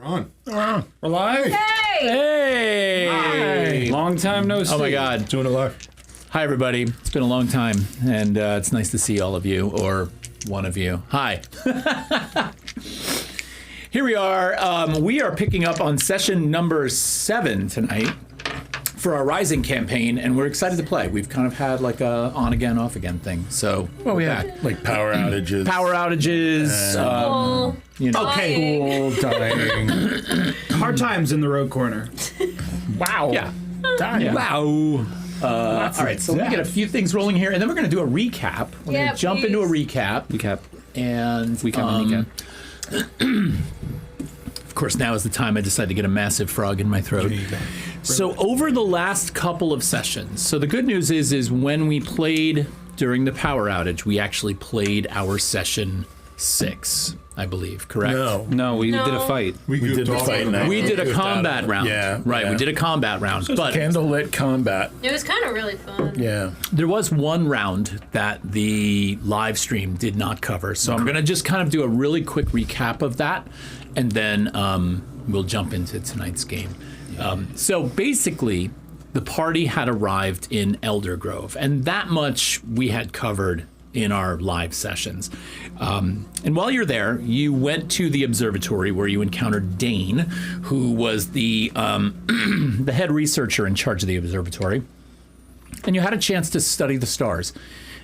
On. We're live? Hey! Hi. Long time no see. Oh my God. Doing it live. Hi, everybody. It's been a long time, and it's nice to see all of you, or one of you. Hi. Here we are. We are picking up on session number 7 tonight for our Rising campaign, and we're excited to play. We've kind of had like a on-again, off-again thing, so we're back. Like power outages. You know. Okay. Dying. Hard times in the road corner. Wow. Yeah. Dying. Wow. All right, so let me get a few things rolling here, and then we're going to do a recap. We're going to jump into a recap. And of course, now is the time I decide to get a massive frog in my throat. So over the last couple of sessions, so the good news is when we played during the power outage, we actually played our session 6, I believe, correct? No, we did a fight. We did the fight. We did a combat round. Yeah. Right, we did a combat round. But candlelit combat. It was kind of really fun. Yeah. there was one round that the live stream did not cover. So I'm going to just kind of do a really quick recap of that, and then we'll jump into tonight's game. So basically, the party had arrived in Elder Grove, and that much we had covered in our live sessions. And while you're there, you went to the observatory where you encountered Dane, who was the the head researcher in charge of the observatory. And you had a chance to study the stars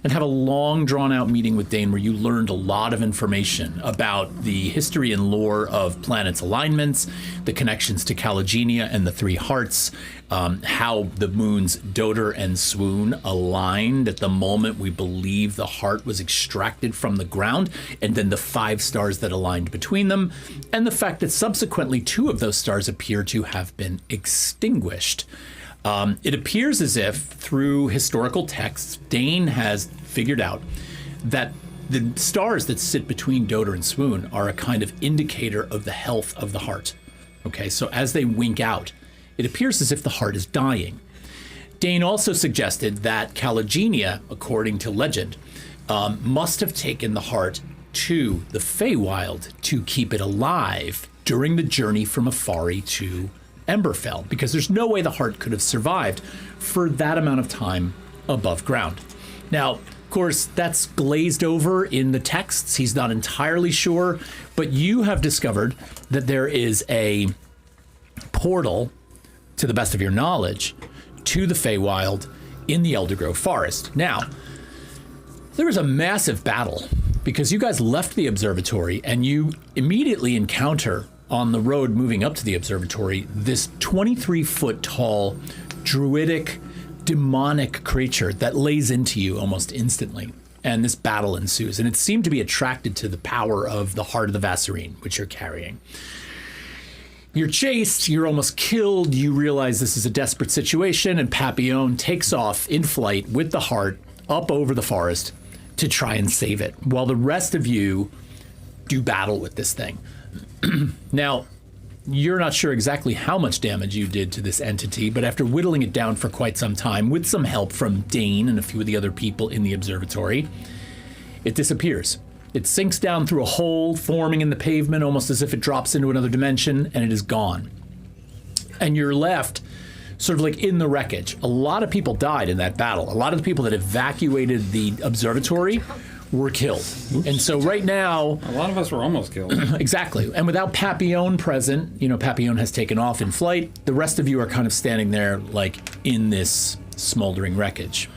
and have a long, drawn-out meeting with Dane where you learned a lot of information about the history and lore of planets' alignments, the connections to Kalagenia and the Three Hearts, how the moons Doter and Swoon aligned at the moment we believe the heart was extracted from the ground, and then the 5 stars that aligned between them, and the fact that subsequently 2 of those stars appear to have been extinguished. It appears as if, through historical texts, Dane has figured out that the stars that sit between Doter and Swoon are a kind of indicator of the health of the heart. Okay, so as they wink out, it appears as if the heart is dying. Dane also suggested that Kalagenia, according to legend, must have taken the heart to the Feywild to keep it alive during the journey from Afari to Emberfell, because there's no way the heart could have survived for that amount of time above ground. Now, of course, that's glazed over in the texts. He's not entirely sure, but you have discovered that there is a portal, to the best of your knowledge, to the Feywild in the Eldergrove Forest. Now, there was a massive battle because you guys left the observatory and you immediately encounter on the road moving up to the observatory this 23-foot tall druidic demonic creature that lays into you almost instantly. And this battle ensues, and it seemed to be attracted to the power of the heart of the Vassarine, which you're carrying. You're chased, you're almost killed, you realize this is a desperate situation, and Papillon takes off in flight with the heart up over the forest to try and save it, while the rest of you do battle with this thing. Now, you're not sure exactly how much damage you did to this entity, but after whittling it down for quite some time, with some help from Dane and a few of the other people in the observatory, it disappears. It sinks down through a hole, forming in the pavement almost as if it drops into another dimension, and it is gone. And you're left sort of like in the wreckage. A lot of people died in that battle. A lot of the people that evacuated the observatory were killed. And so right now... A lot of us were almost killed. Exactly. And without Papillon present, Papillon has taken off in flight. The rest of you are kind of standing there like in this smoldering wreckage.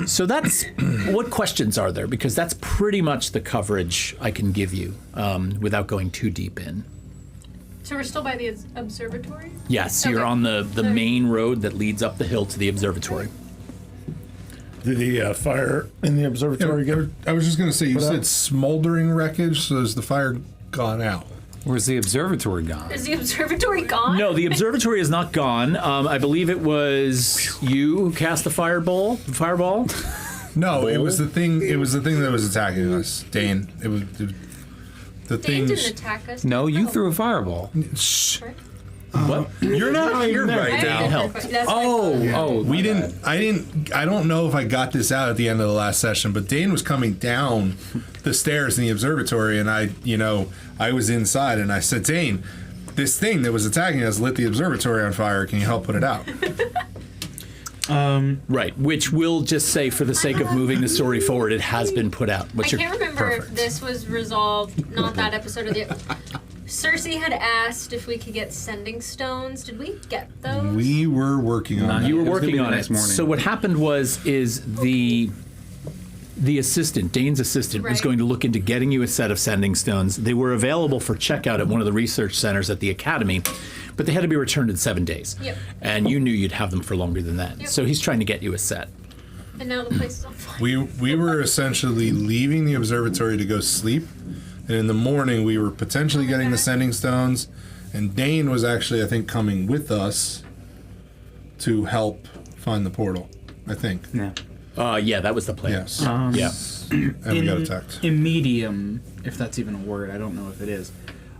So that's... What questions are there? Because that's pretty much the coverage I can give you without going too deep in. So we're still by the observatory? Yes, Okay. you're on the main road that leads up the hill to the observatory. Did the fire in the observatory go? I was just going to say, you said smoldering wreckage, so has the fire gone out? Where's the observatory gone? Is the observatory gone? No, the observatory is not gone. I believe it was you who cast the fireball. No, it was the thing. It was the thing that was attacking us, Dane. It was the Dane thing. didn't attack us. No, you threw a fireball. Shh. What? You're not here I right didn't now. help. That's my Oh, We didn't. I don't know if I got this out at the end of the last session, but Dane was coming down the stairs in the observatory, and I was inside, and I said, Dane, this thing that was attacking us lit the observatory on fire. Can you help put it out? Right, which we'll just say for the sake of moving the story forward, it has been put out. I can't remember if this was resolved, not that episode or the... Cersei had asked if we could get sending stones. Did we get those? We were working on it. You were It was gonna working be the on it. next morning. So what happened is the assistant, Dane's assistant, was Right. going to look into getting you a set of sending stones. They were available for checkout at one of the research centers at the academy, but they had to be returned in 7 days. Yep. And you knew you'd have them for longer than that. Yep. So he's trying to get you a set. And now the place is on fire. We were essentially leaving the observatory to go sleep, and in the morning we were potentially getting the sending stones, and Dane was actually, I think, coming with us to help find the portal. I think. Yeah. Yeah, that was the plan. Yes. Yeah. And we got attacked. In medium, if that's even a word, I don't know if it is.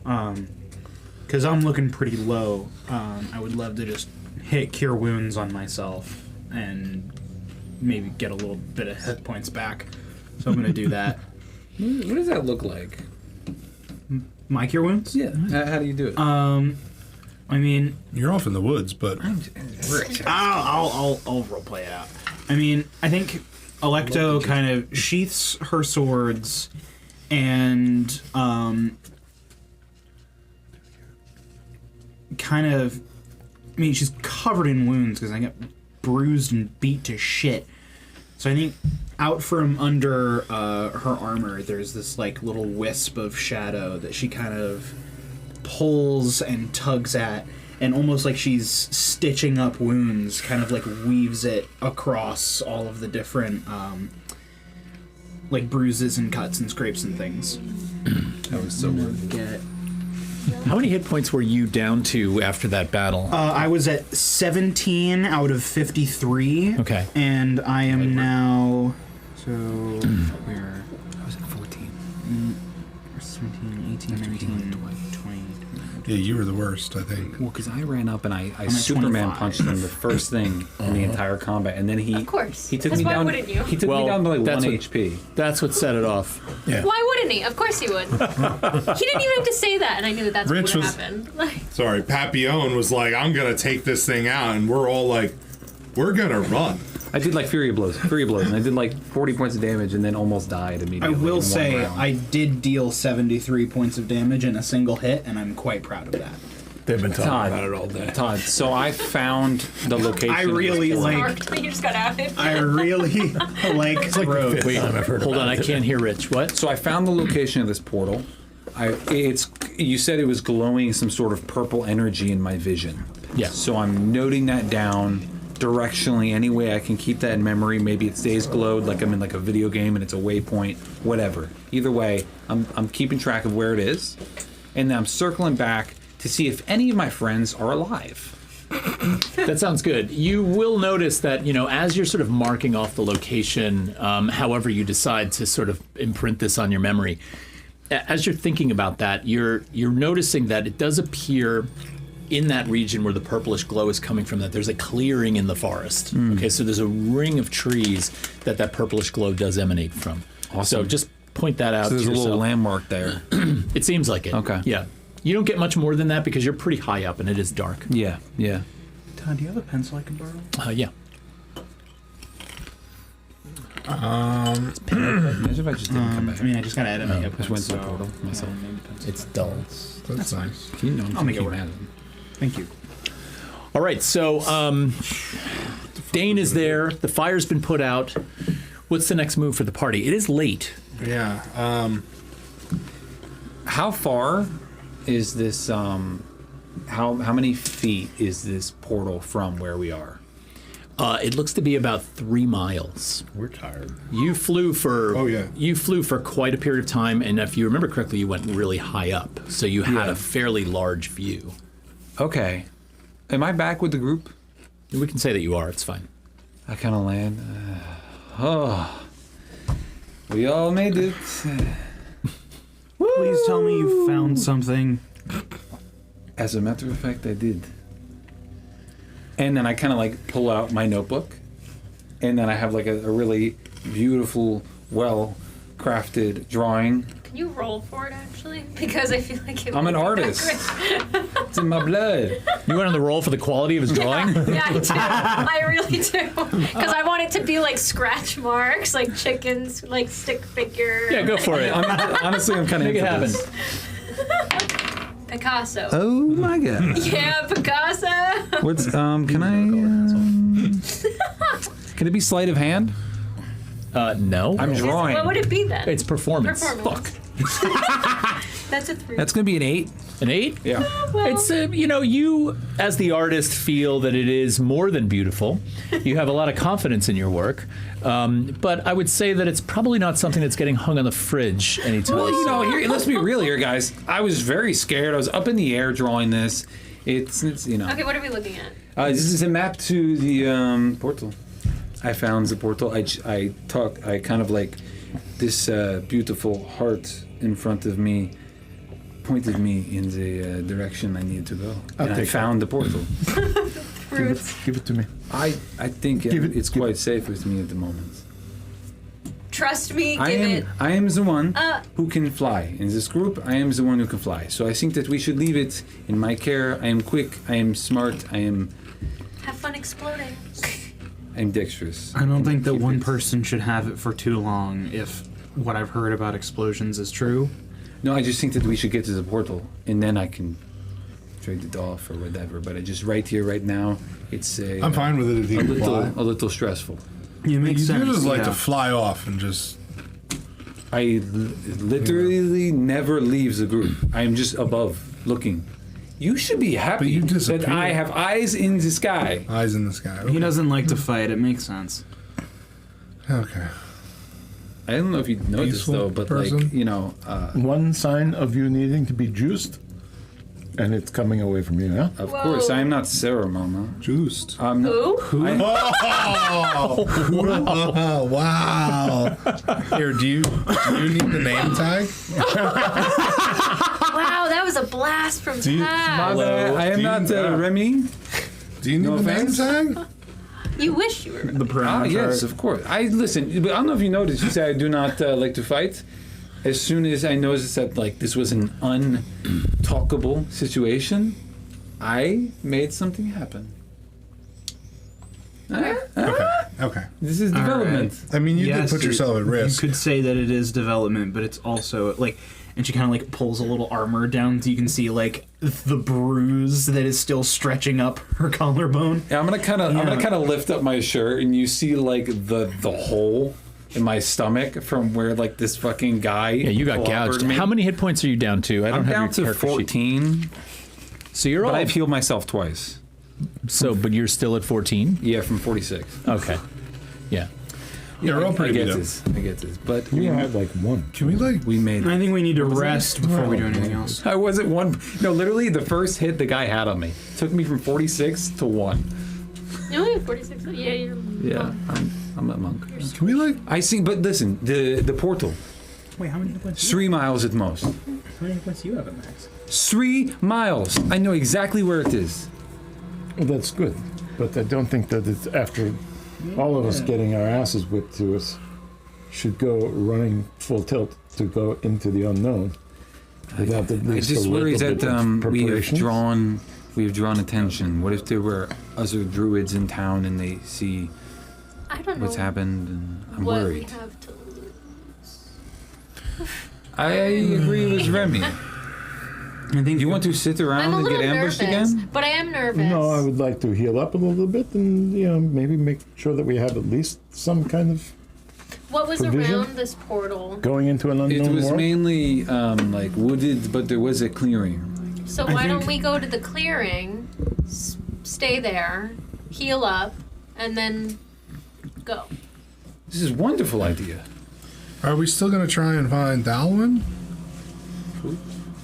Because I'm looking pretty low. I would love to just hit Cure Wounds on myself and maybe get a little bit of hit points back. So I'm going to do that. What does that look like? My Cure Wounds? Yeah. How do you do it? I mean, You're off in the woods, but I'll roleplay it out. I mean, I think Alecto kind of sheaths her swords and kind of, I mean, she's covered in wounds because I got bruised and beat to shit. So I think out from under her armor, there's this like little wisp of shadow that she kind of pulls and tugs at, and almost like she's stitching up wounds, kind of like weaves it across all of the different like bruises and cuts and scrapes and things. That was so weird. Get How many hit points were you down to after that battle? I was at 17 out of 53. Okay. And I am now. So. Where? I was at 14. 17, 18, 19, 20. yeah, you were the worst, I think. Well, because I ran up and I at Superman 25. punched him the first thing in the entire combat, and then he Of course. he took Because me why down. wouldn't you? He took Well, me down to like that's 1 what- HP. That's what set it off. Yeah. Why wouldn't he? Of course he would. He didn't even have to say that, and I knew that that's Rich what would was- happen. Like, Sorry, Papillon was like, I'm going to take this thing out, and we're all like, we're going to run. I did like fury blows, and I did like 40 points of damage, and then almost died I immediately. in will one say round. I did deal 73 points of damage in a single hit, and I'm quite proud of that. They've been talking Todd, about it all day. Todd. So I found the location. I of this really portal. like. Mark, you just got outed. I really like rogue. Wait, Time I've heard hold on, about I it. can't hear Rich. What? So I found the location of this portal. You said it was glowing some sort of purple energy in my vision. Yeah. So I'm noting that down directionally any way I can keep that in memory. Maybe it stays glowed like I'm in like a video game and it's a waypoint, whatever. Either way, I'm keeping track of where it is, and then I'm circling back to see if any of my friends are alive. That sounds good. You will notice that, you know, as you're sort of marking off the location, however you decide to sort of imprint this on your memory, as you're thinking about that, you're noticing that it does appear in that region where the purplish glow is coming from, that there's a clearing in the forest. Okay, so there's a ring of trees that purplish glow does emanate from. So just point that out So there's to a little yourself. landmark there. It seems like it. Okay. Yeah. You don't get much more than that because you're pretty high up and it is dark. Yeah, yeah. Todd, do you have a pencil I can borrow? Yeah. Imagine if I just didn't come back. I mean, I just gotta edit my hit just went points, to the so, portal myself. maybe pencil. It's dull. That's nice. You know, I'll make it work. mad. Thank you. All right, so Dane is there. The fire's been put out. What's the next move for the party? It is late. Yeah. How far is this? How many feet is this portal from where we are? It looks to be about 3 miles. We're tired. You flew for yeah. You flew for quite a period of time, and if you remember correctly, you went really high up, so you had Yeah. a fairly large view. Okay. Am I back with the group? We can say that you are. It's fine. I kind of land. We all made it. Please tell me you found something. As a matter of fact, I did. And then I kind of like pull out my notebook, and then I have like a really beautiful, well crafted drawing. Can you roll for it actually? Because I feel like it I'm would an be artist. that It's in my blood. You went on the roll for the quality of his drawing? great. Yeah, I do. I really do. Because I want it to be like scratch marks, like chickens, like stick figure. Yeah, go for it. Honestly, I'm kind of Make it into happen. this. Picasso. Oh my god. Yeah, Picasso. What's can I? Can it be sleight of hand? No. I'm drawing. What would it be then? It's performance. Performance. That's a 3. That's gonna be an 8. An 8? Yeah. Well, It's, you as the artist feel that it is more than beautiful. You have a lot of confidence in your work. But I would say that it's probably not something that's getting hung on the fridge anytime Well, soon. here, let's be real here, guys. I was very scared. I was up in the air drawing this. It's Okay, what are we looking at? This is a map to the portal. I found the portal. I kind of like this beautiful heart in front of me pointed me in the direction I needed to go. And I found the portal. Fruits. Give it to me. I think it's quite safe with me at the moment. Trust me, I give am the one it. who can fly. In this group, I am the one who can fly. So I think that we should leave it in my care. I am quick. I am smart. I'm Have fun exploding. dexterous. I don't think that Keep one it- person should have it for too long if what I've heard about explosions is true. No, I just think that we should get to the portal, and then I can trade it off or whatever. But I just right here, right now, it's I'm fine with it if you can fly. a little stressful. It makes You sense. do just like yeah. to fly off and just. Literally never leave the group. I am just above looking. You should be happy you that disappear. I have eyes in the sky. Eyes in the sky. He doesn't like to fight. It makes sense. Okay. I don't know if you noticed Peaceful though, but person. like One sign of you needing to be juiced, and it's coming away from you, huh? of Whoa. course, I am not Sarah, Mama. Juiced. I'm not. Who? Oh, wow. Here, do you need the name tag? Wow, that was a blast from Do you- past. I am Do you- not Remy. Do you need No the name offense. tag? You wish you were. The Ah, pronoun yes, chart. of course. I listen, but I don't know if you noticed. You say I do not like to fight. As soon as I noticed that like this was an untalkable situation, I made something happen. Okay. This is development. I mean, you Yes, did put yourself at risk. You could say that it is development, but it's also like, and she kind of like pulls a little armor down so you can see like the bruise that is still stretching up her collarbone. Yeah, I'm gonna kind of lift up my shirt, and you see like the hole in my stomach from where like this fucking guy. Yeah, you got gouged. Me. How many hit points are you down to? I don't I'm have down your to character sheet. 14, So you're but all I've healed myself twice. but you're still at 14. Yeah, from 46. Okay. Yeah. Yeah, we're all pretty I beat get up. this. I get this. But You had like one. Can we like? we made I it. think we need to rest before we do anything else. I wasn't one. No, literally, the first hit the guy had on me took me from 46 to 1. You only have 46. Yeah, you're. Yeah, I'm a monk. Can we like? I see, but listen, the portal, Wait, how many hit points? 3 miles at most. How many hit points do you have at max? 3 miles. I know exactly where it is. Well, that's good, but I don't think that it's after all of us getting our asses whipped to us should go running full tilt to go into the unknown without at I least just a worry little that bit of we have preparation. drawn attention. What if there were other druids in town and they see I don't know what's happened? And I'm what worried. we have to lose. I agree with Remy. I think You want to sit I'm around a and little get ambushed nervous, again? but I am nervous. No, I would like to heal up a little bit and maybe make sure that we have at least some kind of What was provision? around this portal? going into an It unknown was world. mainly like wooded, but there was a clearing. So I why don't think- we go to the clearing, stay there, heal up, and then go? This is a wonderful idea. Are we still gonna try and find Dalwyn?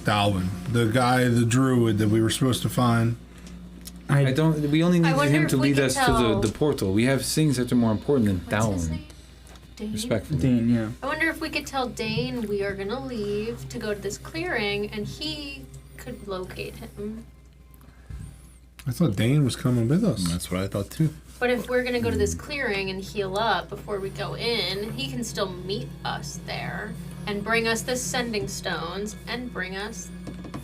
Dalwyn, the guy, the druid that we were supposed to find. I don't. We only I needed wonder him if to we lead could us to tell- the portal. We have things that are more important than What's his Dallin. name? Dane? Respectfully. Dane, yeah. I wonder if we could tell Dane we are gonna leave to go to this clearing, and he could locate him. I thought Dane was coming with us. That's what I thought too. But if we're gonna go to this clearing and heal up before we go in, he can still meet us there and bring us the sending stones and bring us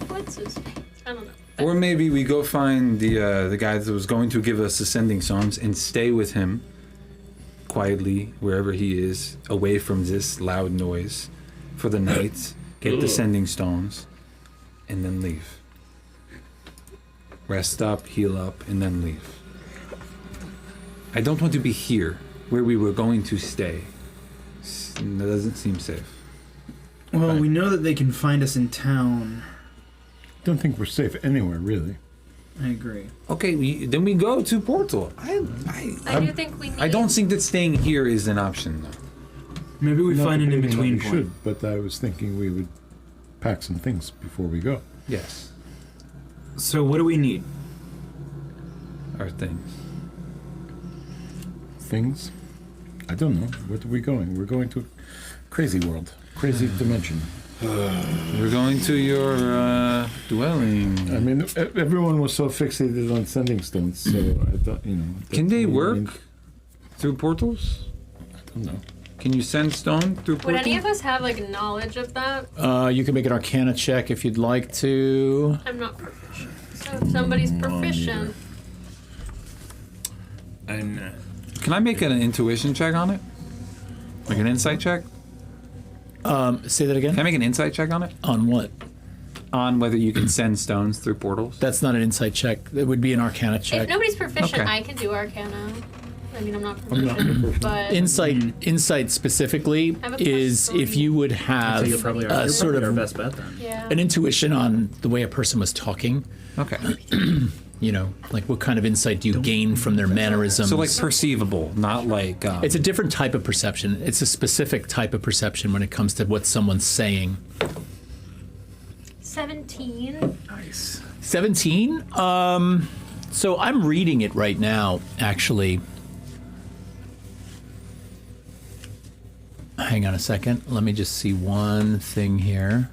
what's his face? I don't know. Or maybe we go find the guy that was going to give us the sending stones and stay with him quietly wherever he is, away from this loud noise for the night, get the sending stones, and then leave. Rest up, heal up, and then leave. I don't want to be here, where we were going to stay. That doesn't seem safe. Well, we know that they can find us in town. Don't think we're safe anywhere, really. I agree. Okay, then we go to Portal. I do think we need. I don't think that staying here is an option, though. Maybe we Not find an debating in-between what we point. should, but I was thinking we would pack some things before we go. Yes, So what do we need? our things. Things? I don't know. Where are we going? We're going to a crazy world. Crazy dimension. We're going to your dwelling. I mean, everyone was so fixated on sending stones, so I thought, you know. Can they that- work through portals? I don't know. Can you send stone through Would portals? any of us have like knowledge of that? You can make an Arcana check if you'd like to. I'm not proficient. So if somebody's proficient, I'm not. Can I make an intuition check on it? Like an insight check? Say that again. Can I make an insight check on it? On what? On whether you can send stones through portals? That's not an insight check. It would be an Arcana if check. nobody's proficient, Okay. I can do Arcana. I mean, I'm not proficient, but Insight specifically I have a is plus if you would have So you're probably our, sort our of best bet then. yeah. an intuition on the way a person was talking. Okay. You know, like what kind of insight do you gain from their mannerisms? So like perceivable, not like... It's a different type of perception. It's a specific type of perception when it comes to what someone's saying. 17. nice. 17? So I'm reading it right now, actually. Hang on a second. Let me just see one thing here.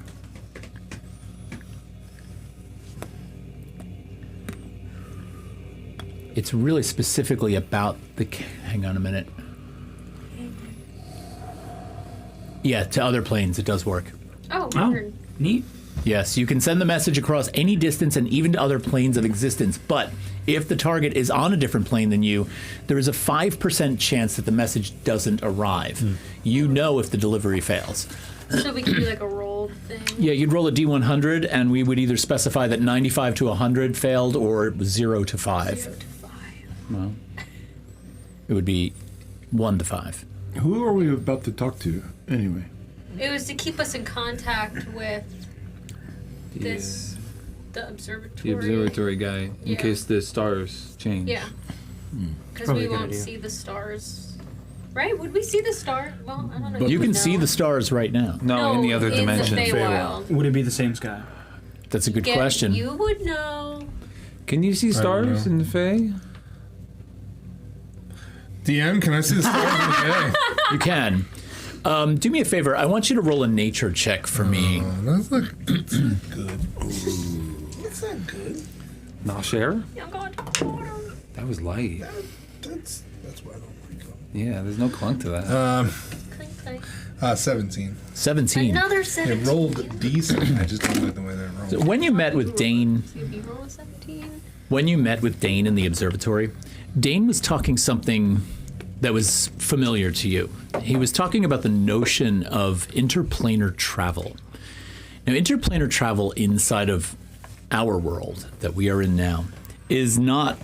It's really specifically about the... Hang on a minute. Yeah, to other planes it does work. Oh, Oh, weird. neat. Yes, you can send the message across any distance and even to other planes of existence. But if the target is on a different plane than you, there is a 5% chance that the message doesn't arrive. You know if the delivery fails. So we can do like a rolled thing. Yeah, you'd roll a D100, and we would either specify that 95 to 100 failed or 0 to 5. 0 to 5. Well, it would be 1 to 5. Who are we about to talk to, anyway? It was to keep us in contact with this, the observatory. The observatory guy, in Yeah. case the stars change. Yeah. Because Probably we a good won't idea. see the stars. Right? Would we see the star? Well, I don't know. But You would can see know. the stars right now. No, in the other dimension. In the Feywild. Would it be the same sky? That's a good Yeah, question. You would know. Can you see stars know. in the Fae? DM, can I see the stars in the day? You can. Do me a favor. I want you to roll a nature check for me. That's not good. That's not good. Not share? Oh God. That was light. That's why I don't like them. Yeah, there's no clunk to that. Clink, clink. 17. 17. Another It 17. rolled decent. I just don't like the way they rolled. When you met with Dane, You roll a 17. in the observatory, Dane was talking something that was familiar to you. He was talking about the notion of interplanar travel. Now, interplanar travel inside of our world that we are in now is not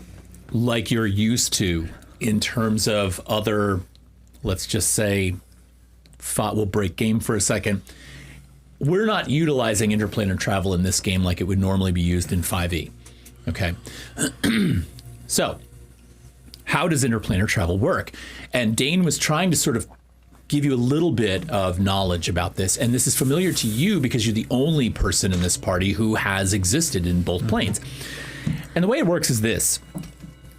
like you're used to in terms of other, let's just say, we'll break game for a second. We're not utilizing interplanar travel in this game like it would normally be used in 5e. Okay? So, how does interplanar travel work? And Dane was trying to sort of give you a little bit of knowledge about this, and this is familiar to you because you're the only person in this party who has existed in both planes. And the way it works is this.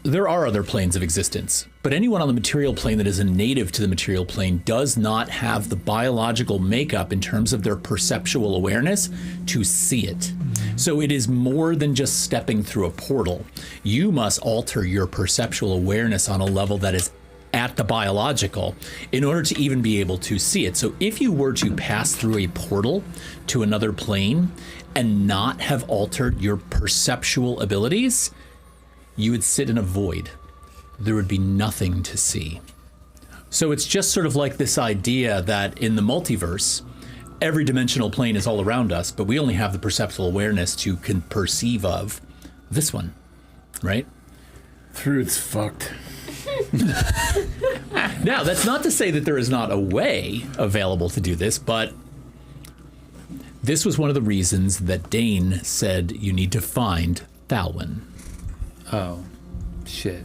there are other planes of existence, but anyone on the material plane that is a native to the material plane does not have the biological makeup in terms of their perceptual awareness to see it. So it is more than just stepping through a portal. You must alter your perceptual awareness on a level that is at the biological in order to even be able to see it. So if you were to pass through a portal to another plane and not have altered your perceptual abilities, you would sit in a void. There would be nothing to see. So it's just sort of like this idea that in the multiverse, every dimensional plane is all around us, but we only have the perceptual awareness to perceive of this one, right? Through it's fucked. Now, that's not to say that there is not a way available to do this, but this was one of the reasons that Dane said you need to find Thalwyn. Oh, shit.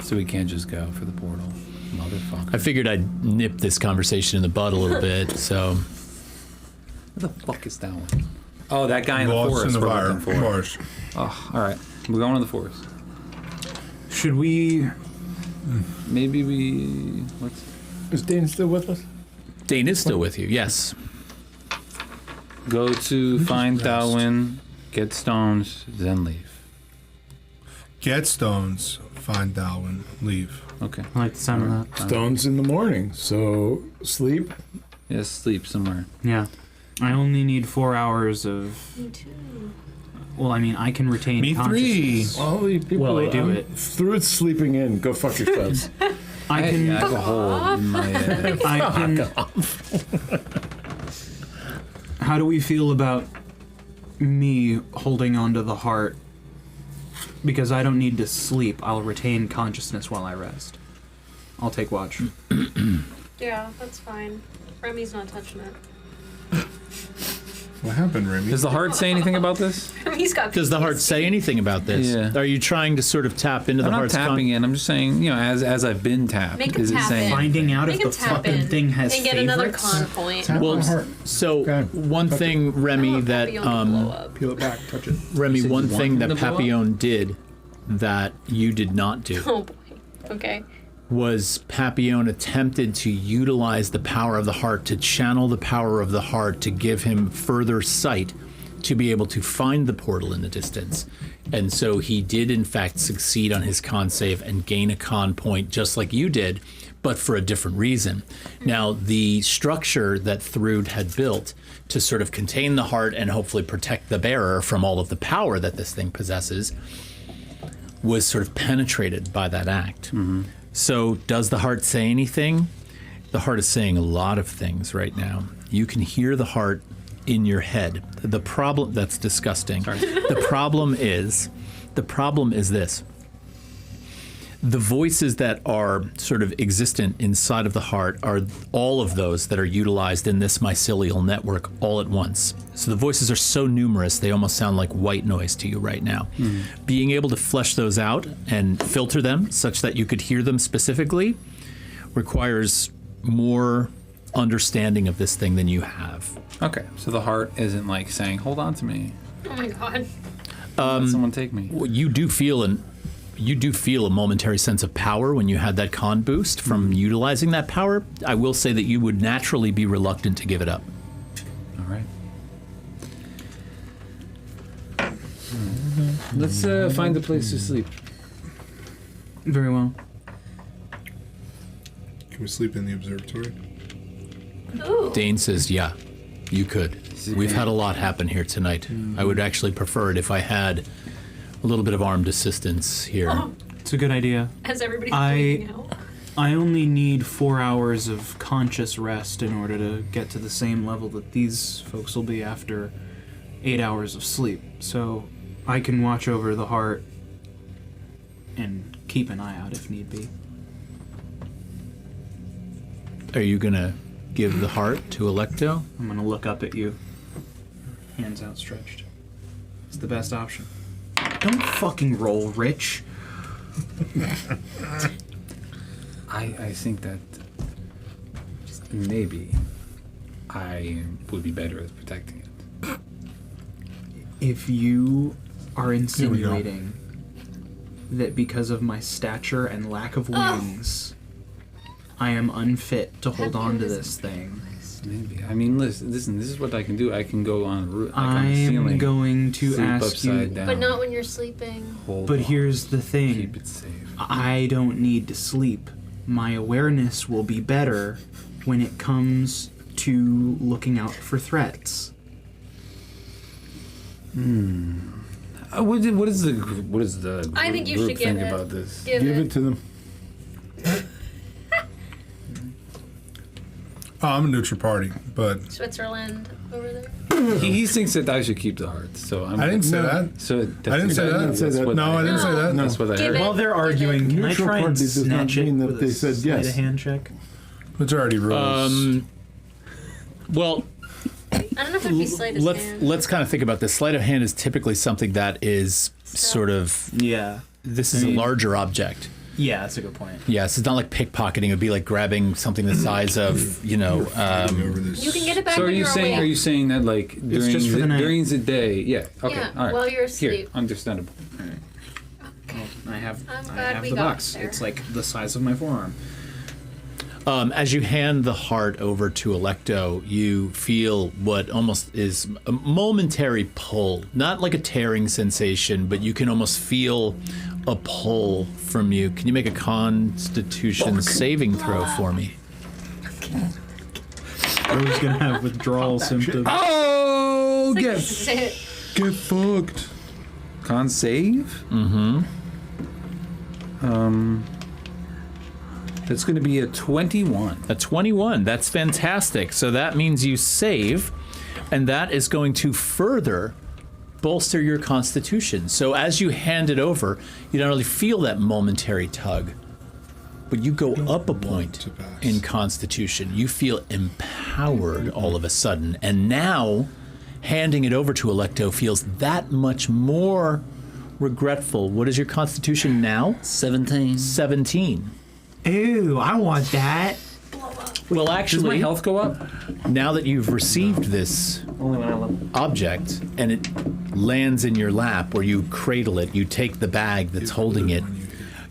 So we can't just go for the portal. Motherfucker. I figured I'd nip this conversation in the bud a little bit, so... Where the fuck is that one? Oh, that guy in the Lost forest in the we're fire. looking for. Forest. Oh, all right. We're going to the forest. Should we? Maybe we... What's... Is Dane still with us? Dane is still with you, yes. Go to find Thalwyn, get stones, then leave. Get stones, find Dalwyn, leave. Okay. I like the sound of that. Stones in the morning, so sleep. Yes, sleep somewhere. Yeah. I only need 4 hours of. Me too. Well, I mean, I can retain Me 3. consciousness. All the people. Well, I do it. Through it's sleeping in. Go fuck yourselves. I can. I have a hole in my head. I can. How do we feel about me holding onto the heart? Because I don't need to sleep. I'll retain consciousness while I rest. I'll take watch. Yeah, that's fine. Remy's not touching it. What happened, Remy? Does the heart say anything about this? Remy's got. Does the heart say anything about this? Yeah. Are you trying to sort of tap into I'm the not heart's tapping in. I'm just saying, you know, as I've been tapped. Make him is it tap saying? in. Finding out Make if him the tap fucking in thing has and get favorites. another con point. Tap Well, my heart. so Okay. one thing, Remy, that blow up. Peel it back, touch it. Remy, said one you thing wanted that to blow up? Papillon did that you did not do Oh boy. Okay. was Papillon attempted to utilize the power of the heart, to channel the power of the heart, to give him further sight, to be able to find the portal in the distance. And so he did, in fact, succeed on his con save and gain a con point just like you did, but for a different reason. Now, the structure that Thrud had built to sort of contain the heart and hopefully protect the bearer from all of the power that this thing possesses was sort of penetrated by that act. So does the heart say anything? The heart is saying a lot of things right now. You can hear the heart in your head. The problem, that's disgusting. The problem is this. The voices that are sort of existent inside of the heart are all of those that are utilized in this mycelial network all at once. So the voices are so numerous, they almost sound like white noise to you right now. Being able to flesh those out and filter them such that you could hear them specifically requires more understanding of this thing than you have. Okay, so the heart isn't like saying, "Hold on to me, Oh my god. let someone take me." Well, you do feel a momentary sense of power when you had that con boost from utilizing that power. I will say that you would naturally be reluctant to give it up. All right. Let's find a place to sleep. Very well. Can we sleep in the observatory? Ooh. Dane says, yeah, you could. We've had a lot happen here tonight. I would actually prefer it if I had a little bit of armed assistance here. Oh, It's a good idea. as everybody's I- bleeding out. I only need 4 hours of conscious rest in order to get to the same level that these folks will be after 8 hours of sleep. So I can watch over the heart and keep an eye out if need be. Are you going to give the heart to Electo? I'm gonna look up at you. Hands outstretched. It's the best option. Don't fucking roll, Rich. I think that maybe I would be better at protecting it. If you are insinuating that because of my stature and lack of wings, I am unfit to hold on to this thing. Maybe. I mean, listen. This is what I can do. I can go on a roof, like on I the am ceiling, going to sleep ask upside you. down. But not when you're sleeping. Hold But on. here's the thing. Keep it safe. I don't need to sleep. My awareness will be better when it comes to looking out for threats. What is the I think you group should give think it. about this? Give Give it to them. Oh, I'm a neutral party, but Switzerland over there. He thinks that I should keep the heart. So I didn't say that. So I didn't say that. that's what No, I didn't say that. That's what I Give heard. it. While they're arguing, can I Neutral try and party does not snatch it mean that with they a said sleight yes. of hand check? Majority rules. Well, I don't know if it'd be sleight of let's hand. let's kind of think about this. Sleight of hand is typically something that is sort of Yeah. this is a larger object. Yeah, that's a good point. Yes, it's not like pickpocketing. It'd be like grabbing something the size of Over this. You can get it back So are when you you're saying? awake. Are you saying that like during just for the night. during the day? Yeah. Okay. Yeah, All right. while you're Here, asleep. understandable. I have I'm I glad have we the got box. there. It's like the size of my forearm. As you hand the heart over to Electo, you feel what almost is a momentary pull. Not like a tearing sensation, but you can almost feel a pull from you. Can you make a Constitution saving throw for me? I was gonna have withdrawal symptoms. Oh, Get Get fucked. Con save. It's going to be a 21. A 21. That's fantastic. So that means you save, and that is going to further bolster your constitution. So as you hand it over, you don't really feel that momentary tug, but you go up a point in constitution. You feel empowered all of a sudden, and now handing it over to Electo feels that much more regretful. What is your constitution now? 17. 17. Ew, I want that. Well, Does my actually, health go up? now that you've received this Only when I level. object and it lands in your lap or you cradle it, you take the bag that's holding it,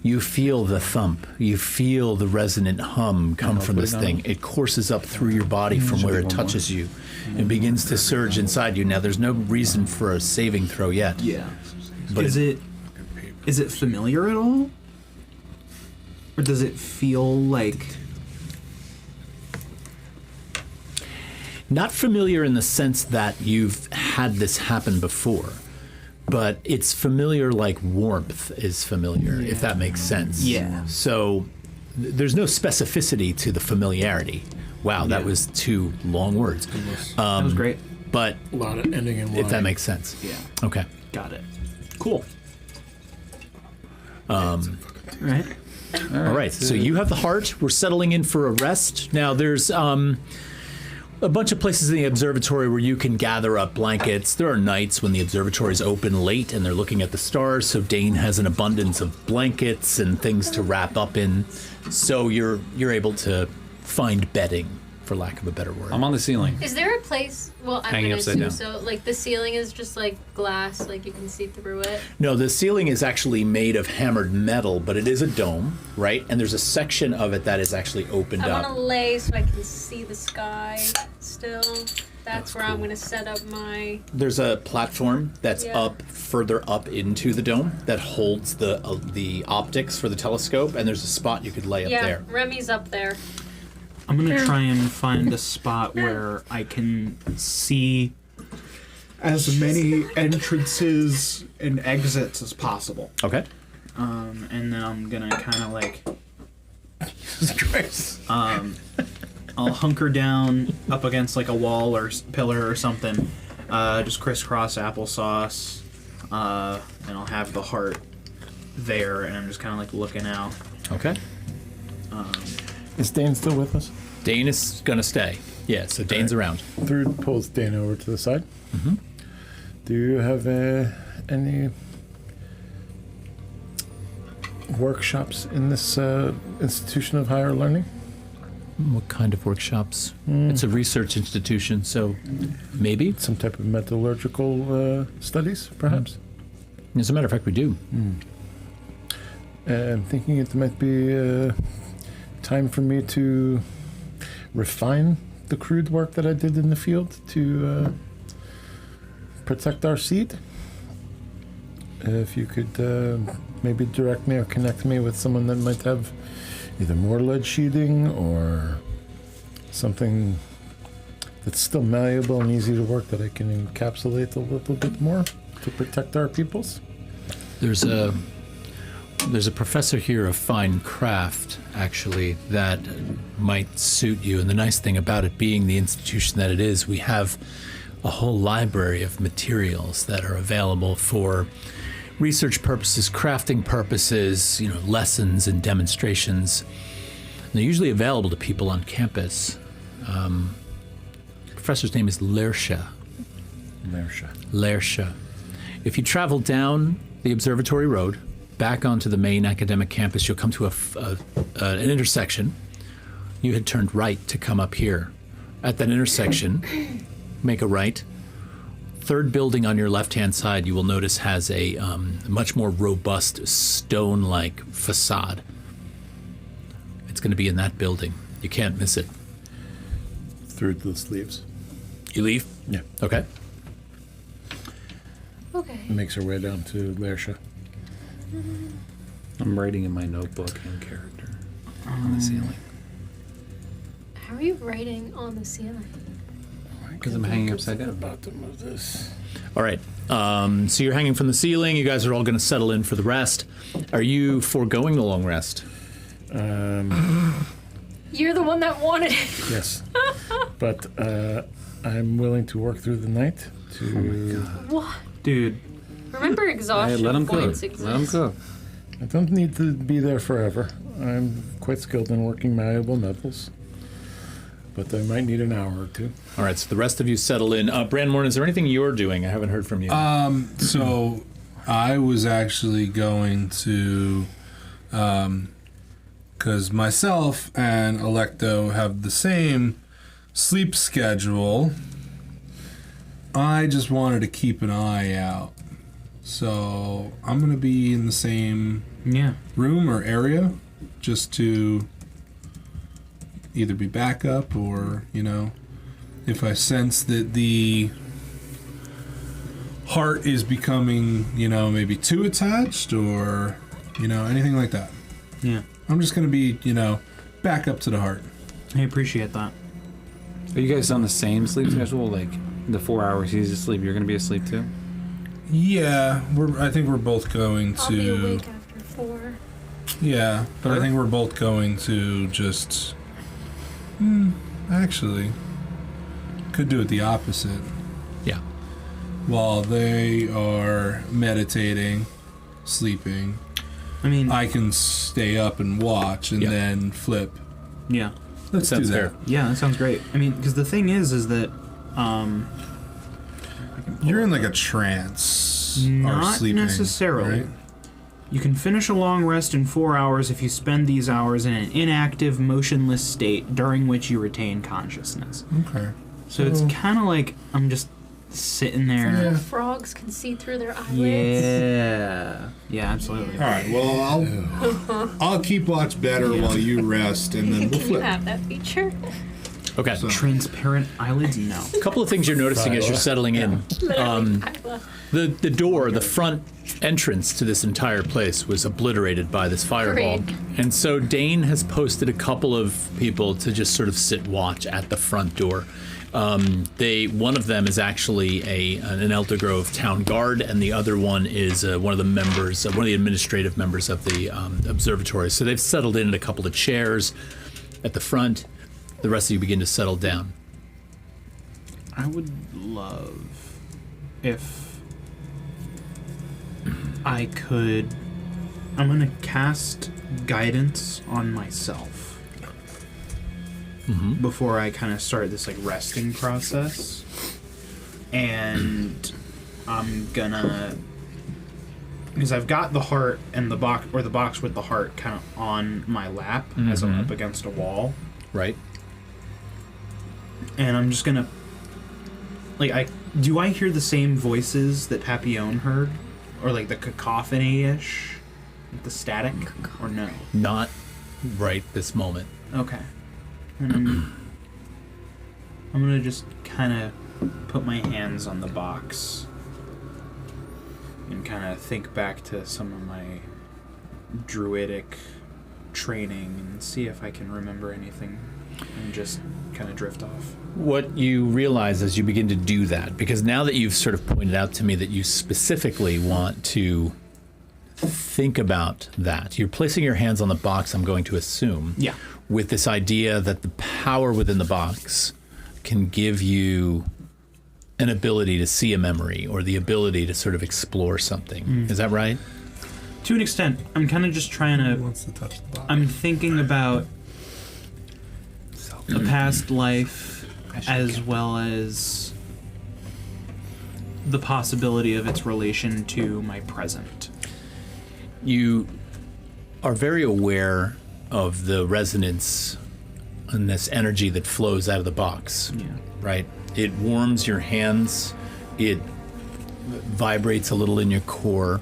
you feel the thump, you feel the resonant hum come from this thing. It courses up through your body from where it touches you and begins to surge inside you. Now, there's no reason for a saving throw yet. Yeah. But Is it familiar at all? Or does it feel like not familiar in the sense that you've had this happen before, but it's familiar like warmth is familiar, if that makes sense. Yeah. So there's no specificity to the familiarity. Wow, that was 2 long words. that was great? But A lot of ending in if that makes sense. Yeah. Okay. Got it. Cool. Right. All right. So you have the heart. We're settling in for a rest. Now there's a bunch of places in the observatory where you can gather up blankets. There are nights when the observatory is open late and they're looking at the stars, so Dane has an abundance of blankets and things to wrap up in. So you're able to find bedding, for lack of a better word. I'm on the ceiling. Is there a place? Well, I'm Hanging gonna upside assume down. so. Like the ceiling is just like glass, like you can see through it. No, the ceiling is actually made of hammered metal, but it is a dome, right? And there's a section of it that is actually opened I up. want to lay so I can see the sky still. That's where I'm gonna set up my. There's a platform that's Yeah. up further up into the dome that holds the optics for the telescope, and there's a spot you could lay up Yeah, there. Remy's up there. I'm gonna try and find a spot where I can see as many entrances and exits as possible. Okay. And then I'm gonna kind of like Jesus Christ. I'll hunker down up against like a wall or pillar or something, just crisscross applesauce, and I'll have the heart there, and I'm just kind of like looking out. Okay. Is Dane still with us? Dane is gonna stay. Yeah, so Dane's around. Third pulls Dane over to the side. Mm-hmm. Do you have any workshops in this institution of higher learning? What kind of workshops? It's a research institution, so maybe. Some type of metallurgical studies, perhaps? As a matter of fact, we do. I'm thinking it might be time for me to refine the crude work that I did in the field to protect our seed. If you could maybe direct me or connect me with someone that might have either more lead sheathing or something that's still malleable and easy to work that I can encapsulate a little bit more to protect our peoples. There's a professor here of fine craft, actually, that might suit you. And the nice thing about it being the institution that it is, we have a whole library of materials that are available for research purposes, crafting purposes, lessons and demonstrations. And they're usually available to people on campus. Professor's name is Lersha. Lersha. If you travel down the Observatory Road, back onto the main academic campus, you'll come to an intersection. You had turned right to come up here. At that intersection, make a right. Third building on your left-hand side, you will notice has a much more robust stone-like facade. It's going to be in that building. You can't miss it. Through the sleeves. You leave? Yeah. Okay. Okay. Makes her way down to Lersha. I'm writing in my notebook in character on the ceiling. How are you writing on the ceiling? Because I'm hanging upside down. About to move this. All right. So you're hanging from the ceiling. You guys are all going to settle in for the rest. Are you foregoing the long rest? You're the one that wanted it. Yes. But I'm willing to work through the night to... Oh my god. What? Dude, Remember exhaustion Let him go. points exist. Let him go. I don't need to be there forever. I'm quite skilled in working malleable metals. But I might need an hour or two. All right. So the rest of you settle in. Brandmorn, is there anything you're doing? I haven't heard from you. So I was actually going to, because myself and Electo have the same sleep schedule. I just wanted to keep an eye out. So I'm going to be in the same room or area just to either be backup or, if I sense that the heart is becoming, maybe too attached or, anything like that. yeah. I'm just going to be, back up to the heart. I appreciate that. Are you guys on the same sleep schedule? Like the 4 hours he's asleep, you're gonna be asleep too? Yeah, I think we're both going I'll be to... awake after 4. Yeah, but I think we're both going to just... actually, could do it the opposite. Yeah. While they are meditating, sleeping, I mean, I can stay up and watch and then flip. yeah. Let's do Sounds that. fair. Yeah, that sounds great. I mean, because the thing is that, You're in like a trance. or not sleeping, necessarily. right? You can finish a long rest in 4 hours if you spend these hours in an inactive, motionless state during which you retain consciousness. Okay. So it's kind of like I'm just sitting there. Yeah. Frogs can see through their eyelids. Yeah. Yeah, absolutely. All right. Well, I'll keep watch better while you rest, and then we'll Can you flip. have that feature? Okay. So- Transparent eyelids? No. A couple of things you're noticing as you're settling in. Literally, Kyla. The door, the front entrance to this entire place was obliterated by this fireball. Great. And so Dane has posted a couple of people to just sort of sit watch at the front door. One of them is actually an Elder Grove town guard, and the other one is one of the members, one of the administrative members of the observatory. So they've settled in a couple of chairs at the front. The rest of you begin to settle down. I would love if I could. I'm gonna cast guidance on myself before I kind of start this like resting process, and I'm gonna, because I've got the heart and the box, or the box with the heart, kind of on my lap as I'm up against a wall. Right? And I'm just gonna, like, do I hear the same voices that Papillon heard, or like the cacophony-ish? the static, or no? Not right this moment. Okay. And I'm gonna just kind of put my hands on the box and kind of think back to some of my druidic training and see if I can remember anything and just kind of drift off. What you realize as you begin to do that, because now that you've sort of pointed out to me that you specifically want to think about that, you're placing your hands on the box, I'm going to assume, Yeah. with this idea that the power within the box can give you an ability to see a memory or the ability to sort of explore something. Is that right? To an extent, I'm kind of just trying Who to... wants to touch the box? I'm thinking about a past life as well as the possibility of its relation to my present. You are very aware of the resonance and this energy that flows out of the box, Yeah. right? It warms your hands, it vibrates a little in your core.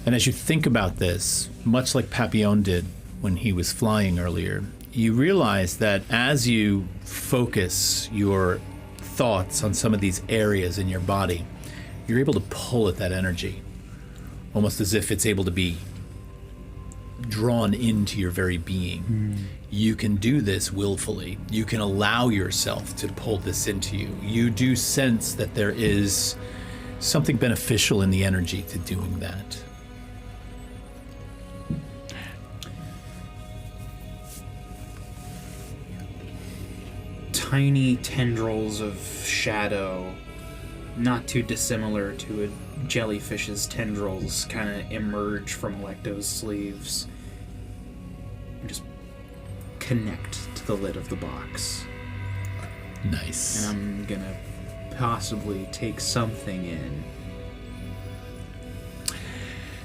And as you think about this, much like Papillon did when he was flying earlier, you realize that as you focus your thoughts on some of these areas in your body, you're able to pull at that energy, almost as if it's able to be drawn into your very being. You can do this willfully. You can allow yourself to pull this into you. You do sense that there is something beneficial in the energy to doing that. Tiny tendrils of shadow, not too dissimilar to a jellyfish's tendrils, kind of emerge from Electo's sleeves and just connect to the lid of the box. Nice. And I'm gonna possibly take something in.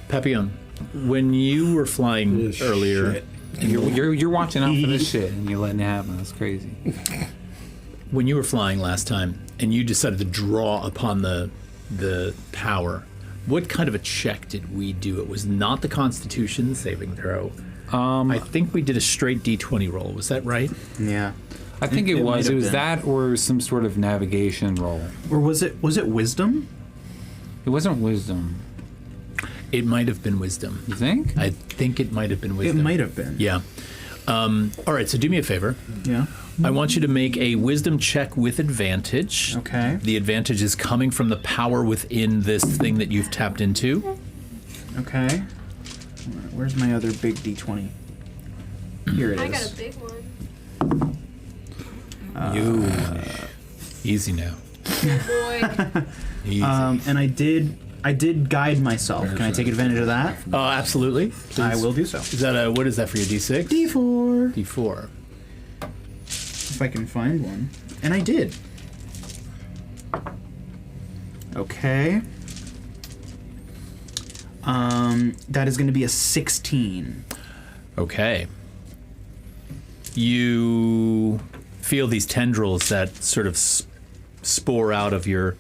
Papillon, when you were flying This earlier, shit. And you're watching out for this shit, and you're letting it happen. That's crazy. when you were flying last time and you decided to draw upon the power, what kind of a check did we do? It was not the Constitution saving throw. I think we did a straight D20 roll. Was that right? Yeah. I think it It was. might It have was been. that or some sort of navigation roll. Or was it wisdom? It wasn't wisdom. It might have been wisdom. You think? I think it might have been wisdom. It might have been. Yeah. All right, so do me a favor. Yeah. I want you to make a wisdom check with advantage. Okay. The advantage is coming from the power within this thing that you've tapped into. Okay. Where's my other big D20? Here it is. I got a big one. Easy now. Good boy. Easy. And I did guide myself. Can I take advantage of that? Absolutely. I Please. will do so. Is that what is that for your D6? D4. D4. If I can find one. And I did. Okay. That is going to be a 16. Okay. You feel these tendrils that sort of spore out of your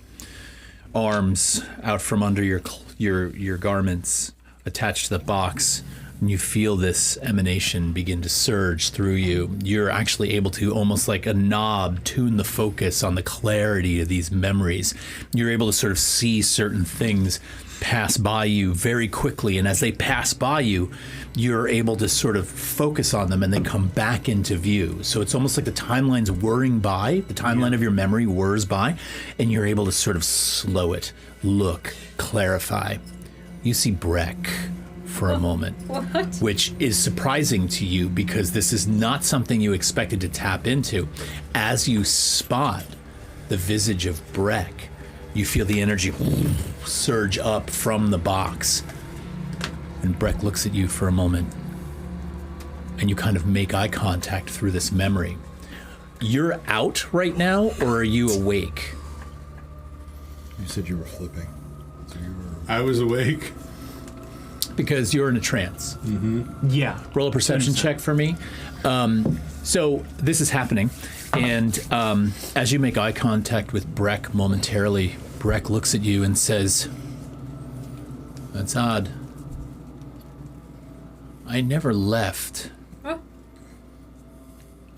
arms, out from under your garments, attached to the box, and you feel this emanation begin to surge through you. You're actually able to, almost like a knob, tune the focus on the clarity of these memories. You're able to sort of see certain things pass by you very quickly, and as they pass by you, you're able to sort of focus on them and they come back into view. So it's almost like the timeline's whirring by, the timeline of your memory whirs by, and you're able to sort of slow it, look, clarify. You see Breck for a moment, which is surprising to you because this is not something you expected to tap into. As you spot the visage of Breck, you feel the energy surge up from the box. And Breck looks at you for a moment, and you kind of make eye contact through this memory. You're out right now, or are you awake? You said you were flipping. So you were... I was awake. Because you're in a trance. Yeah. Roll a perception check for me. So this is happening, and as you make eye contact with Breck momentarily, Breck looks at you and says, "That's odd. I never left. Oh.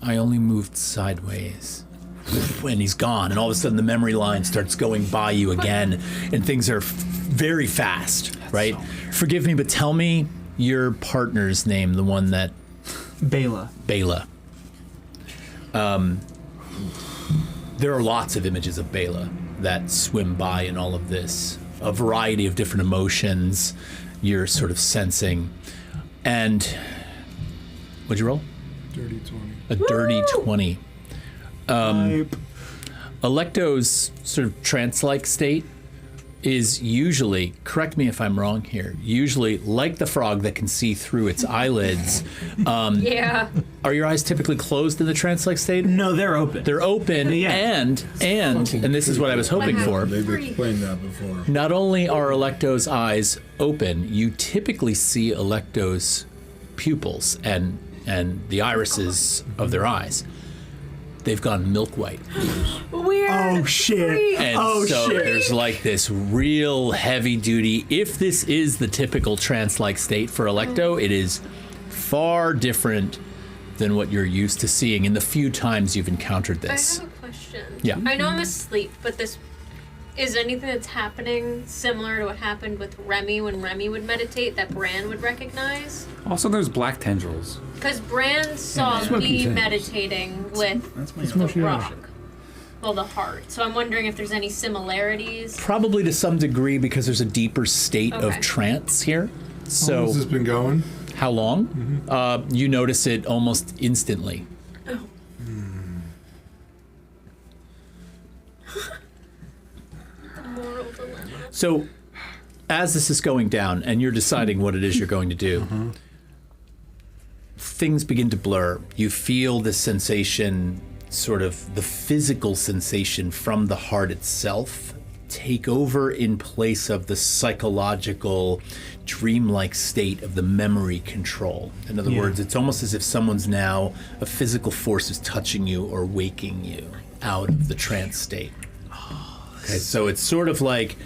I only moved sideways. And he's gone, and all of a sudden the memory line starts going by you again, and things are very fast, right? Forgive me, but tell me your partner's name, the one that... Bela. Bela. There are lots of images of Bela that swim by in all of this. A variety of different emotions you're sort of sensing. And what'd you roll? Dirty 20. A dirty 20. Electo's sort of trance-like state is usually, correct me if I'm wrong here, usually like the frog that can see through its eyelids. Yeah. Are your eyes typically closed in the trance-like state? No, they're open. They're open, Yeah. and this is what I was hoping for. They've explained that before. Not only are Electo's eyes open, you typically see Electo's pupils and the irises of their eyes. They've gone milk white. Weird. Oh, shit. And Oh, so shit. there's like this real heavy duty, if this is the typical trance-like state for Electo, it is far different than what you're used to seeing in the few times you've encountered I this. have a question. Yeah. I know I'm asleep, but this is anything that's happening similar to what happened with Remy when Remy would meditate that Bran would recognize? Also, there's black tendrils. Because Bran saw smoking me things. meditating with That's my the rock. Well, the heart. So I'm wondering if there's any similarities. Probably to some degree because there's a deeper state of Okay. trance here. How long So has this been going? how long? You notice it almost instantly. The moral dilemma. So as this is going down and you're deciding what it is you're going to do, things begin to blur. You feel the sensation, sort of the physical sensation from the heart itself, take over in place of the psychological, dreamlike state of the memory control. In other words, it's almost as if someone's now, a physical force is touching you or waking you out of the trance state. Okay, so it's sort of like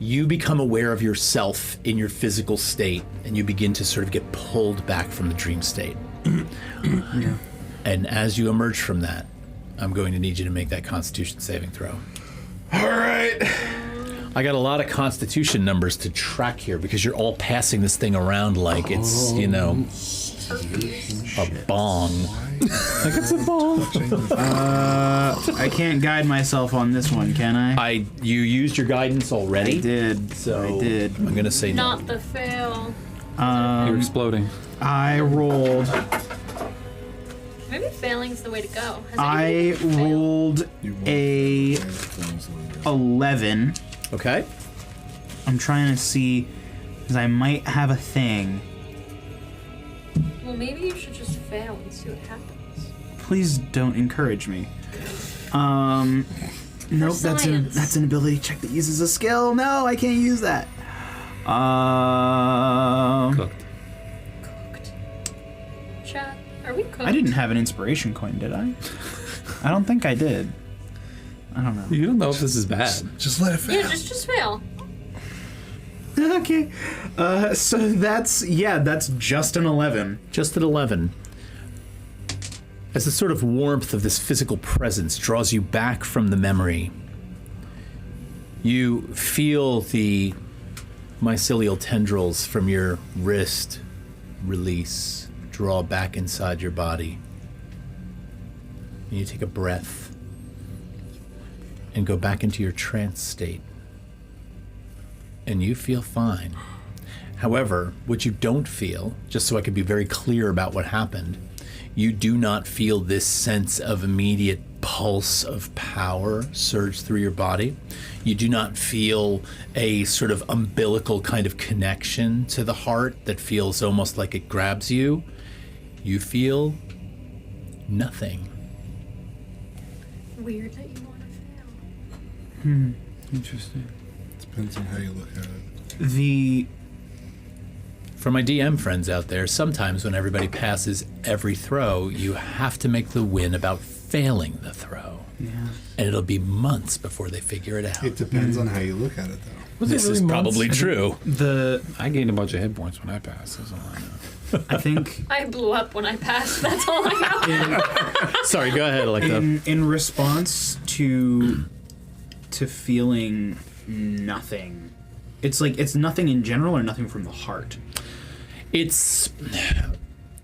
you become aware of yourself in your physical state and you begin to sort of get pulled back from the dream state. And as you emerge from that, I'm going to need you to make that Constitution saving throw. All right. I got a lot of Constitution numbers to track here because you're all passing this thing around like it's, you know, a bong. Like it's a bong. I can't guide myself on this one, can I? You used your guidance already? I did. So I did. I'm going to say no. Not the fail. You're exploding. I rolled. Maybe failing's the way to go. Has I anyone failed? rolled a 11. Okay. I'm trying to see because I might have a thing. Well, maybe you should just fail and see what happens. Please don't encourage me. Nope, science. that's an ability check that uses a skill. No, I can't use that. Cooked. Cooked. Chat. Are we cooked? I didn't have an inspiration coin, did I? I don't think I did. I don't know. You don't know if this is bad. Just let it fail. Yeah, just fail. Okay. So that's just an 11. Just at 11. As the sort of warmth of this physical presence draws you back from the memory, you feel the mycelial tendrils from your wrist release, draw back inside your body. And you take a breath and go back into your trance state. And you feel fine. However, what you don't feel, just so I can be very clear about what happened, you do not feel this sense of immediate pulse of power surge through your body. You do not feel a sort of umbilical kind of connection to the heart that feels almost like it grabs you. You feel nothing. Weird that you want to fail. Interesting. Depends on how you look at it. For my DM friends out there, sometimes when everybody passes every throw, you have to make the win about failing the throw. Yeah. And it'll be months before they figure it out. It depends on how you look at it, though. This is probably true. The I gained a bunch of hit points when I passed. That's all I know. I think I blew up when I passed. That's all I know. Sorry, go ahead, Electo. in response to feeling nothing, it's like it's nothing in general or nothing from the heart. It's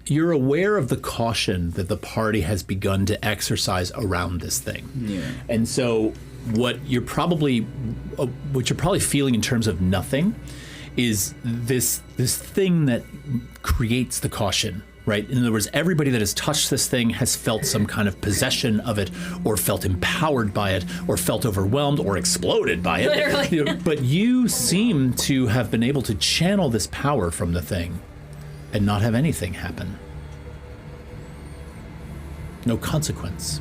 you're aware of the caution that the party has begun to exercise around this thing. Yeah. And so what you're probably feeling in terms of nothing is this thing that creates the caution, right? In other words, everybody that has touched this thing has felt some kind of possession of it, or felt empowered by it, or felt overwhelmed, or exploded by it. Literally. You know, but you seem to have been able to channel this power from the thing and not have anything happen. No consequence.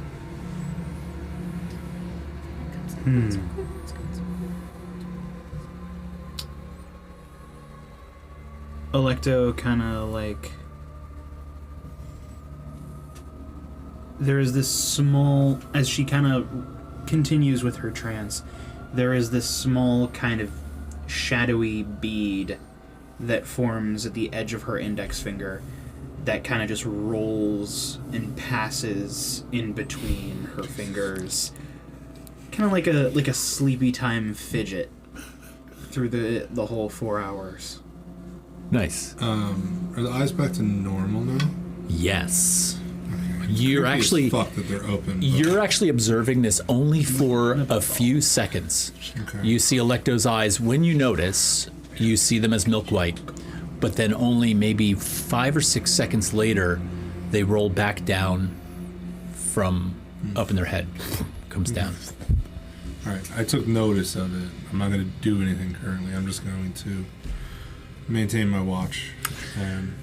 Electo kind of like... There is this small... As she kind of continues with her trance, there is this small kind of shadowy bead that forms at the edge of her index finger that kind of just rolls and passes in between her fingers. Kind of like a sleepy time fidget through the whole 4 hours. Nice. Are the eyes back to normal now? Yes. You're Creepy as actually fuck that they're open. but- you're actually observing this only for a few seconds. Okay. You see Electo's eyes. When you notice, you see them as milk white, but then only maybe 5 or 6 seconds later, they roll back down from up in their head. Comes down. All right, I took notice of it. I'm not going to do anything currently. I'm just going to maintain my watch. And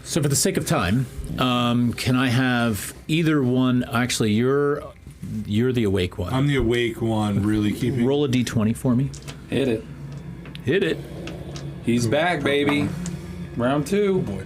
So for the sake of time, can I have either one? Actually, you're the awake one. I'm the awake one, really keeping. Roll a d20 for me. Hit it. Hit it. He's back, baby. Round 2. Boy.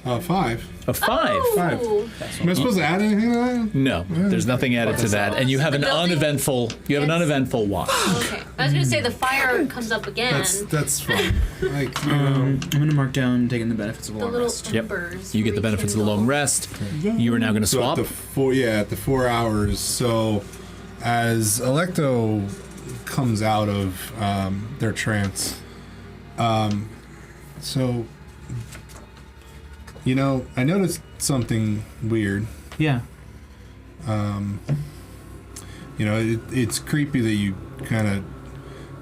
5. A 5. Oh, Am I supposed to add anything to that? No, there's nothing added to that, and you have an Building- uneventful. You have an Yes. uneventful watch. okay. I was gonna say the fire comes up again. That's fine. Like, I'm gonna mark down taking the benefits of a The long little rest. Yep. embers. You get the benefits of the long rest. You are now going to so swap. at the 4 hours. So as Electo comes out of their trance, so you know, I noticed something weird. Yeah. You know, it's creepy that you kind of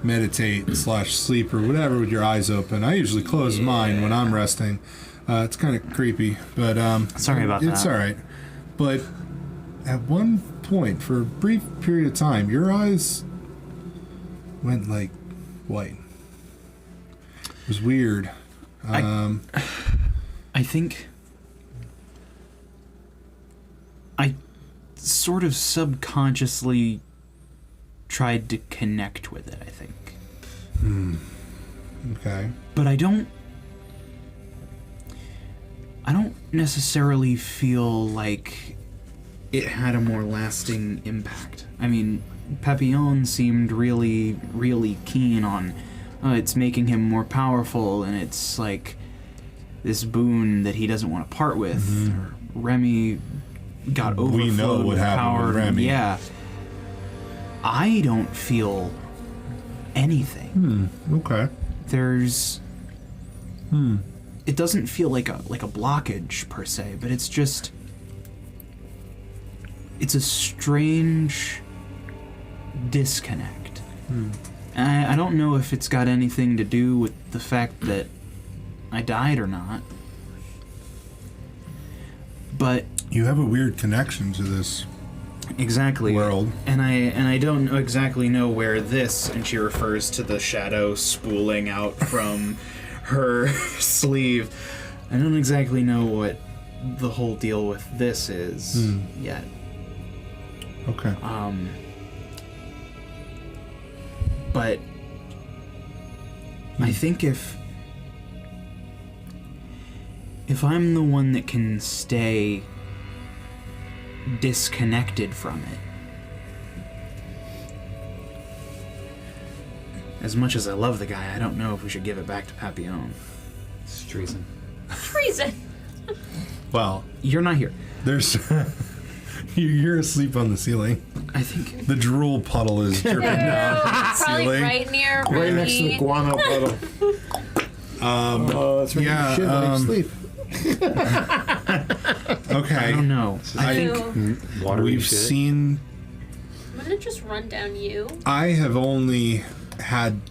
meditate / sleep or whatever with your eyes open. I usually close mine when I'm resting. It's kind of creepy, but Sorry about it's that. all right. But at one point, for a brief period of time, your eyes went like white. It was weird. I think I sort of subconsciously tried to connect with it, I think. Okay. But I don't necessarily feel like it had a more lasting impact. I mean, Papillon seemed really, really keen on it's making him more powerful, and it's like this boon that he doesn't want to part with. Remy got overflowed We know what with happened power. with Remy. Yeah. I don't feel anything. Okay. There's it doesn't feel like a blockage per se, but it's just it's a strange disconnect. I don't know if it's got anything to do with the fact that I died or not, but You have a weird connection to this exactly world. and I don't exactly know where this, and she refers to the shadow spooling out from her sleeve. I don't exactly know what the whole deal with this is yet. Okay. But I think if I'm the one that can stay disconnected from it, as much as I love the guy, I don't know if we should give it back to Papillon. It's treason. freezing. Well, You're not here. there's you're asleep on the ceiling. I think. The drool puddle is dripping down from the Probably ceiling. right near Right next to the Remy. guano puddle. Oh, that's right. yeah, You shit while you sleep. Okay. I don't know. I think. Ew. Watery We've shit. seen. I'm gonna just run down you. I have only had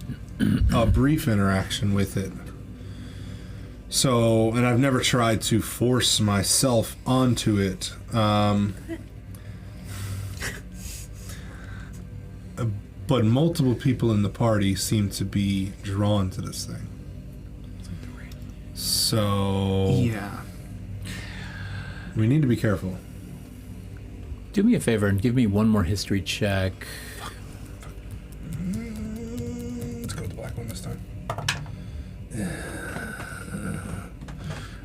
a brief interaction with it. So, and I've never tried to force myself onto it. But multiple people in the party seem to be drawn to this thing. So, Yeah. we need to be careful. Do me a favor and give me one more history check. Let's go with the black one this time.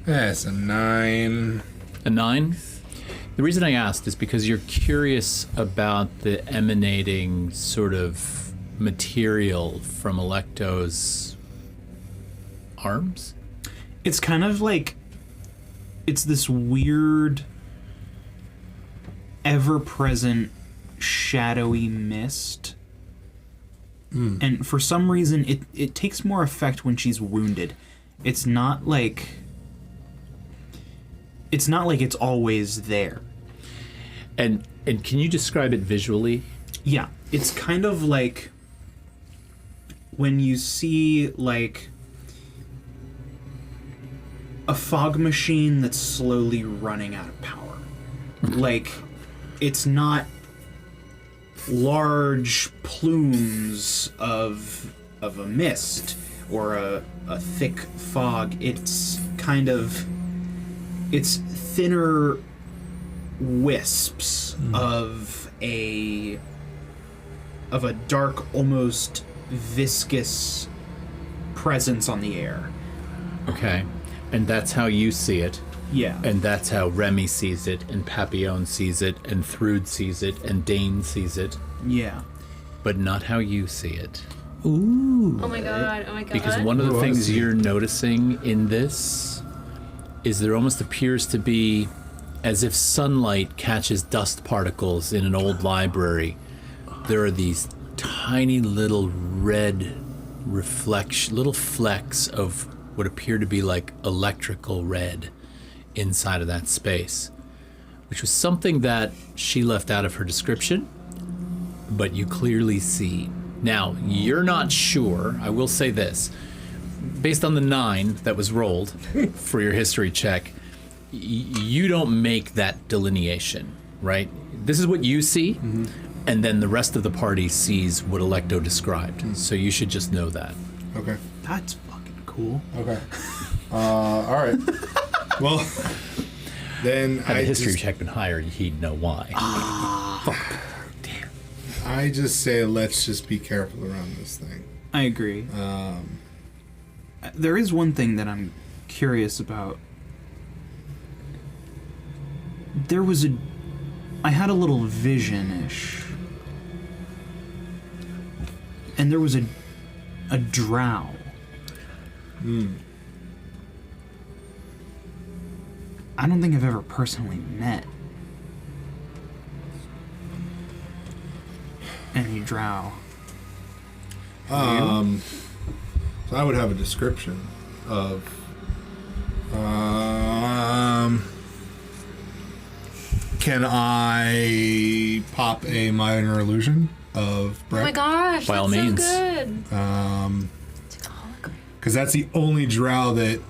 That's a 9. A 9? The reason I asked is because you're curious about the emanating sort of material from Electo's arms? It's kind of like. It's this weird, ever present, shadowy mist. And for some reason, it takes more effect when she's wounded. It's not like. It's not like it's always there. And can you describe it visually? Yeah, it's kind of like when you see like a fog machine that's slowly running out of power. Like it's not large plumes of a mist or a thick fog. It's kind of it's thinner wisps of a dark, almost viscous presence on the air. Okay. And that's how you see it. Yeah. And that's how Remy sees it, and Papillon sees it, and Thrud sees it, and Dane sees it. Yeah. But not how you see it. Oh my god, oh my god. Because one of the things you're noticing in this is there almost appears to be as if sunlight catches dust particles in an old library. There are these tiny little red little flecks of what appear to be like electrical red inside of that space, which was something that she left out of her description, but you clearly see. Now, you're not sure, I will say this, based on the 9 that was rolled for your history check, you don't make that delineation, right? This is what you see, and then the rest of the party sees what Electo described. So you should just know that. Okay. That's fucking cool. Okay. All right. Well, then Had I a history just, check been higher, he'd know why. I just say let's just be careful around this thing. I agree. There is one thing that I'm curious about. I had a little vision-ish. And there was a drow. I don't think I've ever personally met any drow. So I would have a description of can I pop a minor illusion of Oh Breck? my gosh, By all that's means. so good. Because that's the only drow that,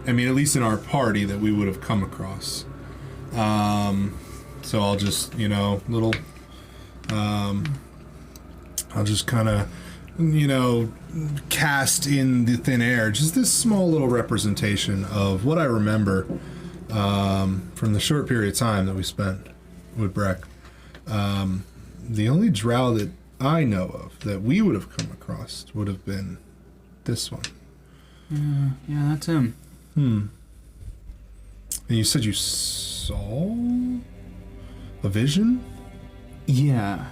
I mean, at least in our party, that we would have come across. So I'll just, I'll just kind of, cast in the thin air just this small little representation of what I remember from the short period of time that we spent with Breck. The only drow that I know of that we would have come across would have been this one. Yeah, that's him. And you said you saw a vision? Yeah.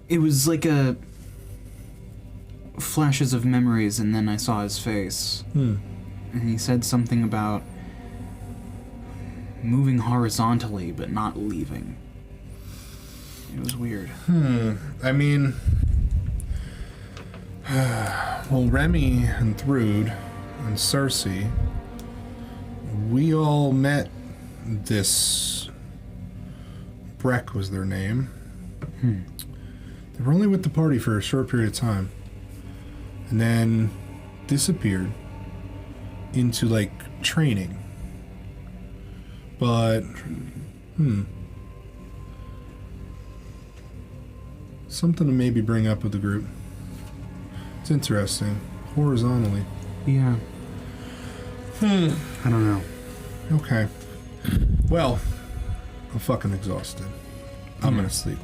It was like a flashes of memories, and then I saw his face. And he said something about moving horizontally but not leaving. It was weird. I mean, well, Remy and Thrud and Cersei, we all met this... Breck was their name. They were only with the party for a short period of time. And then disappeared into, like, training. But, something to maybe bring up with the group. It's interesting. Horizontally. Yeah. I don't know. Okay. Well, I'm fucking exhausted. I'm gonna sleep.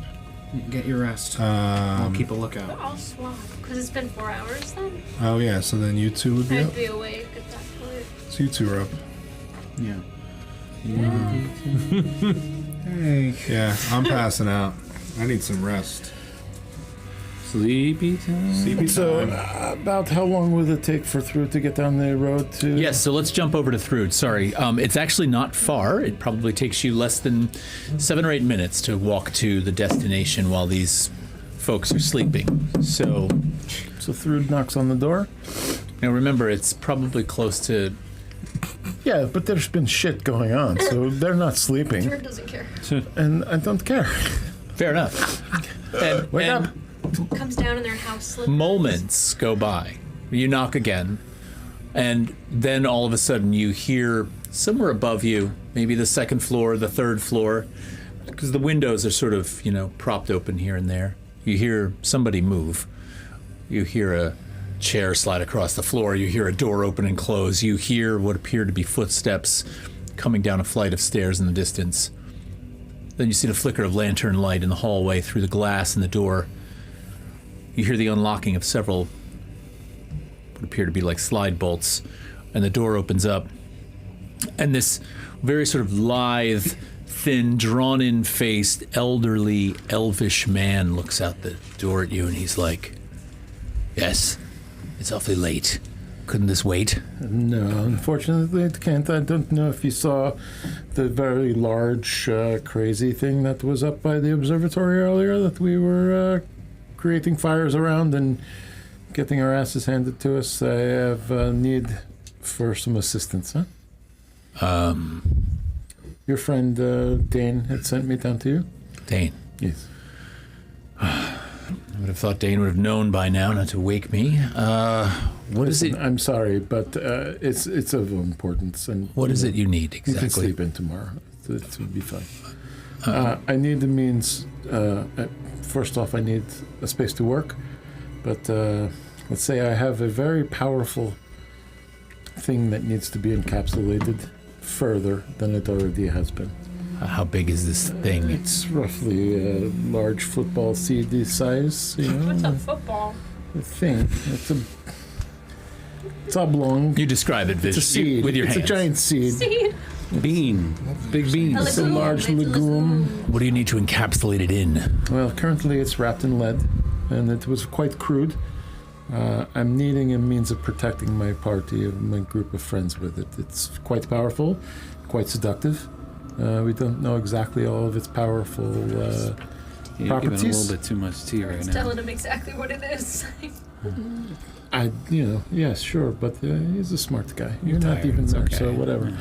Get your rest. I'll keep a lookout. I'll swap. Because it's been 4 hours then. Oh yeah, so then you two would be I'd up? be awake at that point. So you two are up. Yeah. Hey. Yeah, I'm passing out. I need some rest. Sleepy time. Sleepy So, time. about how long will it take for Thrud to get down the road to... Yes, so let's jump over to Thrud. Sorry. It's actually not far. It probably takes you less than 7 or 8 minutes to walk to the destination while these folks are sleeping. So Thrud knocks on the door? now remember, it's probably close to... Yeah, but there's been shit going on, so they're not sleeping. Drew doesn't care. And I don't care. Fair enough. And, Wake up! Comes down in their house slippers. moments go by. You knock again, and then all of a sudden you hear somewhere above you, maybe the second floor, the third floor, because the windows are sort of, propped open here and there. You hear somebody move. You hear a chair slide across the floor. You hear a door open and close. You hear what appear to be footsteps coming down a flight of stairs in the distance. Then you see the flicker of lantern light in the hallway through the glass in the door. You hear the unlocking of several what appear to be like slide bolts, and the door opens up. And this very sort of lithe, thin, drawn-in-faced, elderly, elvish man looks out the door at you, and he's like, "Yes, it's awfully late. Couldn't this wait?" No, unfortunately it can't. I don't know if you saw the very large, crazy thing that was up by the observatory earlier that we were creating fires around and getting our asses handed to us. I have a need for some assistance, huh? Your friend Dane had sent me down to you? Dane. Yes. I would have thought Dane would have known by now not to wake me. What is it? I'm sorry, but it's of importance. And What is it you need You can exactly? sleep in tomorrow. It will be fine. I need the means. First off, I need a space to work. But let's say I have a very powerful thing that needs to be encapsulated further than it already has been. How big is this thing? It's roughly a large football CD size. What's a football? A thing. It's oblong. You describe it It's a seed. with your it's hands. a giant seed. Seed. Bean. Big bean. A It's a legume. large It's a legume. What do you need to encapsulate it in? Well, currently it's wrapped in lead, and it was quite crude. I'm needing a means of protecting my party, my group of friends with it. It's quite powerful, quite seductive. We don't know exactly all of its powerful You're giving a properties. little bit too much tea right It's now. telling him exactly what it is. Yes, sure, but he's a smart guy. You're not tired, even it's there, okay. so whatever.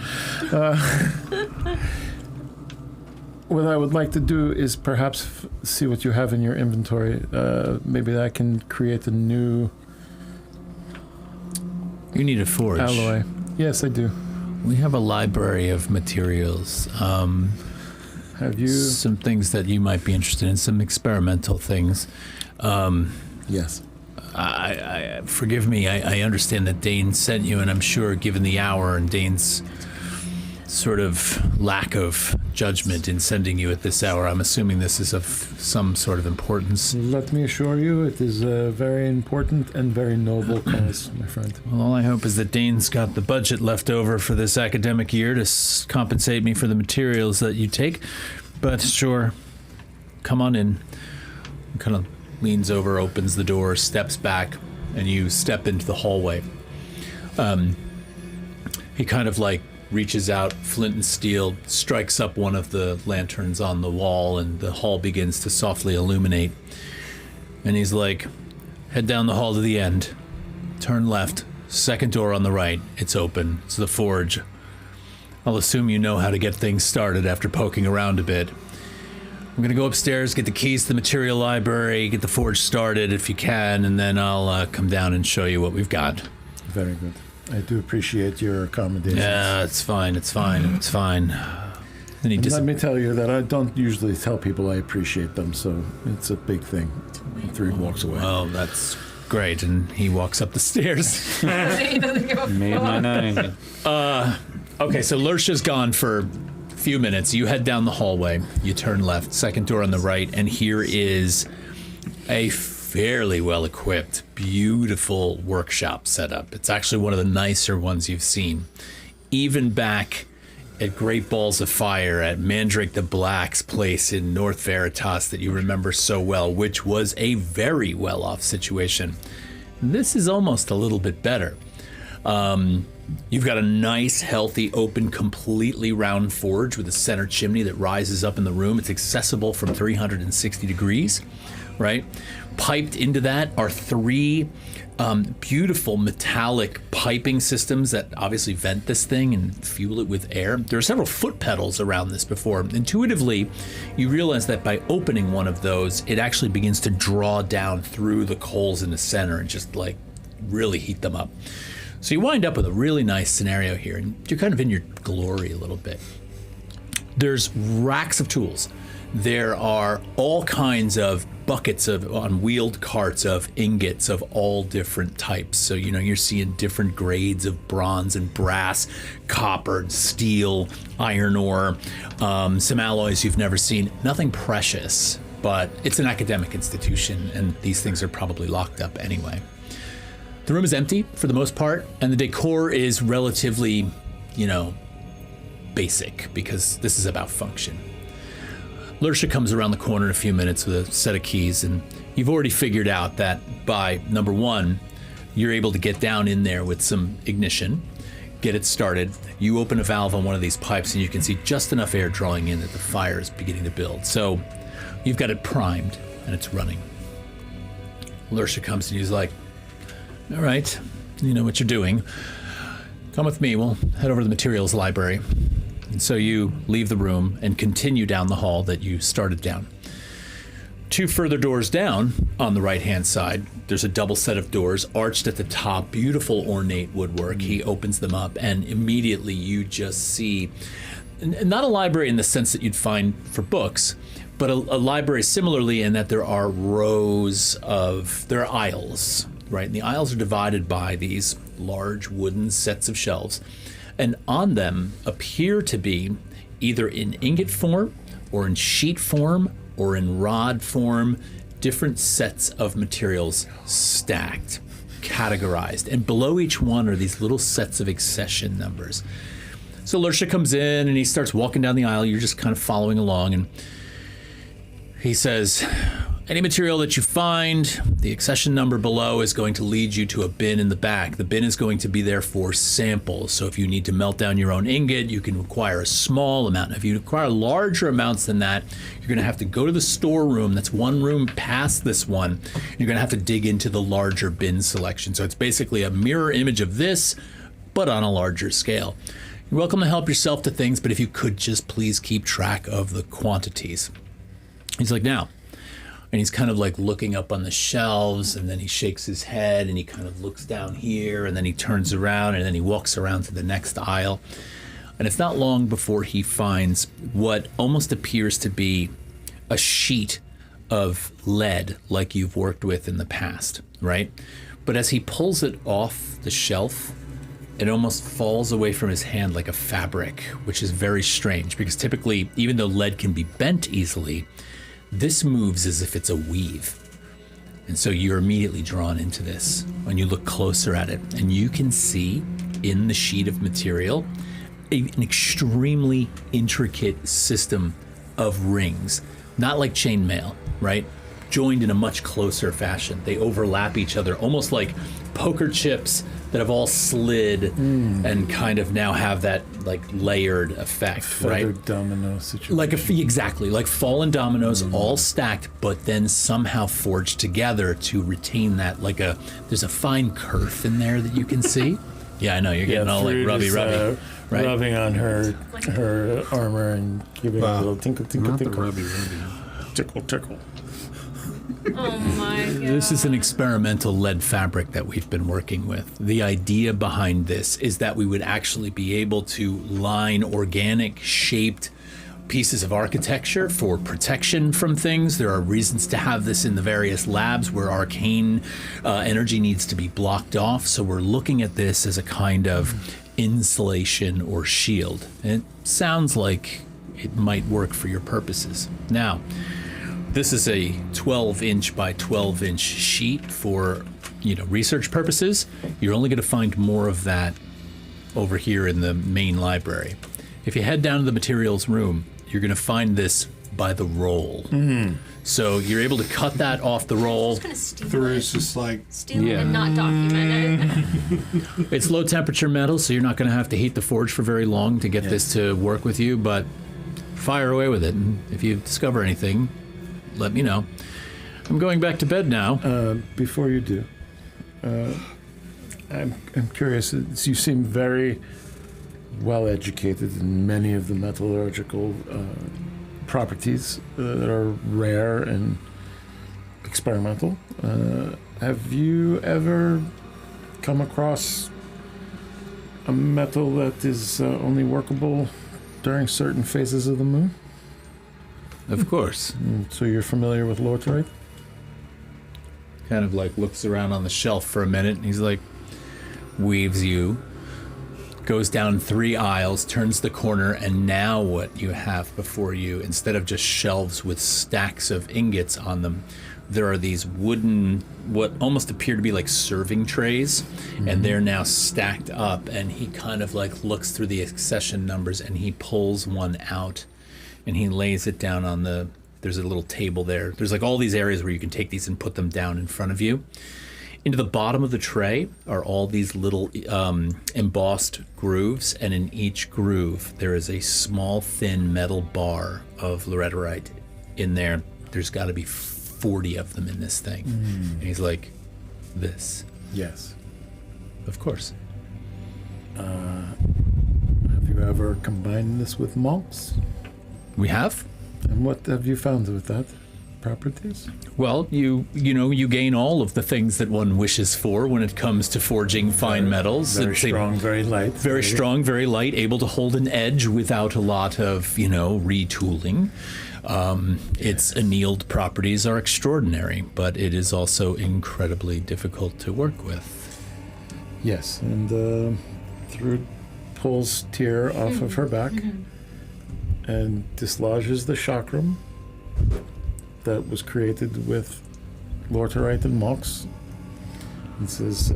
What I would like to do is perhaps see what you have in your inventory. Maybe I can create a new You need a forge. alloy. Yes, I do. We have a library of materials. Have you? Some things that you might be interested in, some experimental things. Yes. I forgive me, I understand that Dane sent you, and I'm sure given the hour and Dane's sort of lack of judgment in sending you at this hour, I'm assuming this is of some sort of importance. Let me assure you, it is a very important and very noble cause, my friend. Well, all I hope is that Dane's got the budget left over for this academic year to compensate me for the materials that you take. But sure, come on in. Kind of leans over, opens the door, steps back, and you step into the hallway. He kind of like reaches out, flint and steel, strikes up one of the lanterns on the wall, and the hall begins to softly illuminate. And he's like, head down the hall to the end, turn left, second door on the right, it's open, it's the forge. I'll assume you know how to get things started after poking around a bit. I'm gonna go upstairs, get the keys to the material library, get the forge started if you can, and then I'll come down and show you what we've got. Very good. I do appreciate your accommodations. Yeah, it's fine. And he And just let me tell you that I don't usually tell people I appreciate them, so it's a big thing. And 3 walks away. oh, that's great. And he walks up the stairs. He doesn't give a Made fuck. my nine. Okay, so Lursha's gone for a few minutes. You head down the hallway. You turn left, second door on the right, and here is a fairly well-equipped, beautiful workshop setup. It's actually one of the nicer ones you've seen. Even back at Great Balls of Fire at Mandrake the Black's place in North Veritas that you remember so well, which was a very well-off situation. This is almost a little bit better. You've got a nice, healthy, open, completely round forge with a center chimney that rises up in the room. It's accessible from 360 degrees, right? Piped into that are 3 beautiful metallic piping systems that obviously vent this thing and fuel it with air. There are several foot pedals around this before. Intuitively, you realize that by opening one of those, it actually begins to draw down through the coals in the center and just like really heat them up. So you wind up with a really nice scenario here, and you're kind of in your glory a little bit. There's racks of tools. There are all kinds of buckets on wheeled carts of ingots of all different types. So, you're seeing different grades of bronze and brass, copper, steel, iron ore, some alloys you've never seen. Nothing precious, but it's an academic institution, and these things are probably locked up anyway. The room is empty for the most part, and the decor is relatively, basic, because this is about function. Lursha comes around the corner in a few minutes with a set of keys, and you've already figured out that by number 1, you're able to get down in there with some ignition, get it started. You open a valve on one of these pipes, and you can see just enough air drawing in that the fire is beginning to build. So you've got it primed, and it's running. Lursha comes and he's like, all right, you know what you're doing. Come with me, we'll head over to the materials library. And so you leave the room and continue down the hall that you started down. 2 further doors down on the right-hand side, there's a double set of doors arched at the top, beautiful ornate woodwork. He opens them up, and immediately you just see, not a library in the sense that you'd find for books, but a library similarly in that there are aisles, right? And the aisles are divided by these large wooden sets of shelves. And on them appear to be either in ingot form or in sheet form or in rod form, different sets of materials stacked, categorized. And below each one are these little sets of accession numbers. So Lursha comes in and he starts walking down the aisle. You're just kind of following along. And he says, any material that you find, the accession number below is going to lead you to a bin in the back. The bin is going to be there for samples. So if you need to melt down your own ingot, you can require a small amount. If you require larger amounts than that, you're going to have to go to the storeroom. That's one room past this one. You're going to have to dig into the larger bin selection. So it's basically a mirror image of this, but on a larger scale. You're welcome to help yourself to things, but if you could just please keep track of the quantities. He's like, now. And he's kind of like looking up on the shelves, and then he shakes his head and he kind of looks down here, and then he turns around and then he walks around to the next aisle. And it's not long before he finds what almost appears to be a sheet of lead like you've worked with in the past, right? But as he pulls it off the shelf, it almost falls away from his hand like a fabric, which is very strange because typically, even though lead can be bent easily, this moves as if it's a weave. And so you're immediately drawn into this when you look closer at it. And you can see in the sheet of material an extremely intricate system of rings. Not like chainmail, right? joined in a much closer fashion. They overlap each other, almost like poker chips that have all slid and kind of now have that like layered effect, Feathered right? domino situation. Like exactly, like fallen dominoes all stacked, but then somehow forged together to retain that there's a fine kerf in there that you can see. Yeah, I know, you're getting all like Thrud rubby, is, right? rubbing on her armor and giving a little tinkle, tinkle, Not the tinkle. rubby. Tickle, tickle. Oh my god. This is an experimental lead fabric that we've been working with. The idea behind this is that we would actually be able to line organic shaped pieces of architecture for protection from things. There are reasons to have this in the various labs where arcane energy needs to be blocked off. So we're looking at this as a kind of insulation or shield. And it sounds like it might work for your purposes. Now, this is a 12-inch by 12-inch sheet for, research purposes. You're only going to find more of that over here in the main library. If you head down to the materials room, you're going to find this by the roll. So you're able to cut that off the roll. Just gonna steal Through it. is just like Steal it and not document it. It's low temperature metal, so you're not going to have to heat the forge for very long to get this to work with you, but fire away with it. And if you discover anything, let me know. I'm going back to bed now. Before you do, I'm curious. You seem very well educated in many of the metallurgical properties that are rare and experimental. Have you ever come across a metal that is only workable during certain phases of the moon? Of course. So you're familiar with Lorterite? Kind of like looks around on the shelf for a minute, and he's like, weaves you, goes down 3 aisles, turns the corner, and now what you have before you, instead of just shelves with stacks of ingots on them, there are these wooden, what almost appear to be like serving trays, and they're now stacked up, and he kind of like looks through the accession numbers, and he pulls one out, and he lays it down on there's a little table there. There's like all these areas where you can take these and put them down in front of you. Into the bottom of the tray are all these little embossed grooves, and in each groove there is a small, thin metal bar of laterite in there. There's got to be 40 of them in this thing. And he's like, this. Yes. Of course. Have you ever combined this with malts? We have. And what have you found with that? Properties? Well, you gain all of the things that one wishes for when it comes to forging fine metals. Very It's a- strong, very light. Very strong, very light, able to hold an edge without a lot of, retooling. Its annealed properties are extraordinary, but it is also incredibly difficult to work with. Yes, and Thrud pulls Tyr off of her back and dislodges the chakram that was created with Lorterite and Mox, and says,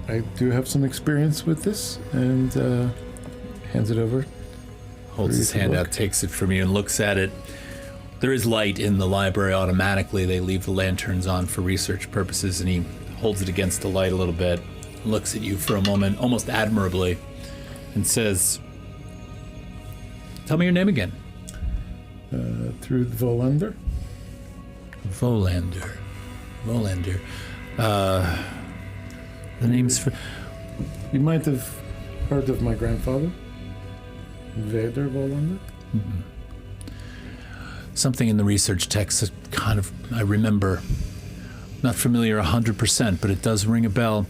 I do have some experience with this, and hands it over. Holds his hand out, takes it from you, and looks at it. There is light in the library automatically. They leave the lanterns on for research purposes, and he holds it against the light a little bit, looks at you for a moment, almost admirably, and says, tell me your name again. Thrud Volander. Volander. The name's for... You might have heard of my grandfather, Vader Volander. Something in the research text that kind of, I remember. Not familiar 100%, but it does ring a bell.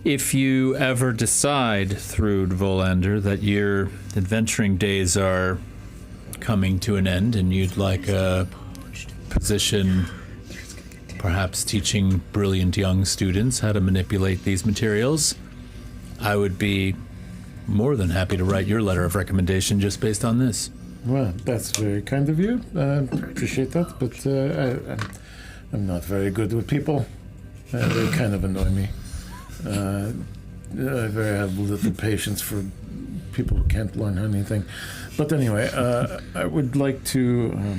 If you ever decide, Thrud Volander, that your adventuring days are coming to an end and you'd like a position perhaps teaching brilliant young students how to manipulate these materials, I would be more than happy to write your letter of recommendation just based on this. Well, that's very kind of you. Appreciate that, but I'm not very good with people. They kind of annoy me. I have little patience for people who can't learn anything. But anyway, I would like to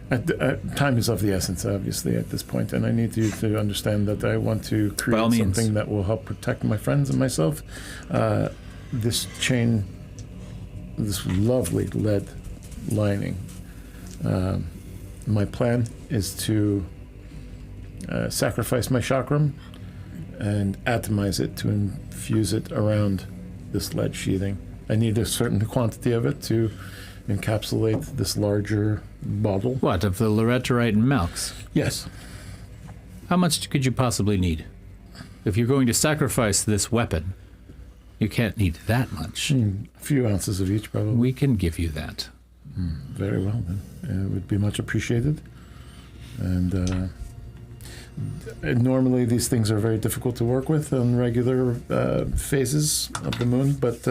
Time is of the essence, obviously, at this point, and I need you to understand that I want to By all create means. something that will help protect my friends and myself. This chain, this lovely lead lining. My plan is to sacrifice my chakram and atomize it to infuse it around this lead sheathing. I need a certain quantity of it to encapsulate this larger bottle. What, of the laretorite and Malx? Yes. How much could you possibly need? If you're going to sacrifice this weapon, you can't need that much. A few ounces of each, probably. We can give you that. Very well, then. It would be much appreciated. And normally these things are very difficult to work with on regular phases of the moon, but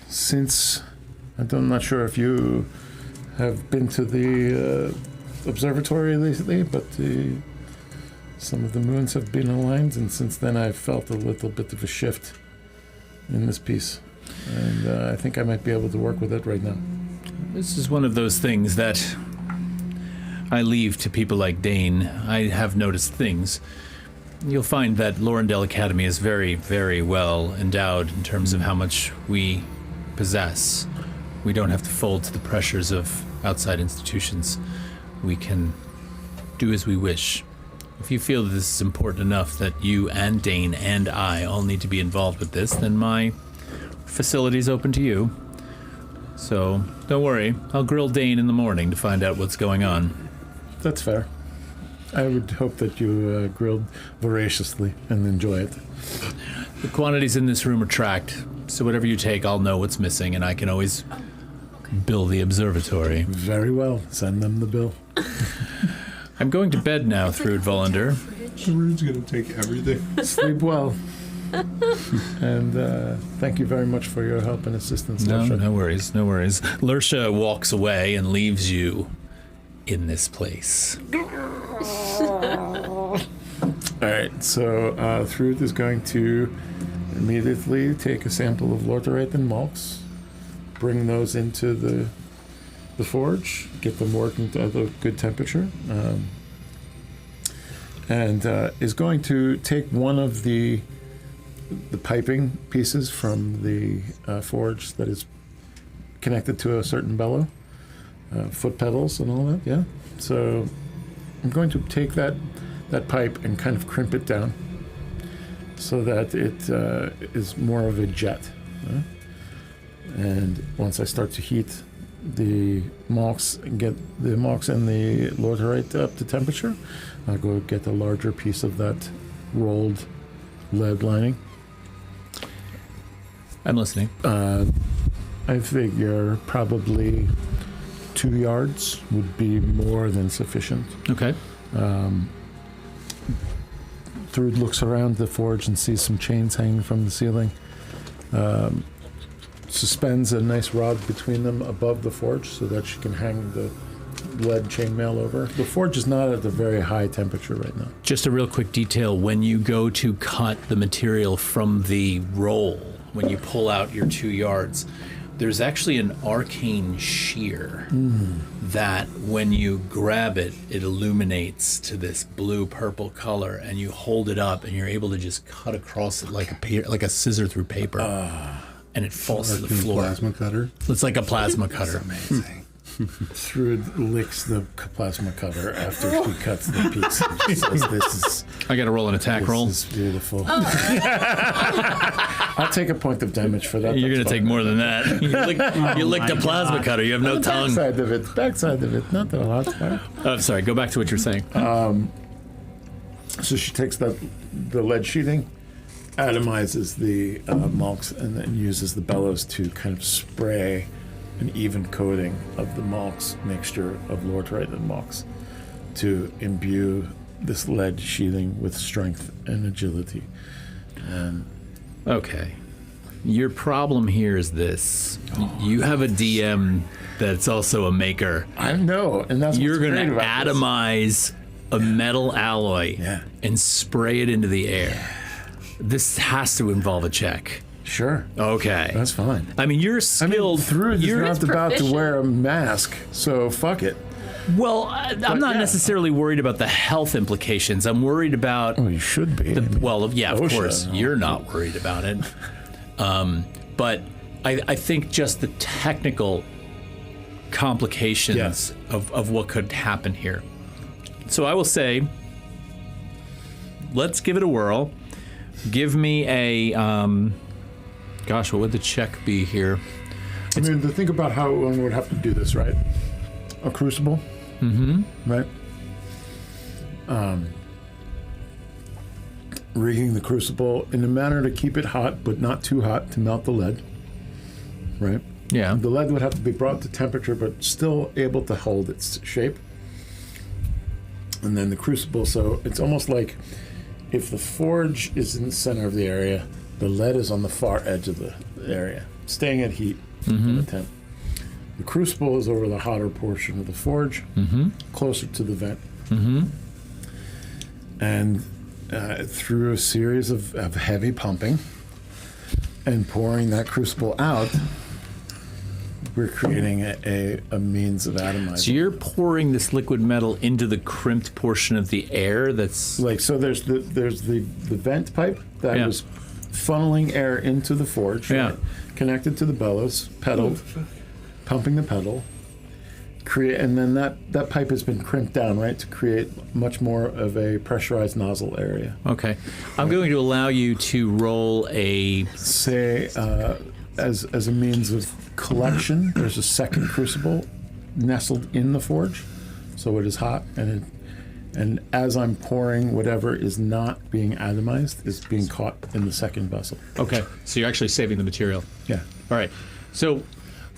since I'm not sure if you have been to the observatory lately, but some of the moons have been aligned, and since then I've felt a little bit of a shift in this piece. And I think I might be able to work with it right now. This is one of those things that I leave to people like Dane. I have noticed things. You'll find that Lorendale Academy is very, very well endowed in terms of how much we possess. We don't have to fold to the pressures of outside institutions. We can do as we wish. If you feel that this is important enough that you and Dane and I all need to be involved with this, then my facility's open to you. So, don't worry. I'll grill Dane in the morning to find out what's going on. That's fair. I would hope that you grilled voraciously and enjoy it. The quantities in this room are tracked, so whatever you take, I'll know what's missing, and I can always bill the observatory. Very well. Send them the bill. I'm going to bed now, Thrud Volander. Rude's gonna take everything. Sleep well. And thank you very much for your help and assistance. No, Lursha. no worries, no worries. Lursha walks away and leaves you in this place. All right, so Thrud is going to immediately take a sample of Lorterite and Malx, bring those into the forge, get them working at a good temperature, and is going to take one of the piping pieces from the forge that is connected to a certain bellow, foot pedals and all that, yeah? So I'm going to take that pipe and kind of crimp it down so that it is more of a jet. And once I start to heat the Malx, get the Malx and the Lorterite up to temperature, I'll go get a larger piece of that rolled lead lining. I'm listening. I figure probably 2 yards would be more than sufficient. Okay. Thrud looks around the forge and sees some chains hanging from the ceiling. Suspends a nice rod between them above the forge so that she can hang the lead chainmail over. The forge is not at a very high temperature right now. Just a real quick detail. When you go to cut the material from the roll, when you pull out your 2 yards, there's actually an arcane shear that when you grab it, it illuminates to this blue-purple color, and you hold it up, and you're able to just cut across it like a scissor through paper, and it falls to the floor. Plasma cutter. It's like a plasma cutter. Amazing. Thrud licks the plasma cutter after she cuts the piece. She says, "This is I got to roll an attack roll. This is beautiful." I'll take a point of damage for that. You're That's going to take fine. more than that. You licked a plasma God. cutter. You have no tongue. Backside of it, not the hot part. Oh, sorry, go back to what you're saying. So she takes the lead sheathing, atomizes the Malx, and then uses the bellows to kind of spray an even coating of the Malx mixture of Lorterite and Malx to imbue this lead sheathing with strength and agility. Okay. Your problem here is this. You have a DM that's also a maker. I know, and that's You're what's going great to about this. atomize a metal alloy Yeah. and spray it into the air. This has to involve a check. Sure. Okay. That's fine. I mean, you're skilled. Thrud is you're not about to proficient. wear a mask, so fuck it. well. I'm not necessarily worried about the health implications. I'm worried about. Oh, you should be. Well, yeah, of OSHA. course, you're not worried about it. But I think just the technical complications of what could happen here. So I will say, let's give it a whirl. Give me a, gosh, what would the check be here? I mean, to think about how one would have to do this, right? A crucible. Mm-hmm. Right? Rigging the crucible in a manner to keep it hot, but not too hot to melt the lead. Right? Yeah. The lead would have to be brought to temperature, but still able to hold its shape. And then the crucible, so it's almost like if the forge is in the center of the area, the lead is on the far edge of the area, staying at heat in the temp. The crucible is over the hotter portion of the forge, closer to the vent. And through a series of heavy pumping and pouring that crucible out, we're creating a means of atomizing. So you're pouring this liquid metal into the crimped portion of the air that's... Like, so there's the vent pipe that Yeah. was funneling air into the forge, Yeah. right? Connected to the bellows, pedaled, pumping the pedal, and then that pipe has been crimped down, right, to create much more of a pressurized nozzle area. Okay. I'm going to allow you to roll a... Say, as a means of collection, there's a second crucible nestled in the forge, so it is hot, and as I'm pouring, whatever is not being atomized is being caught in the second vessel. Okay. So you're actually saving the material. Yeah. All right. So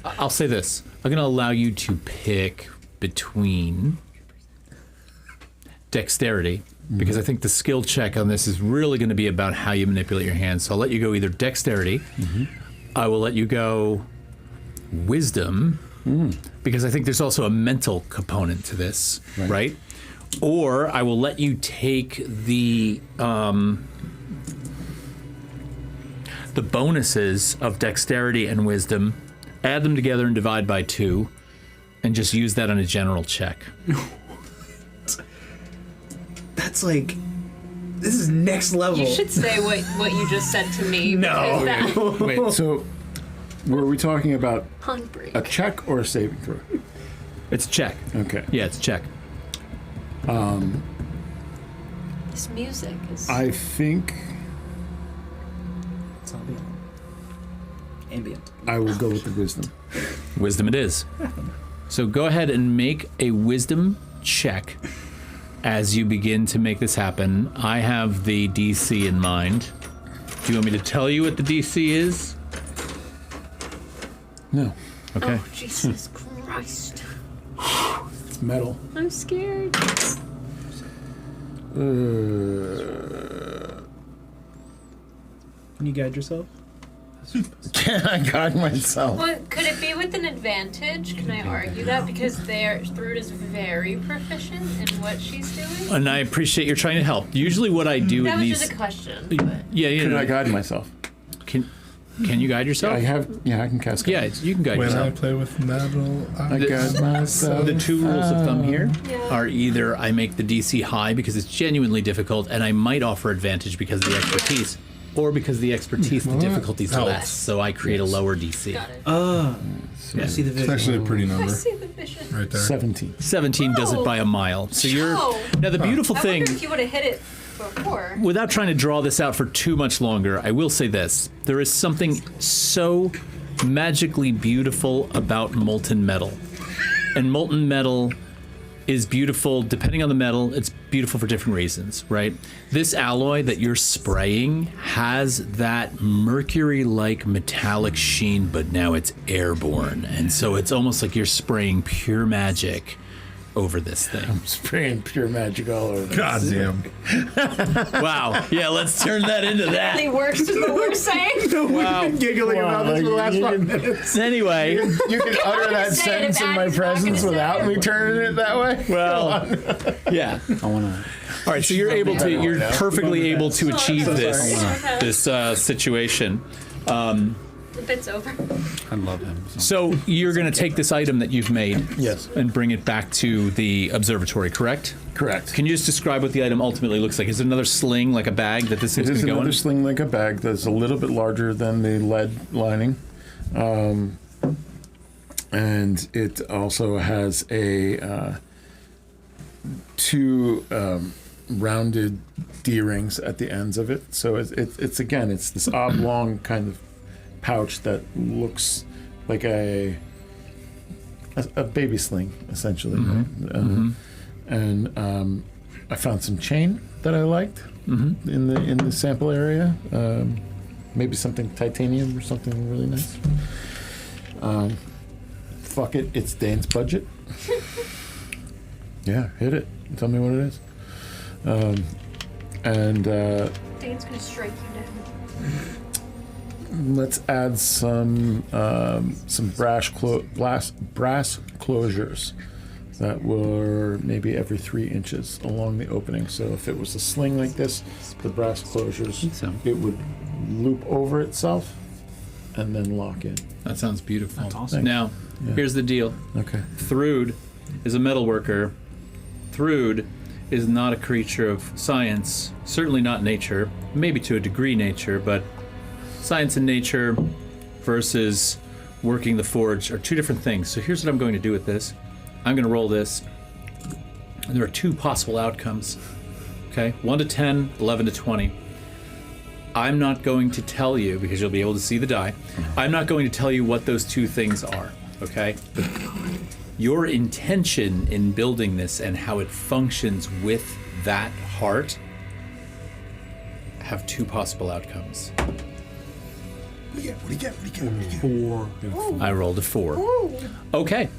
I'll say this. I'm going to allow you to pick between dexterity, because I think the skill check on this is really going to be about how you manipulate your hands. So I'll let you go either dexterity. I will let you go wisdom, because I think there's also a mental component to this, right? Or I will let you take the bonuses of dexterity and wisdom, add them together and divide by 2, and just use that on a general check. That's like, this is next level. You should say what you just said to me. No. because that- Wait, so were we talking about hungry. a check or a saving throw? It's a check. Okay. Yeah, it's a check. This music is. I think It's ambient. I will go with the wisdom. Wisdom it is. So go ahead and make a wisdom check as you begin to make this happen. I have the DC in mind. Do you want me to tell you what the DC is? No, Okay. Oh, Jesus Christ. it's metal. I'm scared. Can you guide yourself? Can I guide myself? Well, could it be with an advantage? Can I argue that? Because Thrud is very proficient in what she's doing. And I appreciate you're trying to help. Usually what I do That in was these... just a question. But Yeah, you Can know. I guide myself? Can you guide yourself? I can cast. Yeah, you can guide When I yourself. play with metal, I guide myself. The 2 rules of thumb here Yeah. are either I make the DC high because it's genuinely difficult, and I might offer advantage because of the expertise, or because of the difficulties, the difficulty's helps. less, so I create a lower DC. got it. Yeah. I see the it's vision. actually a pretty I number see the vision. right there. 17. 17 does it by a mile. So you're Oh. now the beautiful I thing. wonder if you would have hit it before. Without trying to draw this out for too much longer, I will say this. There is something so magically beautiful about molten metal. And molten metal is beautiful depending on the metal. It's beautiful for different reasons, right? This alloy that you're spraying has that mercury-like metallic sheen, but now it's airborne. And so it's almost like you're spraying pure magic over this thing. Spraying pure magic all over. God damn. Wow. Yeah, let's turn that into that. The worst is what we're saying. Wow. Giggling about this for the last 5 minutes. Anyway, You can utter gonna that say it sentence if in my Adam's not presence gonna say without it. me turning it that way. well, yeah. I want to. All right, so you're perfectly able to achieve sorry. this situation. The bit's over. I love him. So you're going to take this item that you've made, Yes. and bring it back to the observatory, correct? Correct. Can you just describe what the item ultimately looks like? Is it another sling, like a bag that this It is going is to go another in? sling like a bag that's a little bit larger than the lead lining. And it also has a two rounded D-rings at the ends of it. So it's again, it's this oblong kind of pouch that looks like a baby sling, essentially. Right? And I found some chain that I liked in the sample area. Maybe something titanium or something really nice. Fuck it, it's Dane's budget. Yeah, hit it. Tell me what it is. Dane's gonna strike you down. Let's add some brass closures that were maybe every 3 inches along the opening. So if it was a sling like this, the brass closures, so. it would loop over itself and then lock in. That sounds beautiful. That's awesome. Now, Yeah. here's the deal. Okay. Thrud is a metal worker. Thrud is not a creature of science, certainly not nature, maybe to a degree nature, but science and nature versus working the forge are two different things. So here's what I'm going to do with this. I'm going to roll this. And there are 2 possible outcomes. Okay? 1 to 10, 11 to 20. I'm not going to tell you, because you'll be able to see the die, I'm not going to tell you what those 2 things are. Okay? But your intention in building this and how it functions with that heart have 2 possible outcomes. What do you get? I rolled a 4. Okay.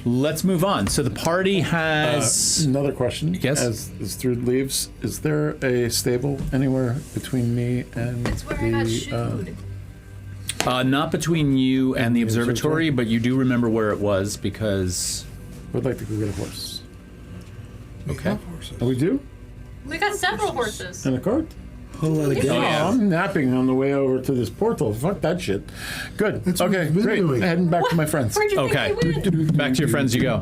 Let's move on. So the party has... Another question. Yes? As Thrud leaves, is there a stable anywhere between me and That's where I got the... shooed. not between you and the observatory, observatory? but you do remember where it was because... Would like to go get a horse. Okay. Oh, we do? We got several horses. And a cart? Oh, yeah. I'm napping on the way over to this portal. Fuck that shit. Good. That's what Okay, we've been great. doing. Heading back to my friends. Where'd you Okay. think we went? Back to your friends you go.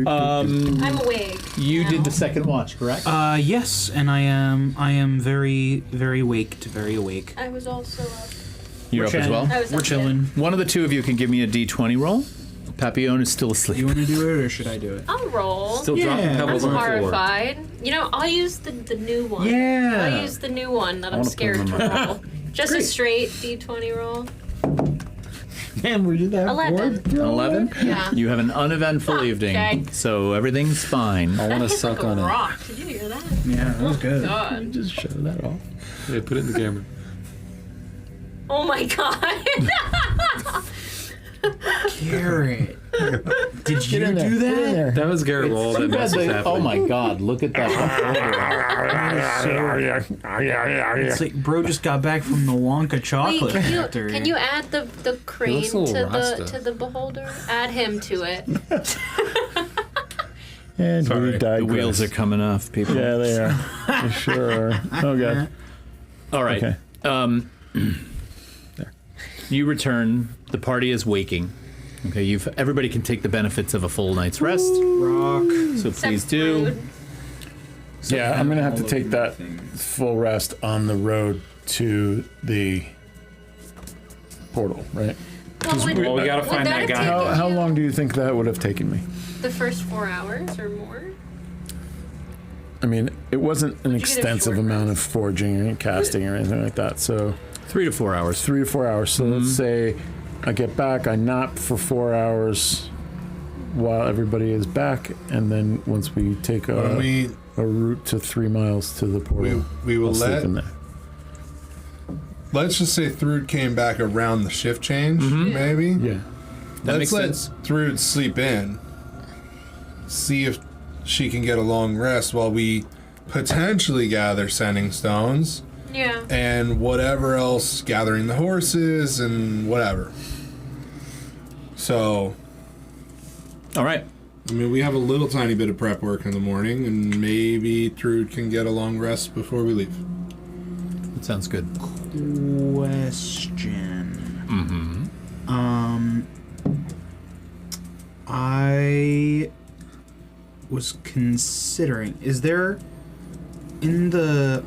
I'm awake. You now. did the second watch, correct? Yes, and I am very, very very awake. I was also up. You're up as well? I was We're up, chilling. One of the 2 of you can give me a d20 roll. Papillon is still asleep. You want to do it or should I do it? I'll roll. Still Yeah. dropping I'm pebbles on the floor. horrified. You know, I'll use the new one. Yeah. I'll use the new one that I'm wanna put scared them to in my roll. Just a straight D20 roll. Damn, we did that. 11. 11? Yeah. You have an uneventful evening, Okay. so everything's fine. I want to That hit suck like a on it. rock. Did you hear that? Yeah, that was good. God. Just show that off. Yeah, put it in the camera. Oh my god. Garrett, did you do that? That was Garrett Wall that mess was happening. Oh my god, look at that. It's like bro just got back from the Wonka Wait, chocolate factory. can you add the crane looks a little to Rasta. the beholder? Add him to it. And Sorry, we the digress. The wheels are coming off, people. Yeah, they are. They sure are. Oh, God. All right. Okay. You return. The party is waking. Okay, everybody can take the benefits of a full night's rest. Rock. So Except please do. Rude. Yeah, I'm going to have to take that full rest on the road to the portal, right? Well, we gotta would find that have guy. taken How you long do you think that would have taken me? The first 4 hours or more? I mean, it wasn't an you get a extensive short amount of forging or casting or anything like that. So 3 to 4 hours. 3 to 4 hours. So let's say I get back, I nap for 4 hours while everybody is back, and then once we take When a route to 3 miles to the portal, we will I'll sleep let. in there. Let's just say Thrud came back around the shift change, maybe. Yeah. That Let's makes let sense. Thrud sleep in. See if she can get a long rest while we potentially gather sending stones Yeah. and whatever else, gathering the horses and whatever. So, All right. I mean, we have a little tiny bit of prep work in the morning, and maybe Thrud can get a long rest before we leave. That sounds good. Question. I was considering, is there in the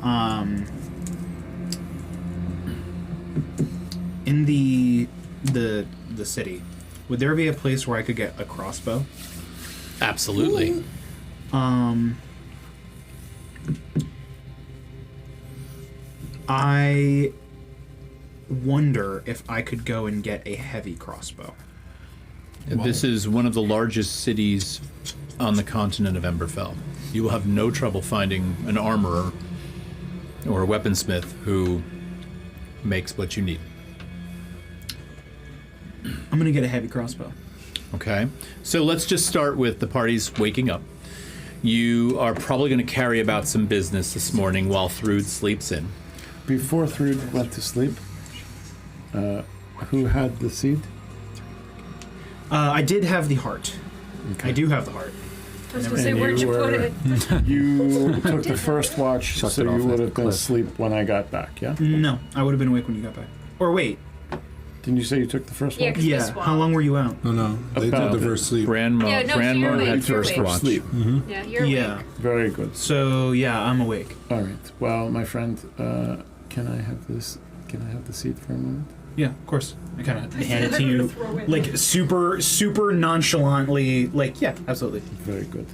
city, would there be a place where I could get a crossbow? Absolutely. I wonder if I could go and get a heavy crossbow. This is one of the largest cities on the continent of Emberfell. You will have no trouble finding an armorer or a weaponsmith who makes what you need. I'm gonna get a heavy crossbow. Okay, so let's just start with the party's waking up. You are probably going to carry about some business this morning while Thrud sleeps in. Before Thrud went to sleep, who had the seed? I did have the heart. Okay. I do have the heart. I was gonna say, where'd you put it? You took the first watch, Chucked so it off you would the have been cliff. asleep when I got back, yeah? No, I would have been awake when you got back. Or wait, Didn't you say you took the first Yeah, watch? 'cause we yeah. swapped. How long were you out? No, they About did the first sleep. Grandma, Yeah, no, so Grandma you're had awake, you're first awake. watch. Sleep. Yeah, you're Yeah. awake. Very good. So yeah, I'm awake. All right. Well, my friend, can I have this? Can I have the seed for a moment? Yeah, of course. I kind of hand it to you, like super nonchalantly. Like, yeah, absolutely. Very good.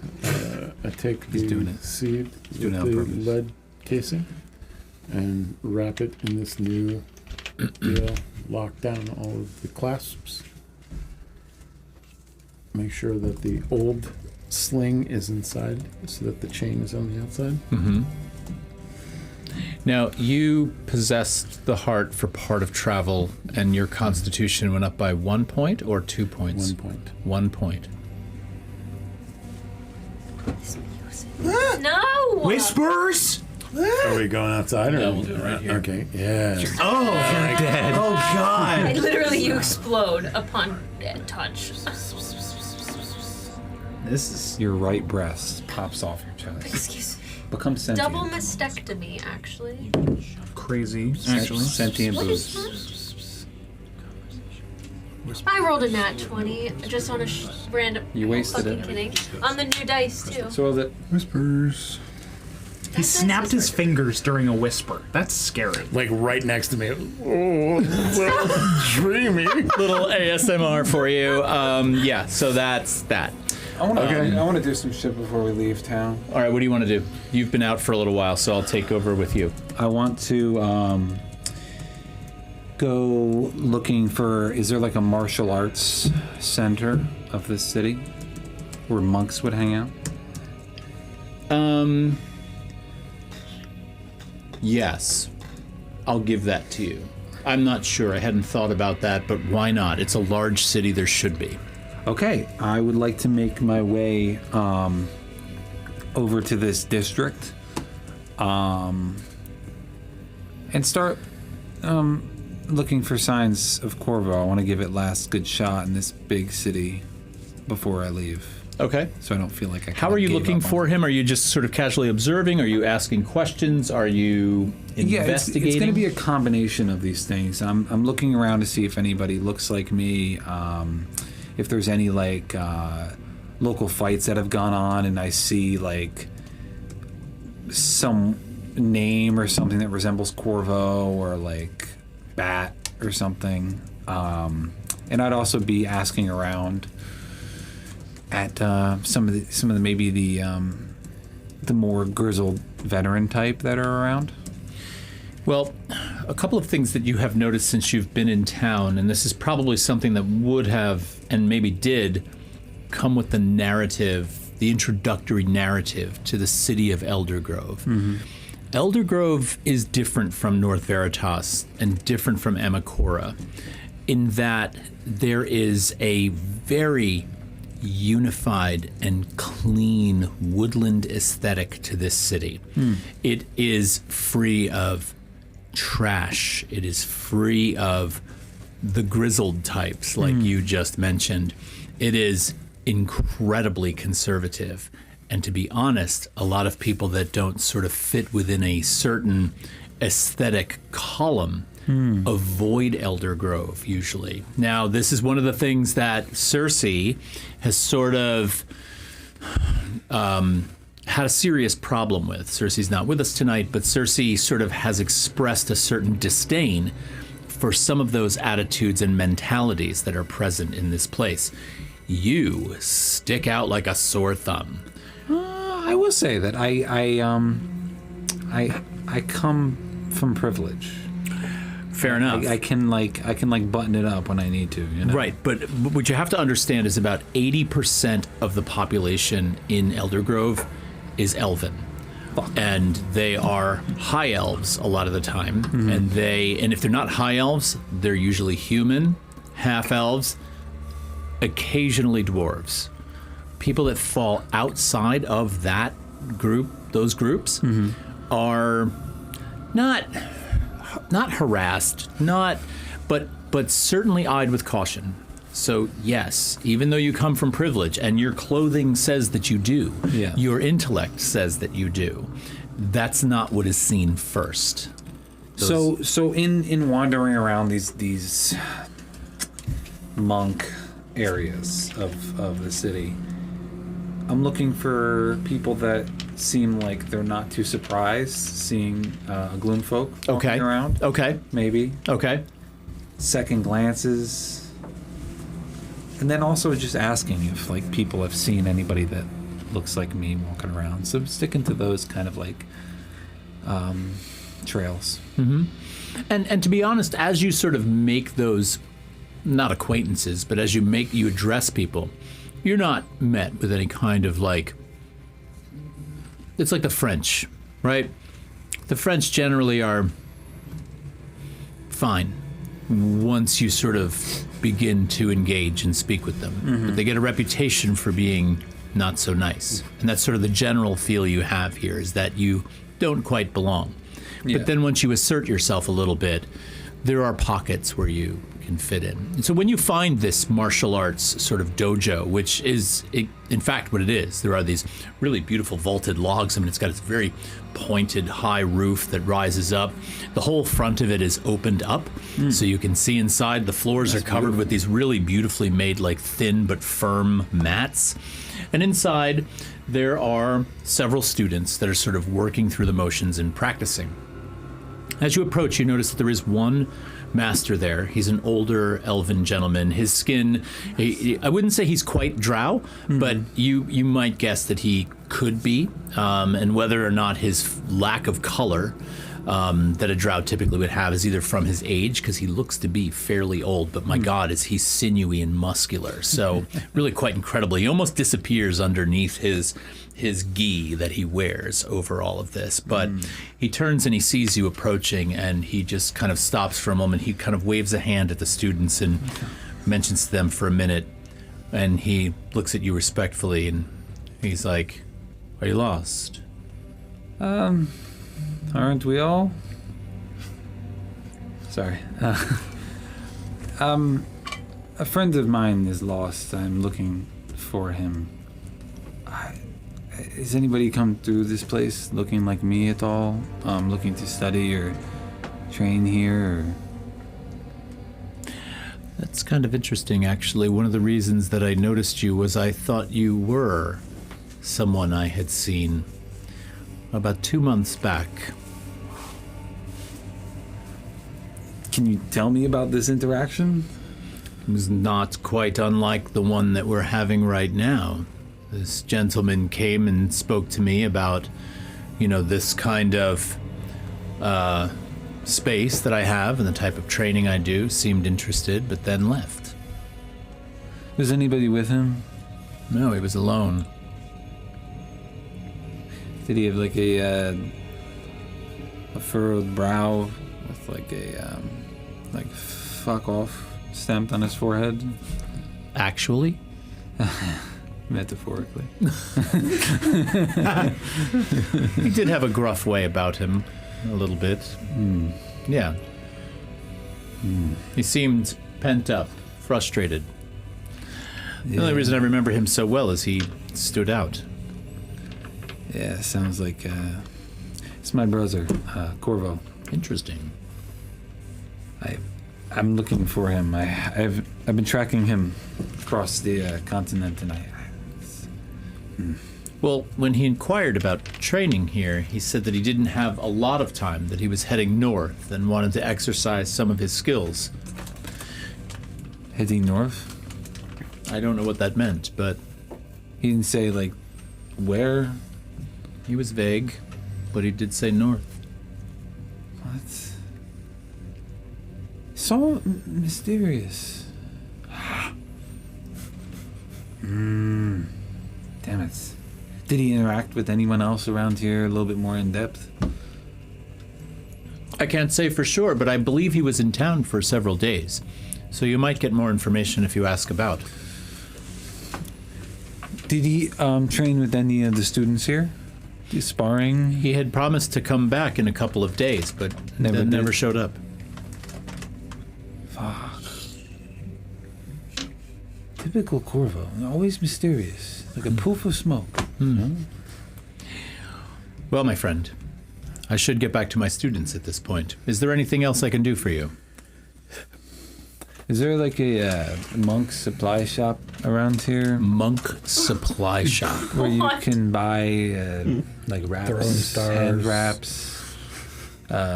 I take the He's doing it. seed doing it with on the purpose. lead casing and wrap it in this new deal. Lock down all of the clasps. Make sure that the old sling is inside so that the chain is on the outside. Mm-hmm. Now, you possessed the heart for part of travel, and your constitution went up by 1 point or 2 points? 1 point. 1 point. No! Whispers. Are we going outside or? No, we'll do it right here. Okay. Yeah. Oh, you're dead. Oh I God. literally, you explode upon touch. This is. Your right breast pops off your chest. Excuse me. Becomes sentient. Double mastectomy, actually. Crazy, actually. Sentient What is boost. I rolled a nat 20 just on a random. You wasted fucking it. kidding. On the new dice, too. So that Whispers. He snapped his fingers during a whisper. That's scary. Like right next to me. Oh, little dreamy. Little ASMR for you. Yeah, so that's that. I want to. Okay. I want to do some shit before we leave town. All right, what do you want to do? You've been out for a little while, so I'll take over with you. I want to go looking for. Is there like a martial arts center of this city where monks would hang out? Yes. I'll give that to you. I'm not sure. I hadn't thought about that, but why not? It's a large city. There should be. Okay, I would like to make my way over to this district and start looking for signs of Corvo. I want to give it last good shot in this big city before I leave, Okay. so I don't feel like I. How are you gave looking up on for it. him? Are you just sort of casually observing? Are you asking questions? Are you Yeah, investigating? it's going to be a combination of these things. I'm looking around to see if anybody looks like me. If there's any like local fights that have gone on, and I see like some name or something that resembles Corvo or like Bat or something. And I'd also be asking around at some of the maybe the more grizzled veteran type that are around. Well, a couple of things that you have noticed since you've been in town, and this is probably something that would have, and maybe did, come with the narrative, the introductory narrative to the city of Eldergrove. Mm-hmm. Eldergrove is different from North Veritas and different from Amakora in that there is a very unified and clean woodland aesthetic to this city. It is free of trash. It is free of the grizzled types like you just mentioned. It is incredibly conservative. And to be honest, a lot of people that don't sort of fit within a certain aesthetic column avoid Elder Grove usually. Now, this is one of the things that Cersei has sort of had a serious problem with. Cersei's not with us tonight, but Cersei sort of has expressed a certain disdain for some of those attitudes and mentalities that are present in this place. You stick out like a sore thumb. I will say that I come from privilege. Fair enough. I can button it up when I need to. You know? Right, but what you have to understand is about 80% of the population in Elder Grove is elven. And they are high elves a lot of the time. And if they're not high elves, they're usually human, half elves, occasionally dwarves. People that fall outside of that group, those groups, are not harassed, but certainly eyed with caution. So yes, even though you come from privilege and your clothing says that you do, your intellect says that you do, that's not what is seen first. So in wandering around these monk areas of the city, I'm looking for people that seem like they're not too surprised seeing gloomfolk walking around. Okay. Maybe. Okay. Second glances. And then also just asking if like people have seen anybody that looks like me walking around. So sticking to those kind of like trails. And to be honest, as you sort of make those, not acquaintances, but as you address people, you're not met with any kind of like, it's like the French, right? The French generally are fine once you sort of begin to engage and speak with them. But they get a reputation for being not so nice. And that's sort of the general feel you have here, is that you don't quite belong. But then once you assert yourself a little bit, there are pockets where you can fit in. And so when you find this martial arts sort of dojo, which is in fact what it is, there are these really beautiful vaulted logs. I mean, it's got this very pointed high roof that rises up. The whole front of it is opened up, so you can see inside. The floors are covered with these really beautifully made, like thin but firm mats. And inside there are several students that are sort of working through the motions and practicing. As you approach, you notice that there is one master there. He's an older elven gentleman. His skin, I wouldn't say he's quite drow, but you might guess that he could be, and whether or not his lack of color that a drow typically would have is either from his age, because he looks to be fairly old, but my God, is he sinewy and muscular. So really quite incredible. He almost disappears underneath his gi that he wears over all of this. But he turns and he sees you approaching, and he just kind of stops for a moment. He kind of waves a hand at the students and mentions to them for a minute, and he looks at you respectfully, and he's like, "Are you lost?" Aren't we all? Sorry. A friend of mine is lost. I'm looking for him. Has anybody come through this place looking like me at all? Looking to study or train here? Or... That's kind of interesting, actually. One of the reasons that I noticed you was I thought you were someone I had seen about 2 months back. Can you tell me about this interaction? It was not quite unlike the one that we're having right now. This gentleman came and spoke to me about, this kind of space that I have and the type of training I do, seemed interested, but then left. Was anybody with him? No, he was alone. Did he have like a furrowed brow with like a like fuck off stamped on his forehead? Actually? Metaphorically. He did have a gruff way about him, a little bit. Yeah. He seemed pent up, frustrated. The only reason I remember him so well is he stood out. Yeah, sounds like it's my brother, Corvo. Interesting. I'm looking for him. I've been tracking him across the continent, and Well, when he inquired about training here, he said that he didn't have a lot of time, that he was heading north and wanted to exercise some of his skills. heading north. I don't know what that meant, but He didn't say like where. he was vague, but he did say north. What? So mysterious. Damn it. Did he interact with anyone else around here a little bit more in depth? I can't say for sure, but I believe he was in town for several days. So you might get more information if you ask about. Did he train with any of the students here? Sparring? He had promised to come back in a couple of days, but never showed up. Fuck. Typical Corvo. Always mysterious. Like a poof of smoke. Well, my friend, I should get back to my students at this point. Is there anything else I can do for you? Is there like a monk supply shop around here? Monk supply shop. Where you can buy like wraps, Throwing stars. hand wraps,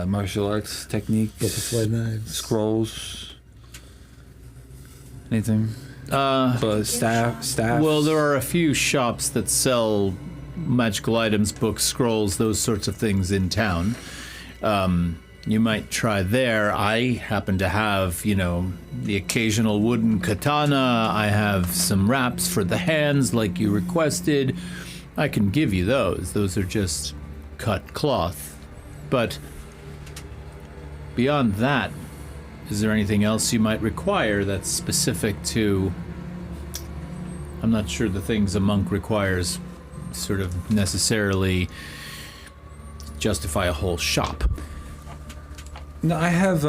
martial arts techniques, Butterfly knives. scrolls, anything? But staffs. Well, there are a few shops that sell magical items, books, scrolls, those sorts of things in town. You might try there. I happen to have, the occasional wooden katana. I have some wraps for the hands like you requested. I can give you those. Those are just cut cloth. But beyond that, is there anything else you might require that's specific to... I'm not sure the things a monk requires sort of necessarily justify a whole shop. No, I have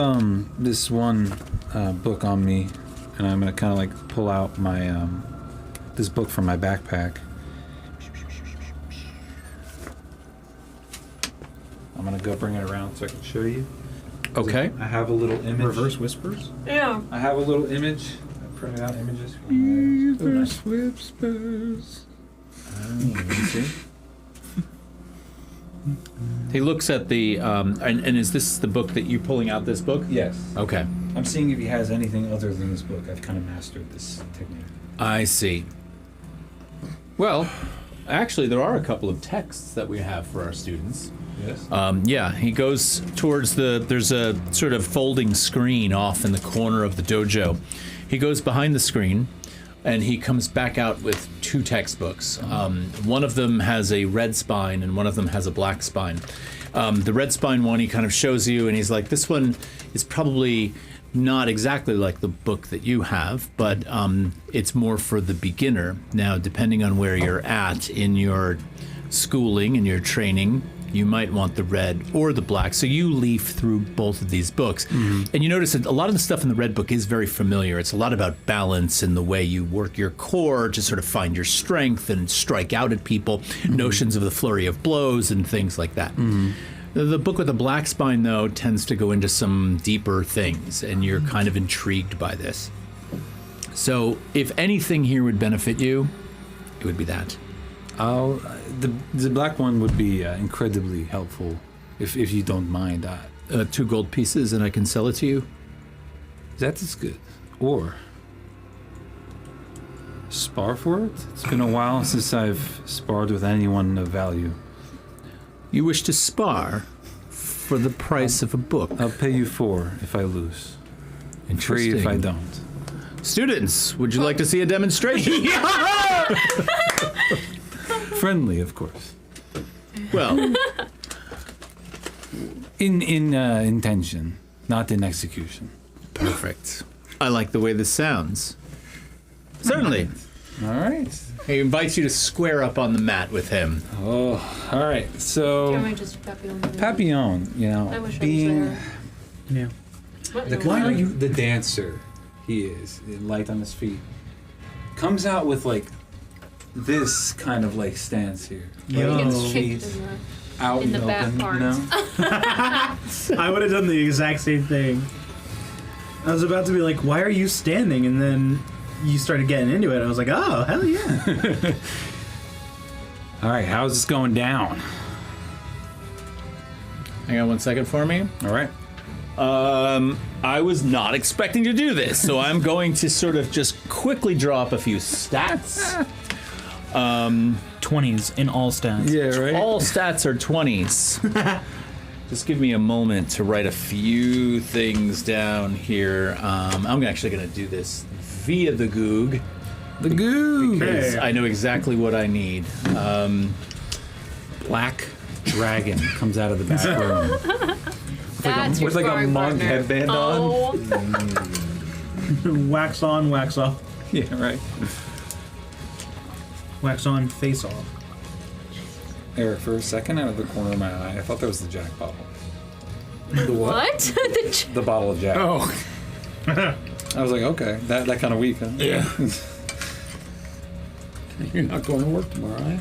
this one book on me, and I'm gonna kind of like pull out my this book from my backpack. I'm gonna go bring it around so I can show you. Okay. I have a little image. Reverse whispers? Yeah. I have a little image. I printed out images. Reverse whispers. Let me see. He looks at the, and is this the book that you're pulling out, this book? Yes. Okay. I'm seeing if he has anything other than this book. I've kind of mastered this technique. I see. Well, actually, there are a couple of texts that we have for our students. Yes. Yeah, he goes towards there's a sort of folding screen off in the corner of the dojo. He goes behind the screen, and he comes back out with two textbooks. One of them has a red spine, and one of them has a black spine. The red spine one he kind of shows you, and he's like, this one is probably not exactly like the book that you have, but it's more for the beginner. Now, depending on where you're at in your schooling and your training, you might want the red or the black. So you leaf through both of these books. And you notice that a lot of the stuff in the red book is very familiar. It's a lot about balance and the way you work your core to sort of find your strength and strike out at people, notions of the flurry of blows and things like that. The book with the black spine, though, tends to go into some deeper things, and you're kind of intrigued by this. So if anything here would benefit you, it would be that. The black one would be incredibly helpful, if you don't mind. 2 gold pieces, and I can sell it to you. That is good. Or spar for it. It's been a while since I've sparred with anyone of value. You wish to spar for the price of a book. I'll pay you 4 if I lose, and 3 if I don't. Students, would you like to see a demonstration? Friendly, of course. Well, In intention, not in execution. perfect. I like the way this sounds. Certainly. All right. He invites you to square up on the mat with him. Oh, all right. Do you So want me to just Papillon? Papillon, I wish being I was there. Yeah. What the in the world? the dancer he is, light on his feet, comes out with like this kind of like stance here. Yo. Light on Gets his kicked feet, in out In the and back open, parts. you know? I would have done the exact same thing. I was about to be like, "Why are you standing?" And then you started getting into it. I was like, "Oh, hell yeah!" All right, how's this going down? Hang on 1 second for me. All right. I was not expecting to do this, so I'm going to sort of just quickly draw up a few stats. 20s in all stats. Yeah, right. All stats are 20s. Just give me a moment to write a few things down here. I'm actually going to do this via the Goog. The goo. Because I know exactly what I need. Black dragon comes out of the back room. That's your With like a sparring monk partner. headband on. Oh, Wax on, wax off. Yeah, right. Wax on, face off. Eric, for a second out of the corner of my eye, I thought that was the Jack bottle. The what? what? The bottle of Jack. Oh, I was like, okay, that kind of weak, huh? yeah. You're not going to work tomorrow, are you?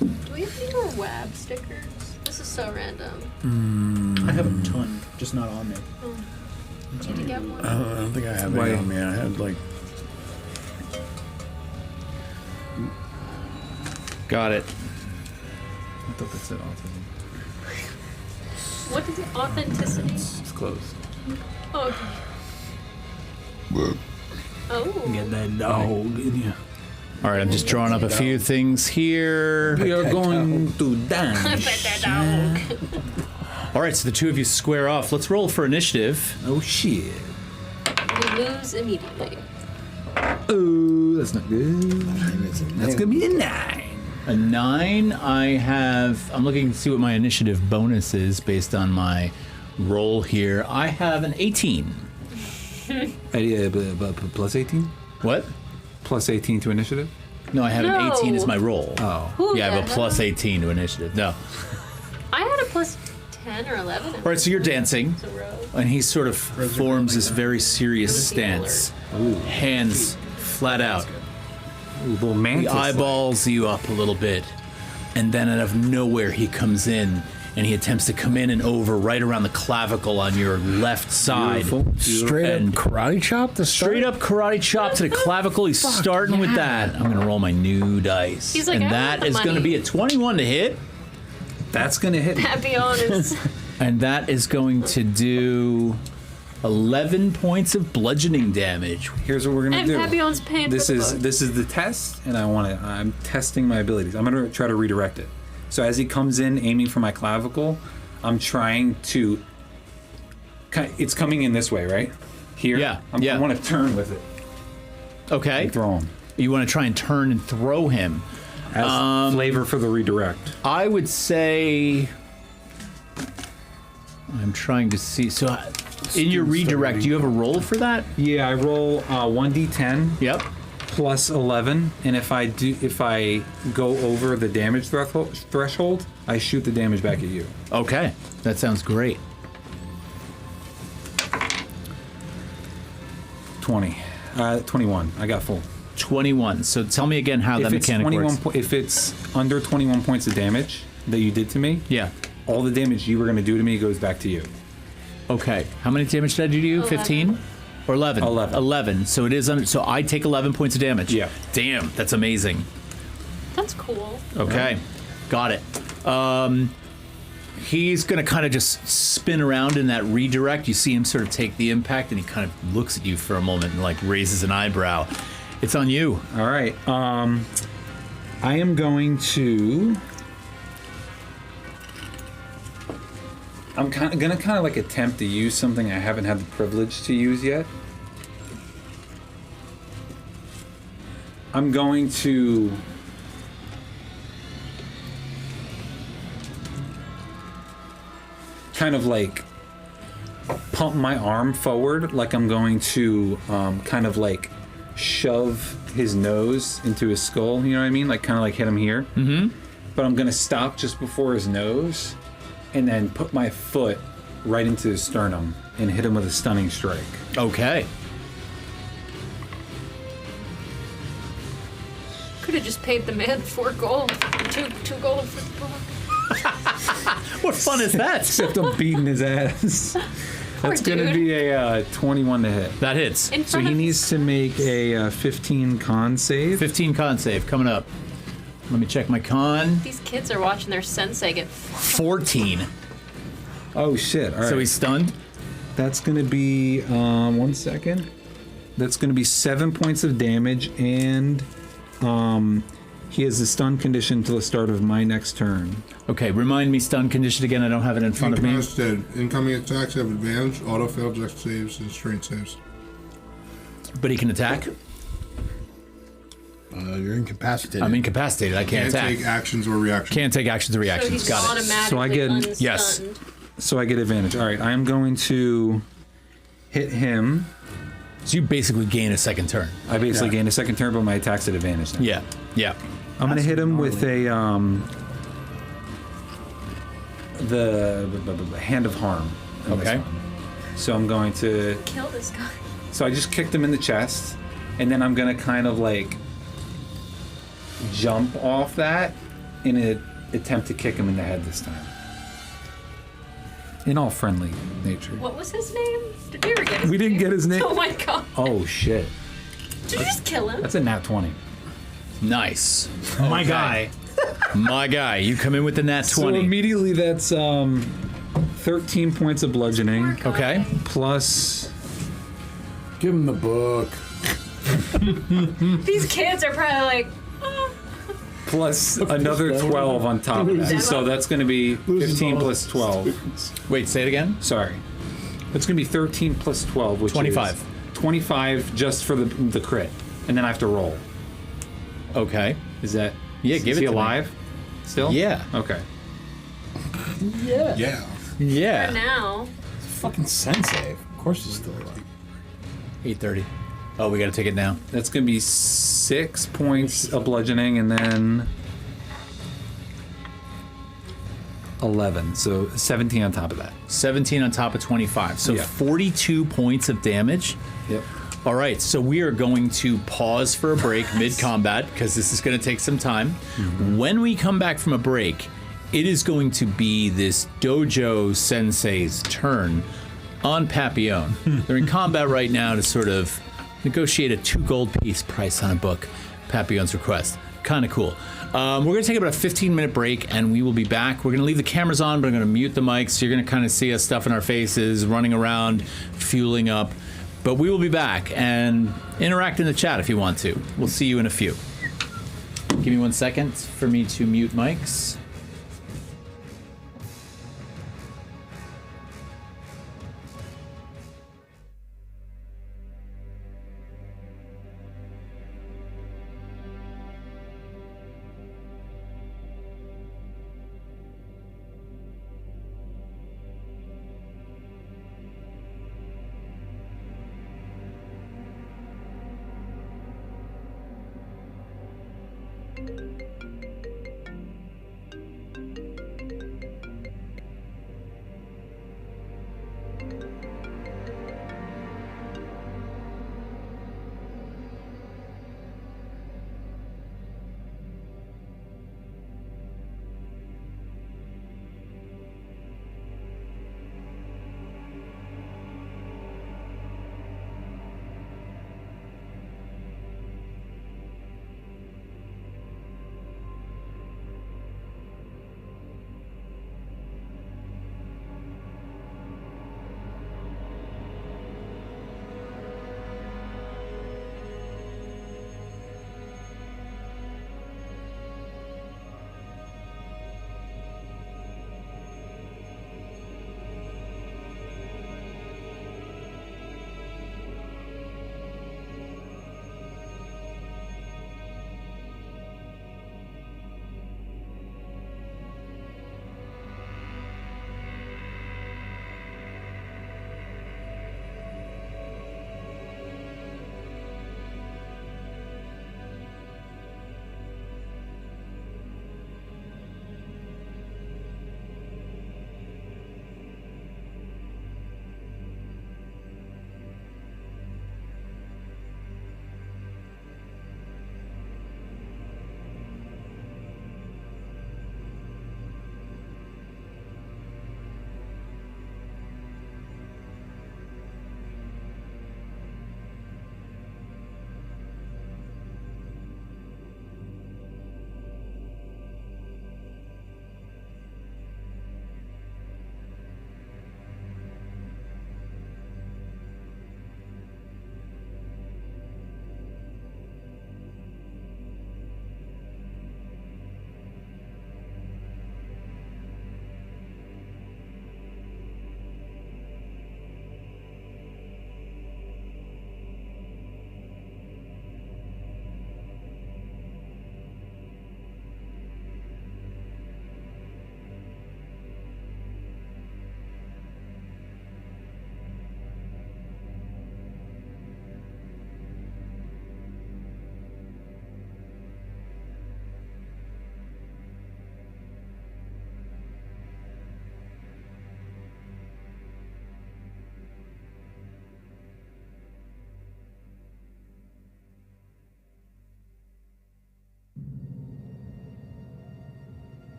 Do we have any more WAB stickers? This is so random. I have a ton, just not on me. Did you get one? I don't think I have Why? any on me. I had like. Got it. I thought that said autism. What is it? Authenticity? It's closed. Oh, okay. Oh. Get that dog in you. All right, I'm just drawing up a few things here. We are going to dance. Pet that dog. All right, so the two of you square off. Let's roll for initiative. Oh shit. We lose immediately. Oh, that's not good. That's gonna be a 9. A 9. I'm looking to see what my initiative bonus is based on my roll here. I have an 18. Plus 18? What? Plus 18 to initiative? No, I have an No. 18 as my roll. Oh. Who Yeah, I have a the plus hell? 18 to initiative. No. I had a plus 10 or 11. All right, so you're dancing, It's a row. and he sort of forms this very serious stance. Hands flat out. Ooh, little He mantis. eyeballs you up a little bit, and then out of nowhere he comes in, and he attempts to come in and over right around the clavicle on your left side. Beautiful. Straight up And karate chop to start? Straight up karate chop to the clavicle. He's starting with that. I'm gonna roll my new dice, He's like, and "I that want the is going to money." be a 21 to hit, That's gonna hit me. Happy honest. and that is going to do 11 points of bludgeoning damage. Here's what we're gonna and do. Papillon's paying This for the is book. this is the test, and I'm testing my abilities. I'm gonna try to redirect it. So as he comes in, aiming for my clavicle, I'm trying to. It's coming in this way, right? Here. Yeah, yeah. I want to turn with it Okay, and throw him you want to try and turn and throw him. as flavor for the redirect. I would say. I'm trying to see. So, in your redirect, do you have a roll for that? Yeah, I roll 1d10 Yep. plus 11, and if I go over the damage threshold, I shoot the damage back at you. Okay, that sounds great. 21. I got full. 21. So tell me again how that If it's mechanic 21 works. if it's under 21 points of damage that you did to me, Yeah. all the damage you were going to do to me goes back to you. Okay. How many damage did I do to you? 11. 15 or 11? 11. 11. So it is under. So I take 11 points of damage. Yeah. Damn, that's amazing. That's cool. Okay, got it. He's gonna kind of just spin around in that redirect. You see him sort of take the impact, and he kind of looks at you for a moment and like raises an eyebrow. It's on you. All right. I am going to. I'm gonna kind of like attempt to use something I haven't had the privilege to use yet. I'm going to. Kind of like pump my arm forward, like I'm going to kind of like shove his nose into his skull, you know what I mean? Like kind of like hit him here. Mm-hmm. But I'm gonna stop just before his nose and then put my foot right into his sternum and hit him with a stunning strike. Okay. could have just paid the man 4 gold, 2 gold for the book. What fun is that? Except I'm beating his ass. That's going to dude. be a 21 to hit. That hits. In So front he of needs to make a 15 con save. 15 con save coming up. Let me check my con. These kids are watching their sensei get 14. Oh shit! All right. So he's stunned. That's going to be 1 second. That's going to be 7 points of damage, and he has a stun condition till the start of my next turn. Okay, remind me stun condition again. I don't have it in front of me. Incapacitated. Incoming attacks have advantage, auto fail, dex saves, and strength saves. But he can attack. You're incapacitated. I'm incapacitated. I can't attack. Take actions or reactions. Can't take actions or So reactions. he's Got it. automatically So I get- unstunned. Yes. So I get advantage. All right, I am going to hit him. So you basically gain a second turn. I basically gain a second turn, but my attack's at advantage now. Yeah. Yeah. I'm going to hit him with a the hand of harm. in this Okay. one. So I'm going to. Kill this guy. So I just kicked him in the chest, and then I'm going to kind of like jump off that in an attempt to kick him in the head this time. In all friendly nature. What was his name? Did we ever get his We didn't name? get his name. Oh my god. Oh shit. Did you just kill him? That's a nat 20. Nice. My guy. My guy. You come in with the nat So 20. immediately that's 13 points of bludgeoning Okay. plus Give him the book. These kids are probably like, oh. plus another 12 on top of that. So that's going to be 15 plus 12. Wait, say it again. Sorry. That's going to be 13 plus 12, which 25. is 25 just for the crit. And then I have to roll. Okay. Is that... Yeah, is give it he to me. alive? Still? Yeah. Okay. Yeah. For Yeah. now. fucking sensei. Of course he's still alive. 8:30. Oh, we got to take it down. That's going to be 6 points of bludgeoning and then 11. So 17 on top of that. 17 on top of 25. So Yeah. 42 points of damage. Yep. All right, so we are going to pause for a break mid-combat because this is going to take some time. When we come back from a break, it is going to be this dojo sensei's turn on Papillon. They're in combat right now to sort of negotiate a 2 gold piece price on a book, Papillon's request. Kind of cool. We're going to take about a 15-minute break, and we will be back. We're going to leave the cameras on, but I'm going to mute the mics. So you're going to kind of see us stuffing our faces, running around, fueling up. But we will be back and interact in the chat if you want to. We'll see you in a few. Give me 1 second for me to mute mics.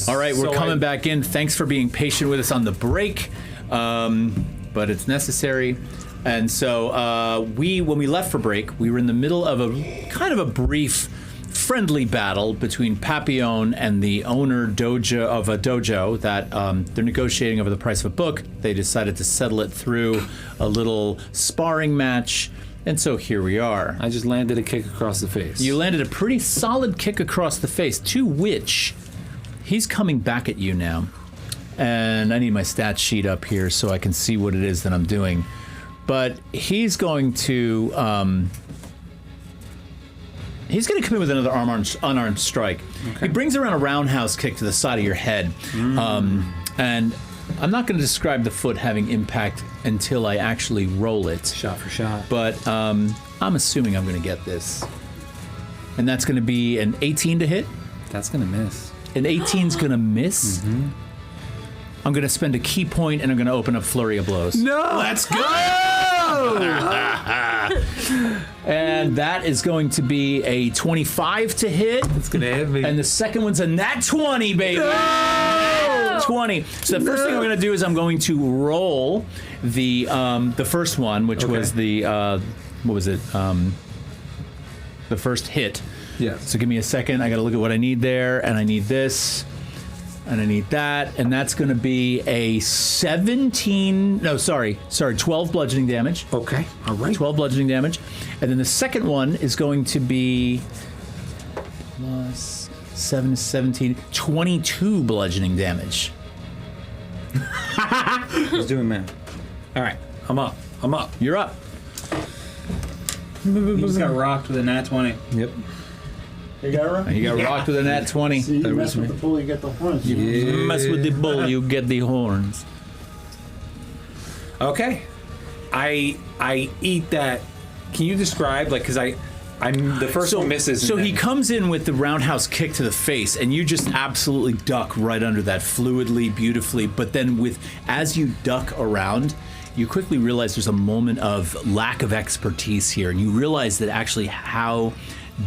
All right, we're So coming back in. Thanks for being patient with us on the break, but it's necessary. And so when we left for break, we were in the middle of a kind of a brief, friendly battle between Papillon and the owner of a dojo that they're negotiating over the price of a book. They decided to settle it through a little sparring match. And so here we are. I just landed a kick across the face. You landed a pretty solid kick across the face, to which he's coming back at you now. And I need my stat sheet up here so I can see what it is that I'm doing. But he's going to come in with another unarmed strike. Okay. He brings around a roundhouse kick to the side of your head. And I'm not going to describe the foot having impact until I actually roll it. Shot for shot. But I'm assuming I'm going to get this. And that's going to be an 18 to hit. That's going to miss. An 18's going to miss. Mm-hmm. I'm going to spend a key point and I'm going to open up Flurry of Blows. No! Let's go! And that is going to be a 25 to hit. It's going to hit me. And the second one's a nat 20, baby. No! 20. So the first thing I'm going to do is I'm going to roll the first one, which was the, what was it? The first hit. Yeah. So give me a second. I got to look at what I need there, and I need this, and I need that, and that's going to be a 12 bludgeoning damage. Okay. All right. 12 bludgeoning damage. And then the second one is going to be plus 7 is 17, 22 bludgeoning damage. He's doing math. All right. I'm up. You're up. You just got rocked with a nat 20. Yep. You got it right? You got rocked with a nat 20. See, you mess with the bull, you get the horns. You mess with the bull, you get the horns. Okay. I eat that. Can you describe, like, because I'm the first one misses. So he comes in with the roundhouse kick to the face, and you just absolutely duck right under that fluidly, beautifully. But then as you duck around, you quickly realize there's a moment of lack of expertise here, and you realize that actually how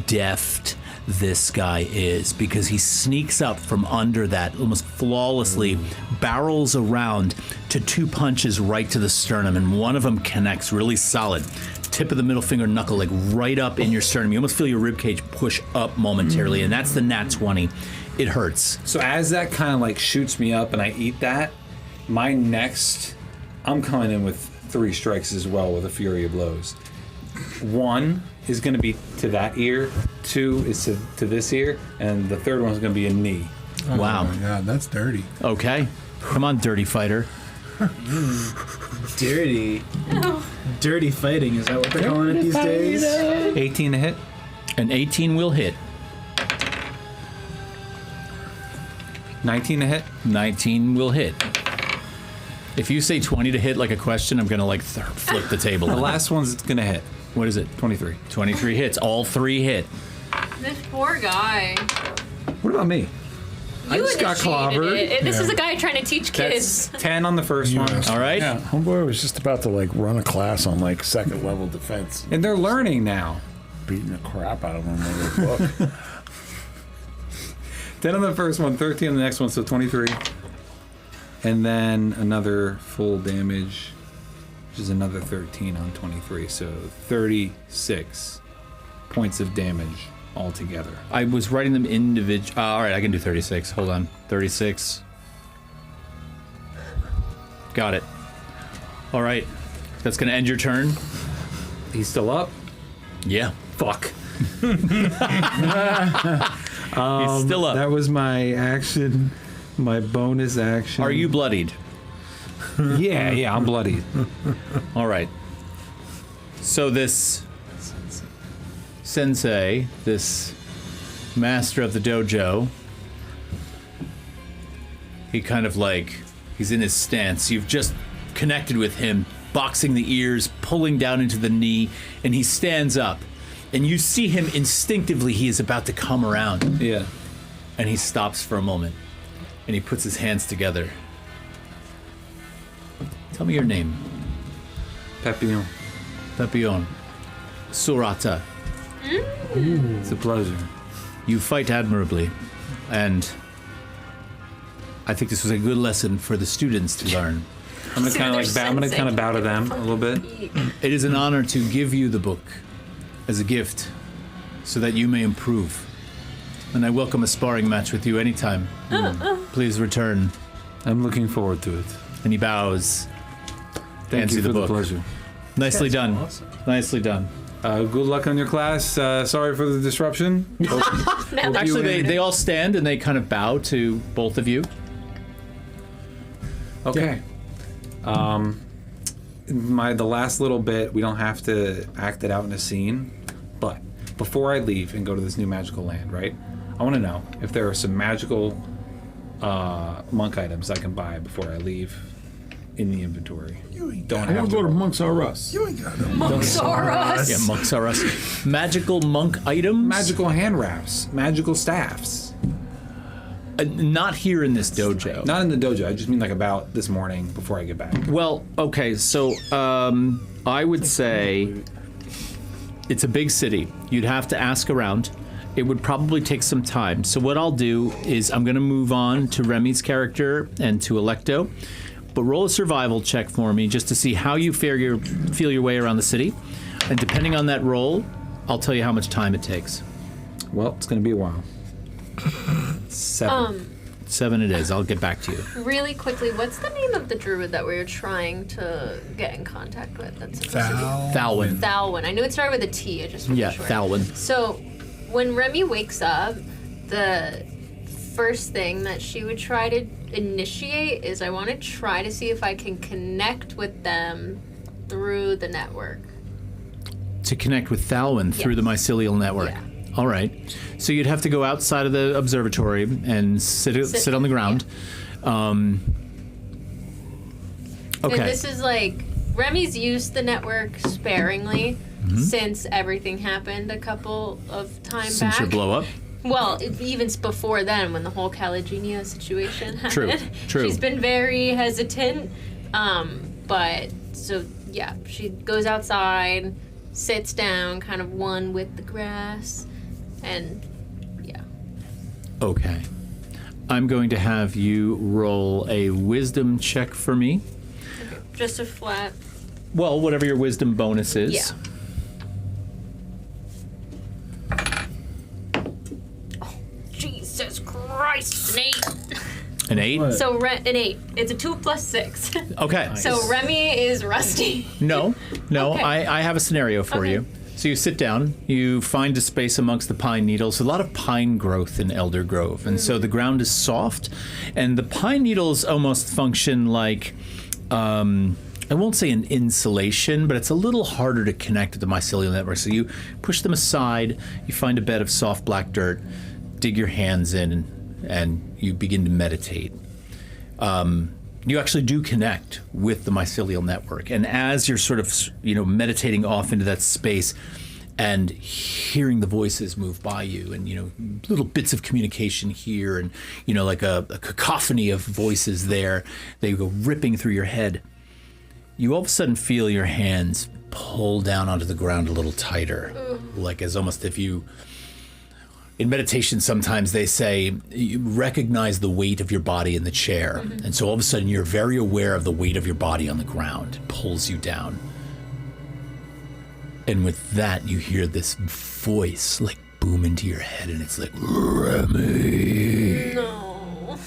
deft this guy is, because he sneaks up from under that almost flawlessly, barrels around to 2 punches right to the sternum, and one of them connects really solid. Tip of the middle finger knuckle, like right up in your sternum. You almost feel your ribcage push up momentarily, and that's the nat 20. It hurts. So as that kind of like shoots me up and I eat that, my next, I'm coming in with 3 strikes as well with a Fury of Blows. 1 is going to be to that ear, 2 is to this ear, and the third one is going to be a knee. Wow. Oh my god, that's dirty. Okay. Come on, dirty fighter. Dirty. Dirty fighting, is that what they're calling it these days? 18 to hit. An 18 will hit. 19 to hit. 19 will hit. If you say 20 to hit like a question, I'm going to like flip the table. The last one's going to hit. What is it? 23. 23 hits. All 3 hit. This poor guy. What about me? I You just got initiated clobbered. it. This is a guy trying to teach That's kids. 10 on the first one. All right. Yeah, homeboy was just about to like run a class on like second level defense, And they're learning now. beating the crap out of him with a book. 10 on the first one, 13 on the next one, so 23. And then another full damage, which is another 13 on 23, so 36 points of damage altogether. I was writing them individual. All right, I can do 36. Hold on. 36. Got it. All right. That's going to end your turn. He's still up? Yeah. Fuck. He's still up. That was my action, my bonus action. Are you bloodied? Yeah, I'm bloodied. All right. So this sensei, this master of the dojo, he kind of like, he's in his stance. You've just connected with him, boxing the ears, pulling down into the knee, and he stands up. And you see him instinctively, he is about to come around. Yeah. And he stops for a moment, and he puts his hands together. Tell me your name. Papillon. Papillon. Surata. It's a pleasure. You fight admirably. and I think this was a good lesson for the students to learn. I'm gonna kind of like I'm gonna kind of bow to them a little bit. It is an honor to give you the book as a gift so that you may improve. And I welcome a sparring match with you anytime. Please return. I'm looking forward to it. And he bows. Thank hands you you for the the book. pleasure. Nicely done. Awesome. Nicely done. Good luck on your class. Sorry for the disruption. Actually, they all stand and they kind of bow to both of you. Okay. The last little bit, we don't have to act it out in a scene, but before I leave and go to this new magical land, right? I want to know if there are some magical monk items I can buy before I leave in the inventory. Don't I have want to go to to. Monks R Us. You ain't got no Monxaurus. Yeah, monks are us. Magical monk items? Magical hand wraps, magical staffs. Not here in this dojo. Not in the dojo. I just mean like about this morning before I get back. Well, okay, so I would say it's a big city. You'd have to ask around. It would probably take some time. So what I'll do is I'm going to move on to Remy's character and to Electo. But roll a survival check for me just to see how you feel your way around the city. And depending on that roll, I'll tell you how much time it takes. Well, it's going to be a while. 7. 7 it is. I'll get back to you. Really quickly, what's the name of the druid that we were trying to get in contact with? That's supposed to be Thalwyn. Thalwyn. I knew it started with a T. I just wasn't Yeah, sure. Thalwyn. So, when Remy wakes up, the first thing that she would try to initiate is I want to try to see if I can connect with them through the network. To connect with Thalwyn through the mycelial network. Yeah. All right. So you'd have to go outside of the observatory and sit on the ground. Okay. And this is like, Remy's used the network sparingly since everything happened a couple of times Since back. your blow up. Well, even before then, when the whole Calagenia situation happened. True. She's been very hesitant. But, so, yeah, she goes outside, sits down, kind of one with the grass, and, yeah. Okay. I'm going to have you roll a wisdom check for me. Just a flat. Well, whatever your wisdom bonus is. Yeah. Oh, Jesus Christ. An An 8. 8? So, an 8. It's a 2 plus 6. Okay. So, Remy is rusty. No. Okay. I have a scenario for Okay. you. So you sit down, you find a space amongst the pine needles, a lot of pine growth in Elder Grove, and so the ground is soft, and the pine needles almost function like, I won't say an insulation, but it's a little harder to connect to the mycelial network. So you push them aside, you find a bed of soft black dirt, dig your hands in, and you begin to meditate. You actually do connect with the mycelial network. And as you're sort of, meditating off into that space and hearing the voices move by you and, little bits of communication here and, like a cacophony of voices there, they go ripping through your head. You all of a sudden feel your hands pull down onto the ground a little tighter, like as almost if you... In meditation, sometimes they say you recognize the weight of your body in the chair. And so all of a sudden you're very aware of the weight of your body on the ground. It pulls you down. And with that, you hear this voice like boom into your head, and it's like, Remy. No.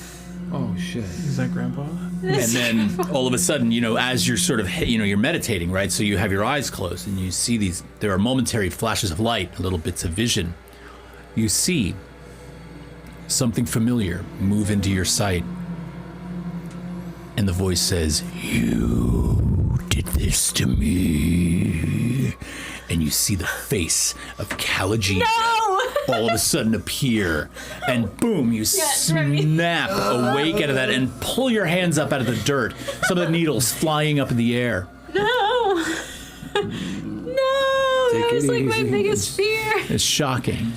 Oh shit. Is that Grandpa? And then all of a sudden, as you're sort of, you're meditating, right? So you have your eyes closed and you see there are momentary flashes of light, little bits of vision. You see something familiar move into your sight. And the voice says, "You did this to me." And you see the face of Calagenia all of a sudden appear. And boom, you snap awake out of that and pull your hands up out of the dirt. Some of the needles flying up in the air. No. That was like my biggest fear. It's shocking.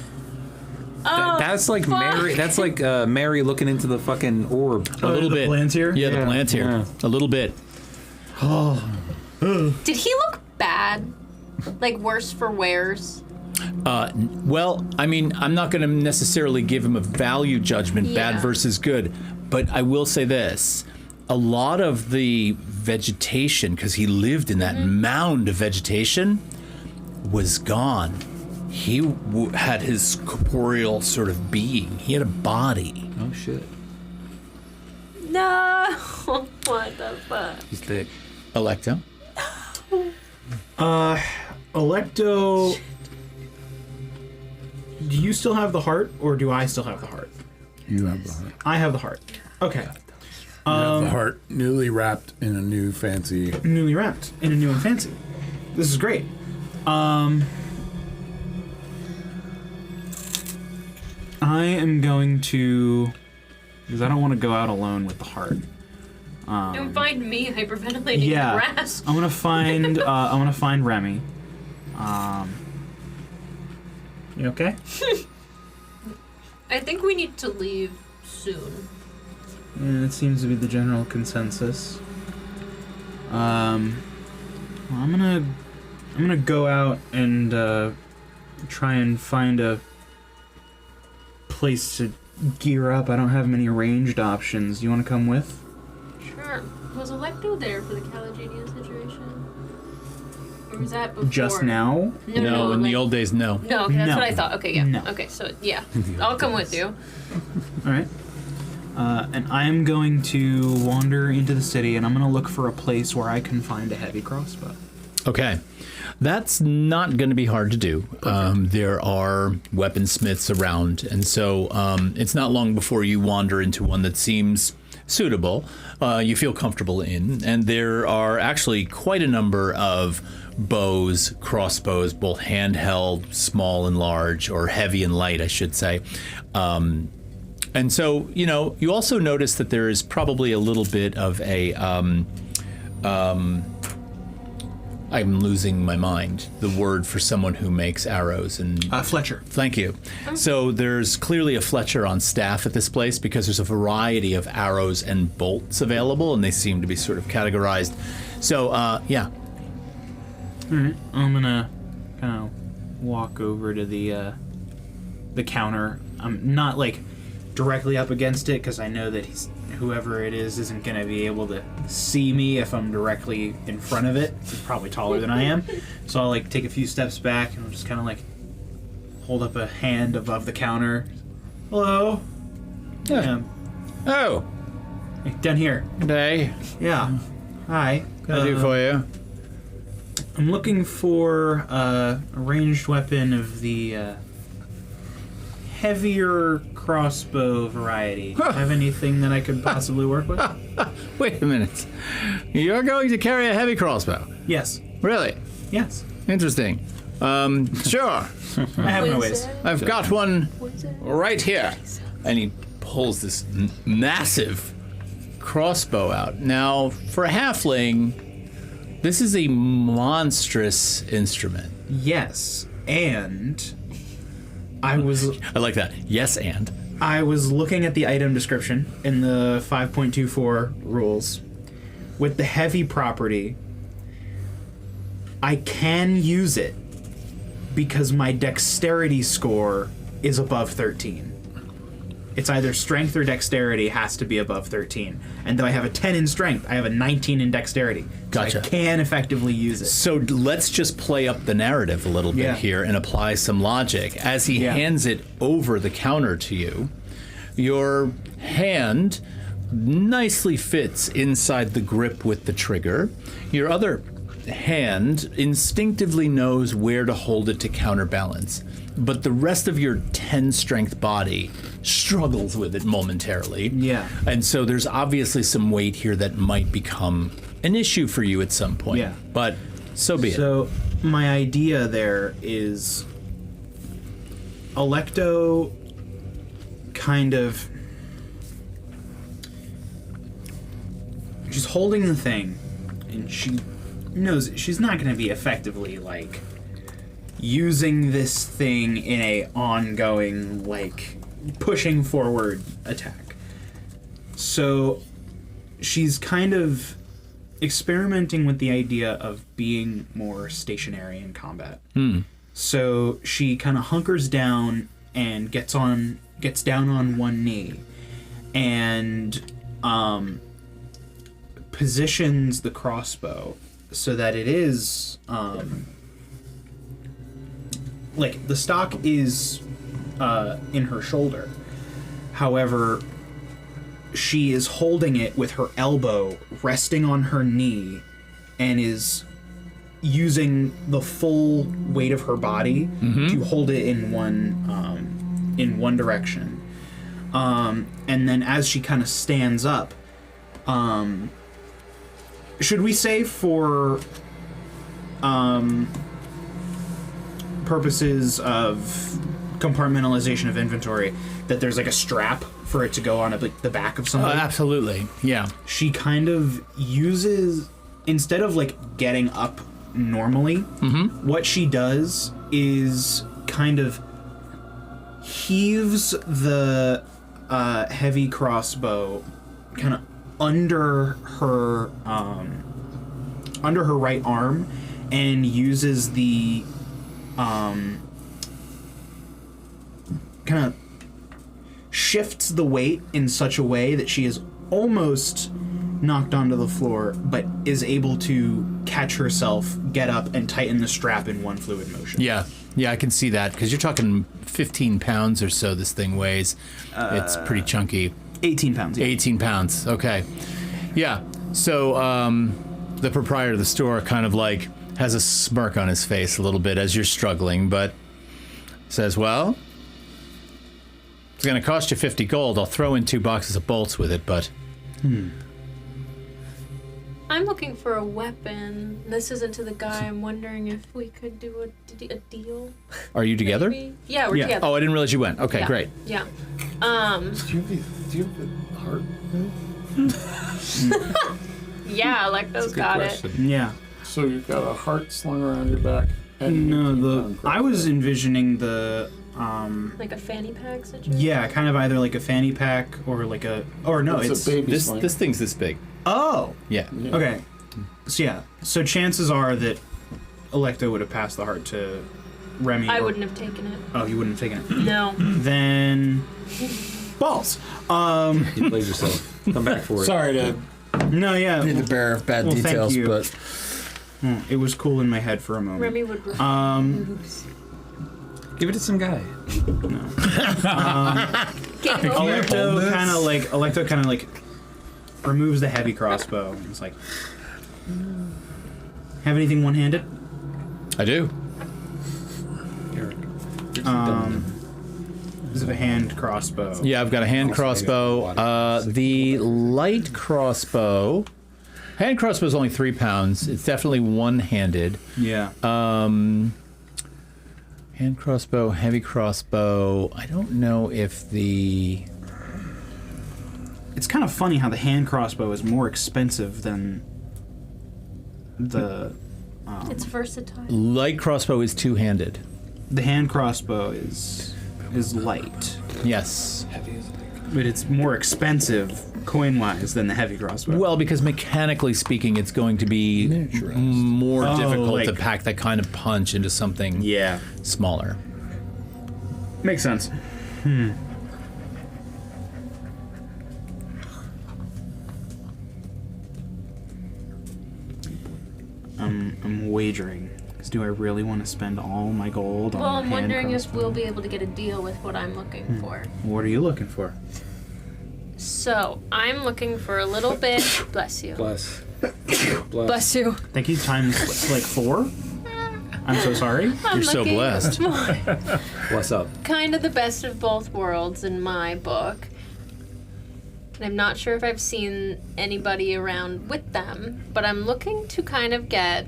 That's like Mary. That's like Mary looking into the fucking orb. A little bit. Plantier? Yeah, the Plantier. Yeah. A little bit. Did he look bad? Like worse for wears? Well, I mean, I'm not going to necessarily give him a value judgment, bad Yeah. versus good, but I will say this. A lot of the vegetation, because he lived in that mound of vegetation, was gone. He had his corporeal sort of being. He had a body. Oh shit. No. What the fuck? He's thick. Electo? Electo, do you still have the heart, or do I still have the heart? You have the heart. I have the heart. Okay. You have the heart newly wrapped in a new fancy. Newly wrapped in a new and fancy. This is great. I am going to, because I don't want to go out alone with the heart. Don't find me hyperventilating Yeah, in the grass. I'm gonna find. I want to find Remy. You okay? I think we need to leave soon. Yeah, it seems to be the general consensus. Well, I'm gonna go out and try and find a place to gear up. I don't have many ranged options. You want to come with? Sure. Was Electo there for the Calagenia situation? Or was that before? Just now? No, in the old days, no. No, okay, that's No. what I thought. Okay, yeah. No. Okay, so yeah. I'll come with you. All right. And I am going to wander into the city, and I'm going to look for a place where I can find a heavy crossbow. Okay. That's not going to be hard to do. There are weaponsmiths around, and so it's not long before you wander into one that seems suitable, you feel comfortable in, and there are actually quite a number of bows, crossbows, both handheld, small and large, or heavy and light, I should say. And so, you also notice that there is probably a little bit of a I'm losing my mind. The word for someone who makes arrows and Fletcher. Thank you. So there's clearly a Fletcher on staff at this place because there's a variety of arrows and bolts available, and they seem to be sort of categorized. So yeah. All right. I'm gonna kind of walk over to the counter. I'm not like directly up against it because I know that whoever it is isn't gonna be able to see me if I'm directly in front of it. He's probably taller than I am, so I'll like take a few steps back and I'll just kind of like hold up a hand above the counter. Hello. Yeah. Oh, Hey, down here. good day. Yeah. Hi. What can I do for you? I'm looking for a ranged weapon of the heavier crossbow variety. Have anything that I could possibly work with? Wait a minute. You're going to carry a heavy crossbow? Yes. Really? Yes. Interesting. Sure. I have no ways. I've got one right here. And he pulls this massive crossbow out. Now, for a halfling, this is a monstrous instrument. Yes. And I was like that. Yes, and. I was looking at the item description in the 5.24 rules. With the heavy property, I can use it because my dexterity score is above 13. It's either strength or dexterity has to be above 13. And though I have a 10 in strength, I have a 19 in dexterity. So Gotcha. I can effectively use it. So let's just play up the narrative a little bit Yeah. here and apply some logic. As he Yeah. hands it over the counter to you, your hand nicely fits inside the grip with the trigger. Your other hand instinctively knows where to hold it to counterbalance. But the rest of your 10 strength body struggles with it momentarily. Yeah. And so there's obviously some weight here that might become an issue for you at some point. Yeah. But so be it. So my idea there is Electo kind of, she's holding the thing and she knows she's not going to be effectively like using this thing in a ongoing like pushing forward attack. So she's kind of experimenting with the idea of being more stationary in combat. So she kind of hunkers down and gets down on one knee, and positions the crossbow so that it is like the stock is in her shoulder. However, she is holding it with her elbow resting on her knee and is using the full weight of her body to hold it in one direction. And then as she kind of stands up, should we say for purposes of compartmentalization of inventory that there's like a strap for it to go on like the back of something? Absolutely, yeah. She kind of uses, instead of like getting up normally, what she does is kind of heaves the heavy crossbow kind of under her right arm, and uses the kind of shifts the weight in such a way that she is almost knocked onto the floor, but is able to catch herself, get up, and tighten the strap in one fluid motion. Yeah, I can see that, because you're talking 15 pounds or so this thing weighs. It's pretty chunky. 18 pounds. Yeah. 18 pounds, okay. Yeah, so the proprietor of the store kind of like has a smirk on his face a little bit as you're struggling, but says, well, it's going to cost you 50 gold. I'll throw in 2 boxes of bolts with it, but... I'm looking for a weapon. This isn't to the guy. I'm wondering if we could do a deal. Are you together? Maybe? Yeah, we're together. Oh, I didn't realize you went. Okay, Yeah. great. Yeah. Do you have the heart? Yeah, Electo's got it. Yeah. So you've got a heart slung around your back. And No, I was envisioning the Like a fanny pack situation? yeah, kind of either like a fanny pack or like a, or no, it's it's a baby This sling. this thing's this big. oh, Yeah. okay. So yeah, so chances are that Electo would have passed the heart to Remy. I or- wouldn't have taken it. Oh, you wouldn't have taken it. No. Then balls. You played yourself. Come back for it. Sorry to No, yeah. be the bearer of bad Well, thank details, you. but It was cool in my head for a moment. Remy would. Give it to some guy. Electo kind of like removes the heavy crossbow and it's like, have anything one-handed? I do. Is it a hand crossbow? Yeah, I've got a hand crossbow. The light crossbow. Hand crossbow is only 3 pounds. It's definitely one-handed. Yeah. Hand crossbow, heavy crossbow. I don't know if the... It's kind of funny how the hand crossbow is more expensive than the It's versatile. light crossbow is two-handed. the hand crossbow is light, Yes. but it's more expensive coin-wise than the heavy crossbow. Well, because mechanically speaking, it's going to be more difficult to like- pack that kind of punch into something yeah, smaller. makes sense. I'm wagering. 'Cause do I really want to spend all my gold on Well, a I'm hand wondering if crossbow? we'll be able to get a deal with what I'm looking for. What are you looking for? So, I'm looking for a little bit. Bless you. Bless. Bless you. Thank you times like 4. I'm so sorry. I'm You're so looking blessed. for Bless up. kind of the best of both worlds in my book. And I'm not sure if I've seen anybody around with them, but I'm looking to kind of get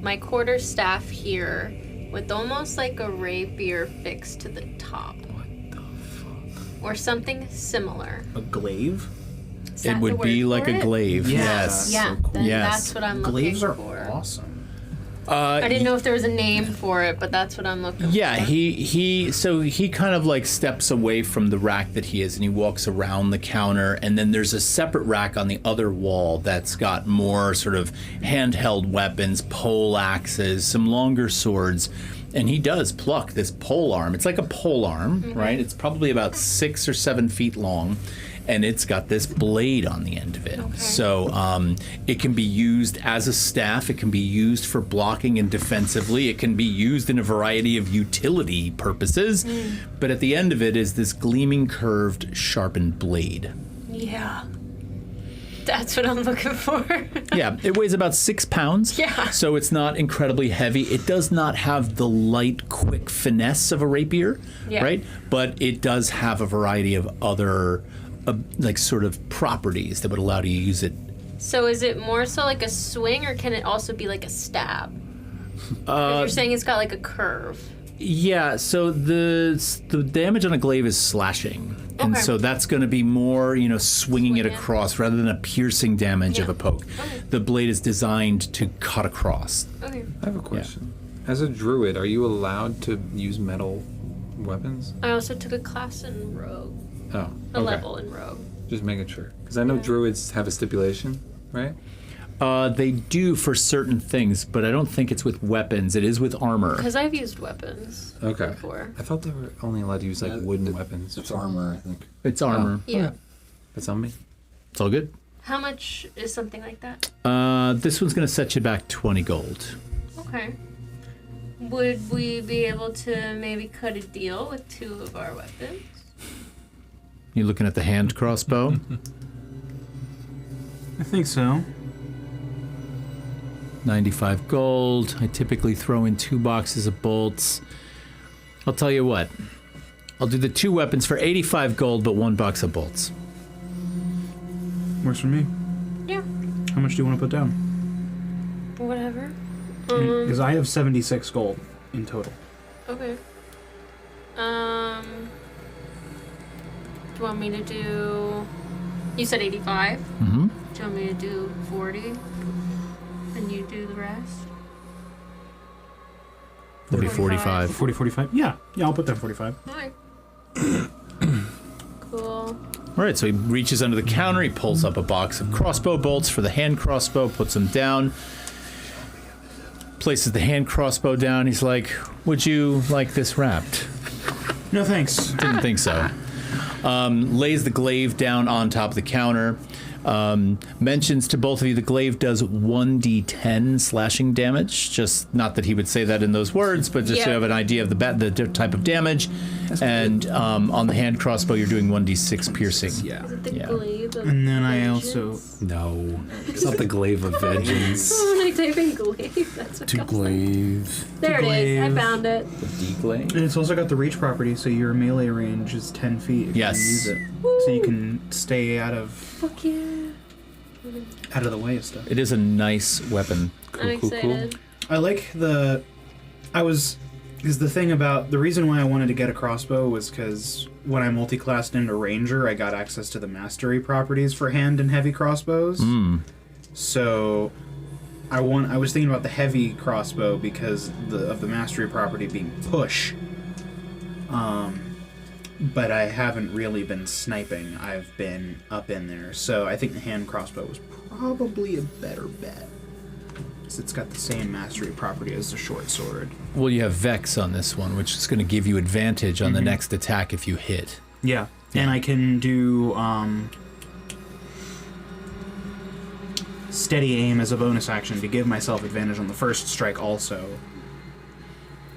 my quarterstaff here with almost like a rapier fixed to the top. What the fuck? Or something similar. A glaive? Is It that the would be word like for a it? glaive. Yeah. Yes. Yeah, then Yes. that's what I'm looking Glaives are for. awesome. I didn't know if there was a name for it, but that's what I'm looking Yeah, for. he kind of like steps away from the rack that he is, and he walks around the counter, and then there's a separate rack on the other wall that's got more sort of handheld weapons, pole axes, some longer swords, and he does pluck this pole arm. It's like a pole arm, right? It's probably about 6 or 7 feet long, and it's got this blade on the end of it. Okay. So it can be used as a staff. It can be used for blocking and defensively. It can be used in a variety of utility purposes. But at the end of it is this gleaming, curved, sharpened blade. Yeah. That's what I'm looking for. Yeah, it weighs about 6 pounds. Yeah. So it's not incredibly heavy. It does not have the light, quick finesse of a rapier, Yeah. right? But it does have a variety of other, like, sort of properties that would allow you to use it. So is it more so like a swing, or can it also be like a stab? You're saying it's got like a curve. Yeah, so the damage on a glaive is slashing. And Okay. so that's going to be more, swinging it Swing it. across rather than a piercing damage of Yeah. a poke. Okay. The blade is designed to cut across. Okay. I have a question. As a druid, are you allowed to use metal weapons? I also took a class in Rogue. Oh, A okay. level in Rogue. Just making sure, because I know druids have a stipulation, right? They do for certain things, but I don't think it's with weapons. It is with armor. Because I've used weapons Okay. before. I thought they were only allowed to use like wooden weapons. It's armor, I think. It's armor. Yeah. That's on me. It's all good. How much is something like that? This one's going to set you back 20 gold. Okay. Would we be able to maybe cut a deal with 2 of our weapons? You looking at the hand crossbow? I think so. 95 gold. I typically throw in 2 boxes of bolts. I'll tell you what. I'll do the 2 weapons for 85 gold, but 1 box of bolts. Works for me. Yeah. How much do you want to put down? Whatever. Because I have 76 gold in total. Okay. Do you want me to do... You said 85? Mm-hmm. Do you want me to do 40? And you do the rest? That'd be 45. 40, 45? Yeah. Yeah, I'll put down 45. Alright. Cool. All right, so he reaches under the counter. He pulls up a box of crossbow bolts for the hand crossbow, puts them down, places the hand crossbow down. He's like, would you like this wrapped? No, thanks. Didn't think so. Lays the glaive down on top of the counter. Mentions to both of you the glaive does 1d10 slashing damage. Just not that he would say that in those words, but just to Yeah. have an idea of the type of damage. And on the hand crossbow, you're doing 1d6 piercing. Yeah. Is it the Yeah. glaive of And then I vengeance? also... No, it's not the glaive of vengeance. When I type in glaive, that's what Two comes up. glaives. There it is. I glaive. found it. The D-glaive? And it's also got the reach property, so your melee range is 10 feet if Yes. you use it. So you can stay out of Fuck yeah. the way of stuff. It is a nice weapon. I'm excited. I like the... Because the thing about... The reason why I wanted to get a crossbow was because when I multi-classed into Ranger, I got access to the mastery properties for hand and heavy crossbows. So I was thinking about the heavy crossbow because of the mastery property being push. But I haven't really been sniping. I've been up in there. So I think the hand crossbow was probably a better bet. 'Cause it's got the same mastery property as the short sword. Well, you have Vex on this one, which is going to give you advantage on the next attack if you hit. Yeah. And I can do steady aim as a bonus action to give myself advantage on the first strike also.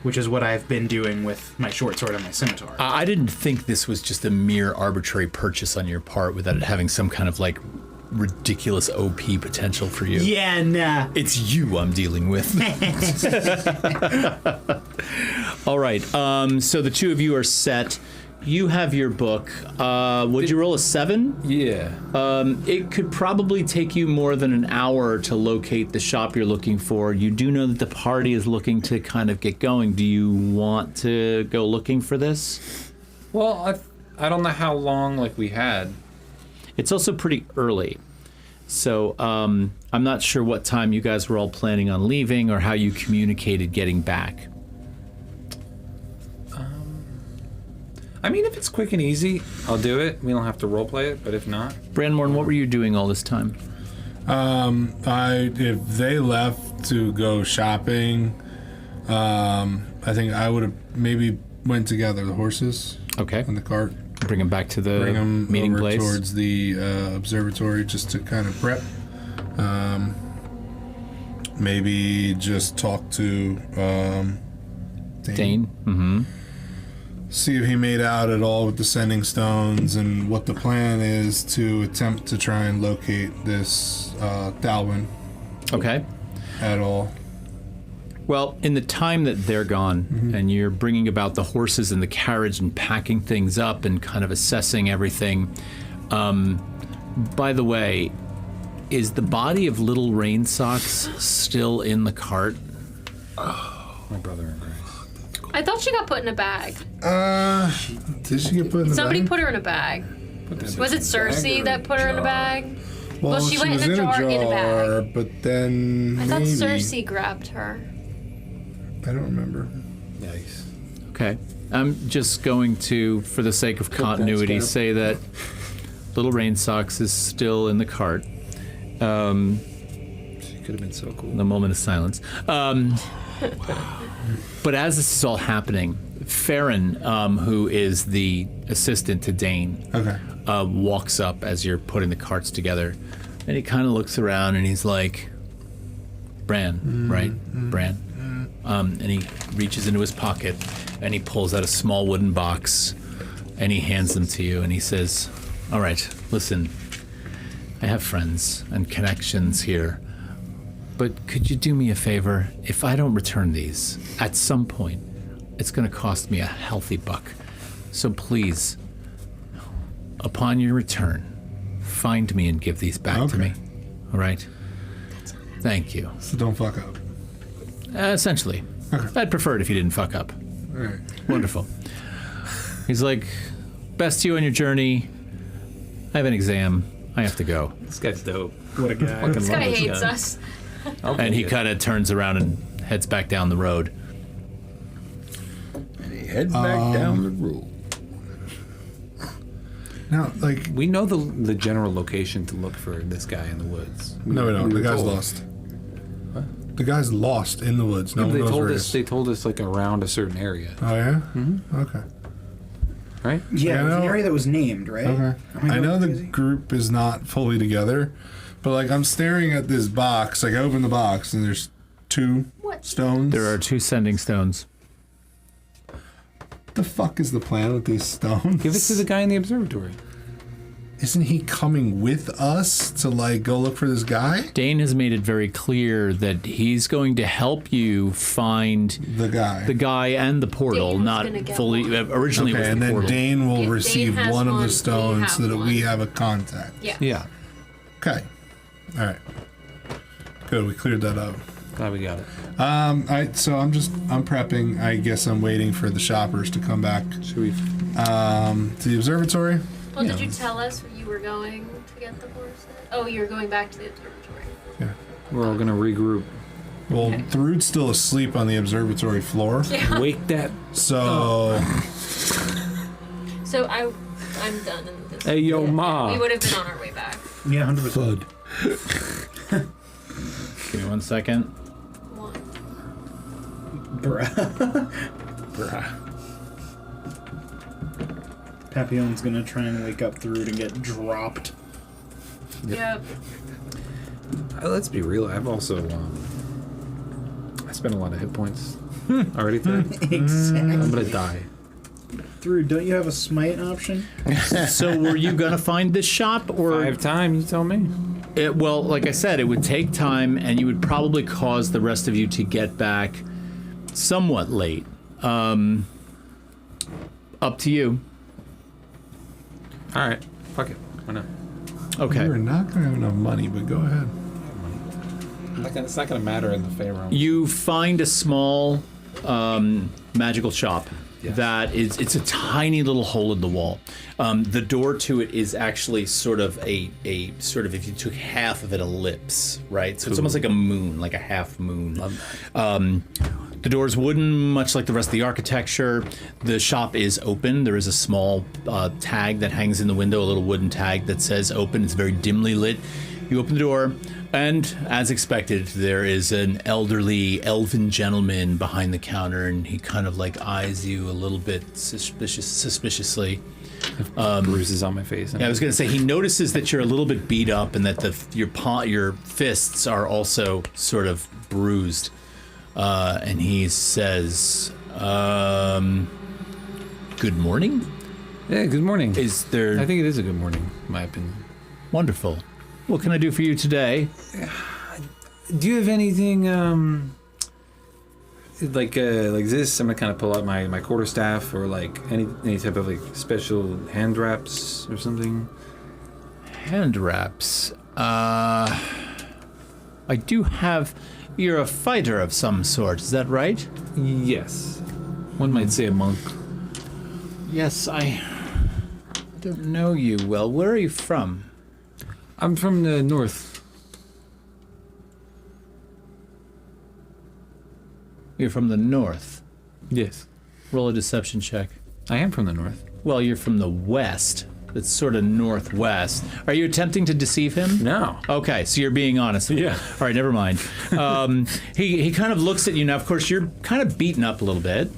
Which is what I've been doing with my short sword and my scimitar. I didn't think this was just a mere arbitrary purchase on your part without it having some kind of like ridiculous OP potential for you. Yeah, nah. It's you I'm dealing with. All right. So the 2 of you are set. You have your book. Would you roll a 7? Yeah. It could probably take you more than an hour to locate the shop you're looking for. You do know that the party is looking to kind of get going. Do you want to go looking for this? Well, I don't know how long like we had. It's also pretty early. So I'm not sure what time you guys were all planning on leaving or how you communicated getting back. I mean, if it's quick and easy, I'll do it. We don't have to roleplay it, but if not... Branmorn, what were you doing all this time? If they left to go shopping, I think I would have maybe went to gather the horses Okay. in the cart. Bring them back to the Bring them meeting over place. towards the observatory just to kind of prep. Maybe just talk to Dane. Mm-hmm. See if he made out at all with the sending stones and what the plan is to attempt to try and locate this Dalwyn Okay. at all. Well, in the time that they're gone and you're bringing about the horses and the carriage and packing things up and kind of assessing everything, by the way, is the body of Little Rain Socks still in the cart? My brother in Grace. I thought she got put in a bag. Did she get put in the Somebody bag? put her in a bag. Was it Cersei that put her in a bag? Well, she went in a jar in a bag. but then I thought maybe. Cersei grabbed her. I don't remember. Yikes. Okay. I'm just going to, for the sake of continuity, say that Little Rain Socks is still in the cart. She could have been so cool. The moment of silence. But as this is all happening, Farron, who is the assistant to Dane, Okay. walks up as you're putting the carts together, and he kind of looks around and he's like, Bran, right? Bran. And he reaches into his pocket and he pulls out a small wooden box and he hands them to you and he says, all right, listen, I have friends and connections here, but could you do me a favor? If I don't return these, at some point, it's going to cost me a healthy buck. So please, upon your return, find me and give these back to me. All right? Thank you. So don't fuck up. Essentially. Okay. I'd prefer it if you didn't fuck up. All right. Wonderful. He's like, best to you on your journey. I have an exam. I have to go. This guy's dope. What a guy. Fucking This love guy this hates guy. us. And he kind of turns around and heads back down the road. And he head back down the road. Now, like, We know the general location to look for this guy in the woods. no, we don't. The were guy's told. lost. The guy's lost in the woods. No one They knows told where he us. is. They told us like around a certain area, Oh yeah. Okay. right? Yeah, it was an know- area that was named, right? Okay. Am I know going the crazy? group is not fully together, but like I'm staring at this box. Like I open the box and there's two What? stones. There are 2 sending stones. The fuck is the plan with these stones? Give it to the guy in the observatory. Isn't he coming with us to like go look for this guy? Dane has made it very clear that he's going to help you find The guy. the guy and the portal, Dane was not gonna get fully. one. Originally, Okay, it was and the then portal. Dane will Dane receive has one of one, the we stones have so that we one. have a contact. Yeah. Yeah. Okay. All right. Good. We cleared that up. Glad we got it. So I'm prepping. I guess I'm waiting for the shoppers to come back Should we? to the observatory. Well, did you tell us where you were going to get the horses? Oh, you were going back to the observatory. Yeah. We're all gonna regroup. Well, Okay. Thrud's still asleep on the observatory floor. Yeah. Wake that. So So I'm done in this. Hey, yo, ma. We would have been on our way back. Yeah, 100%. Give me 1 second. One. Bruh. Papillon's gonna try and wake up through to get dropped. Yep. Let's be real. I've also I spent a lot of hit points already today. Exactly. I'm gonna die. Through, don't you have a smite option? So, were you going to find this shop, or 5 times, you tell me. Well, like I said, it would take time, and you would probably cause the rest of you to get back somewhat late. Up to you. All right. Fuck it. Why not? Okay. we're not gonna have enough money, but go ahead. It's not gonna matter in the Fae realm. You find a small magical shop. Yes. That is, it's a tiny little hole in the wall. The door to it is actually sort of a sort of, if you took half of it, ellipse, right? So it's almost like a moon, like a half moon. The door is wooden, much like the rest of the architecture. The shop is open. There is a small tag that hangs in the window, a little wooden tag that says open. It's very dimly lit. You open the door, and as expected, there is an elderly elven gentleman behind the counter, and he kind of like eyes you a little bit suspiciously. Bruises on my face. Yeah, I was going to say, he notices that you're a little bit beat up and that your fists are also sort of bruised. And he says, good morning? Yeah, good morning. Is there... I think it is a good morning, in my opinion. Wonderful. What can I do for you today? Do you have anything like this? I'm gonna kind of pull out my quarterstaff, or like any type of like special hand wraps or something. Hand wraps. I do have... You're a fighter of some sort, is that right? Yes, one might say a monk. Yes, I don't know you well. Where are you from? I'm from the north. You're from the north. Yes, Roll a deception check. I am from the north. Well, you're from the west. It's sort of northwest. Are you attempting to deceive him? No. Okay, so you're being honest. Yeah. All right, never mind. He kind of looks at you now. Of course, you're kind of beaten up a little bit,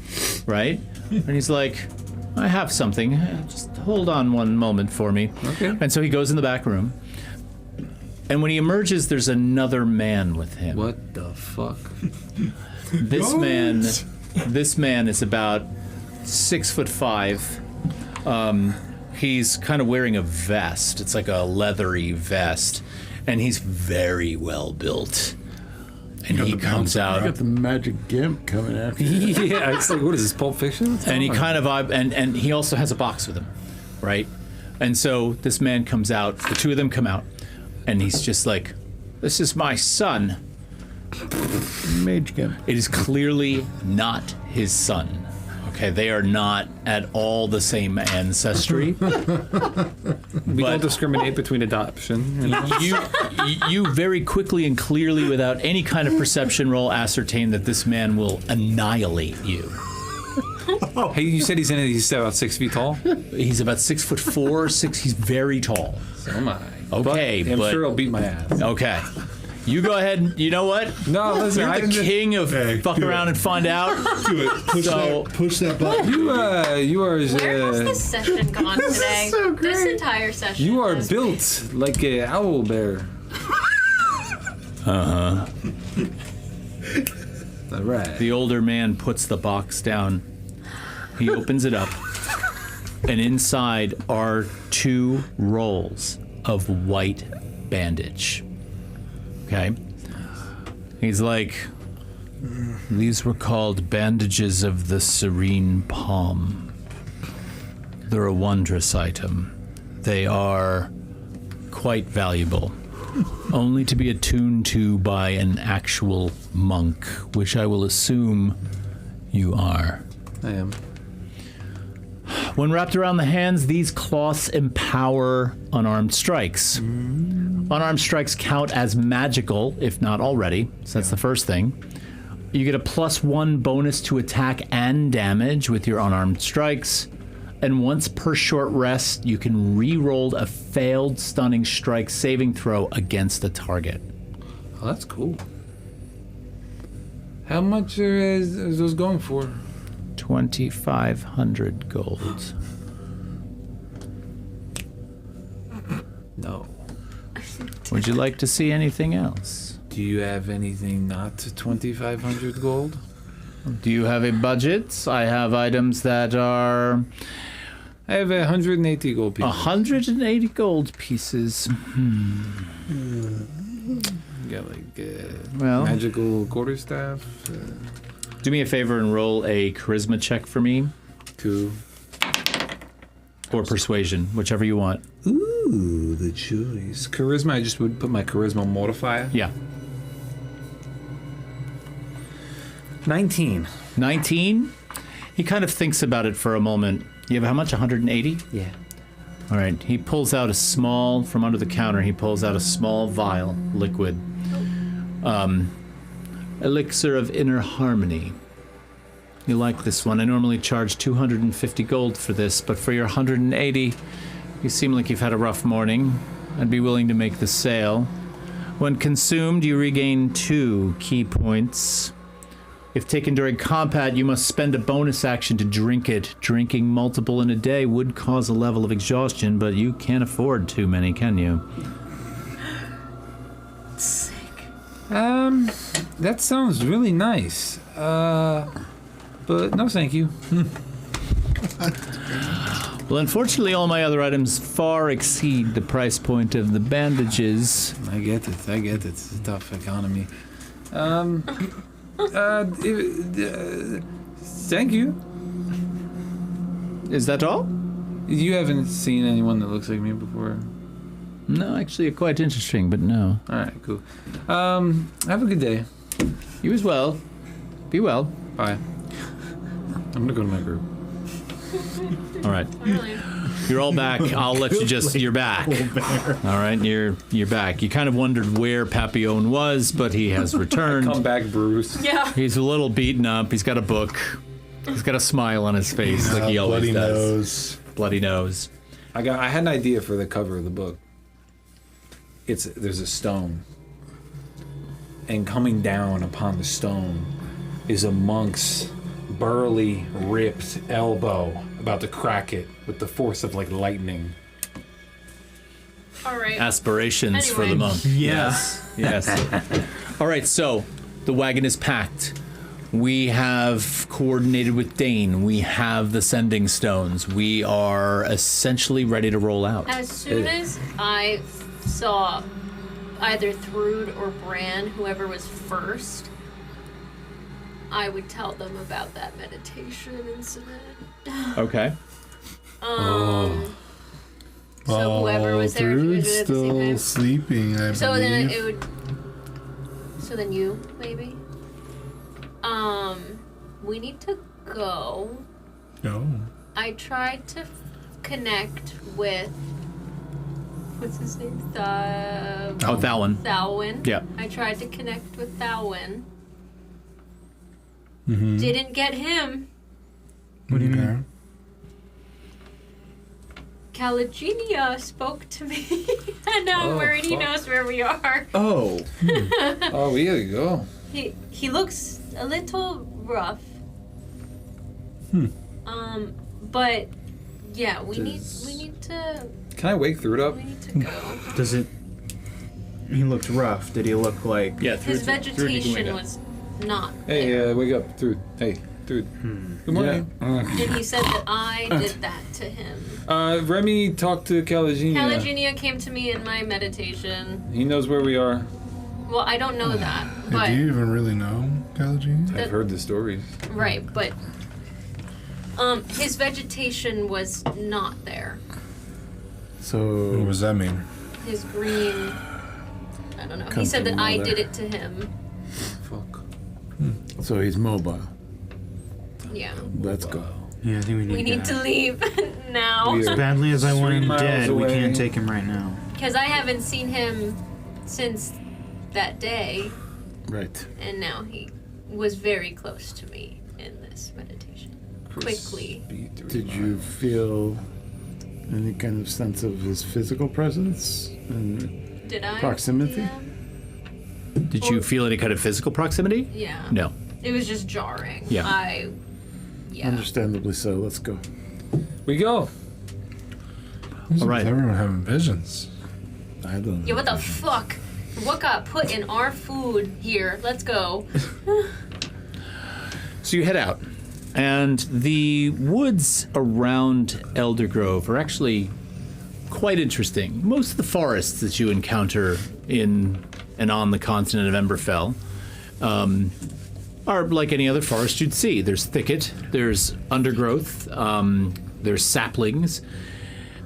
right? And he's like, I have something. Just hold on one moment for me. Okay. And so he goes in the back room. And when he emerges, there's another man with him. What the fuck? This man is about 6'5". He's kind of wearing a vest. It's like a leathery vest, and he's very well built. And he comes I out, got the magic gimp coming after you. Yeah, it's like, what is this, Pulp Fiction? and he kind of and he also has a box with him, right? And so this man comes out. The two of them come out, and he's just like, "This is my son." Mage gimp. It is clearly not his son. Okay, they are not at all the same ancestry. We don't discriminate between adoption. You very quickly and clearly, without any kind of perception roll, ascertain that this man will annihilate you. Hey, you said he's about 6 feet tall? He's about 6'4", he's very tall. So am I. Okay, I'm but sure he'll beat my ass. okay. You go ahead and, you know what? No, listen, You're the king of fuck around and find out. Do it. Push that button. You are. Where has this session gone today? so great. This entire session. You are has built like an owl bear. Uh-huh. All right. The older man puts the box down. He opens it up. And inside are 2 rolls of white bandage. Okay. He's like, these were called bandages of the serene palm. They're a wondrous item. They are quite valuable. Only to be attuned to by an actual monk, which I will assume you are. I am. When wrapped around the hands, these cloths empower unarmed strikes. Unarmed strikes count as magical, if not already, so that's the first thing. You get a +1 bonus to attack and damage with your unarmed strikes. And once per short rest, you can re-roll a failed stunning strike saving throw against a target. Oh, that's cool. How much is those going for? 2,500 gold. No. Would you like to see anything else? Do you have anything not 2,500 gold? Do you have a budget? I have items that are I have 180 gold pieces. 180 gold pieces. Got like Well, magical quarterstaff. do me a favor and roll a charisma check for me, 2. or persuasion, whichever you want. Ooh, the choice. Charisma, I just would put my charisma modifier. Yeah. 19. 19. He kind of thinks about it for a moment. You have how much? 180? Yeah. All right. He pulls out from under the counter, he pulls out a small vial, liquid. Elixir of Inner Harmony. You like this one. I normally charge 250 gold for this, but for your 180, you seem like you've had a rough morning. I'd be willing to make the sale. When consumed, you regain 2 key points. If taken during combat, you must spend a bonus action to drink it. Drinking multiple in a day would cause a level of exhaustion, but you can't afford too many, can you? Sick. That sounds really nice. But no thank you. Well, unfortunately, all my other items far exceed the price point of the bandages. I get it. It's a tough economy. Thank you. Is that all? You haven't seen anyone that looks like me before? No, actually, quite interesting, but no. Alright, cool. Have a good day. You as well. Be well. Bye. I'm gonna go to my group. All right. Really? You're all back. I'll let you just. You're back. All right. You're back. You kind of wondered where Papillon was, but he has returned. Come back, Bruce. Yeah. He's a little beaten up. He's got a book. He's got a smile on his face, like he always bloody does. nose. Bloody nose. I had an idea for the cover of the book. There's a stone, and coming down upon the stone is a monk's burly, ripped elbow about to crack it with the force of like lightning. All right. Aspirations for the Anyway. monk. Yes. All right, so the wagon is packed. We have coordinated with Dane. We have the sending stones. We are essentially ready to roll out. As soon as I saw either Thrud or Bran, whoever was first, I would tell them about that meditation incident. Okay. So whoever was there, if you Thrud's did it at the same still time. sleeping, I So believe. then it would. So then you maybe. We need to go. No. I tried to connect with. What's his name? Oh, that one. Thalwyn. Yeah. I tried to connect with Thalwyn. Mm-hmm. Didn't get him. What do you mean? Calagenia spoke to me, and now I'm worried he fuck. knows where we are. Oh. Oh, we gotta go. He looks a little rough. But yeah, we need to Can I wake Thrud up? go. Does it... He looked rough. Did he look like... Yeah, His vegetation was not there. Hey, wake up, Thrud. Hey, Thrud. Good morning. And he said that I did that to him. Remy talked to Calagenia. Calagenia came to me in my meditation. He knows where we are. Well, I don't know that, Hey, but do you even really know, Calagine? I've heard the stories. right, but his vegetation was not there. What So does that mean? His green. I don't know. He Come said from that I mother. did it to him. Fuck. he's mobile. Yeah. Let's go. Yeah, I think we need, We need to leave now. We As are- badly as I want 3 him miles dead, we away. can't take him right now. Because I haven't seen him since that day, Right. and now he was very close to me in this meditation. Quickly. Did you feel any kind of sense of his physical presence? And Did I? Proximity? Yeah. Did you feel any kind of physical proximity? Yeah. No. It was just jarring. Yeah. Yeah. understandably so. Let's go. We go. What's All up right. with everyone having visions? I don't know. Yeah, what the fuck? What got put in our food here? Let's go. So you head out, and the woods around Eldergrove are actually quite interesting. Most of the forests that you encounter in and on the continent of Emberfell are like any other forest you'd see. There's thicket, there's undergrowth, there's saplings,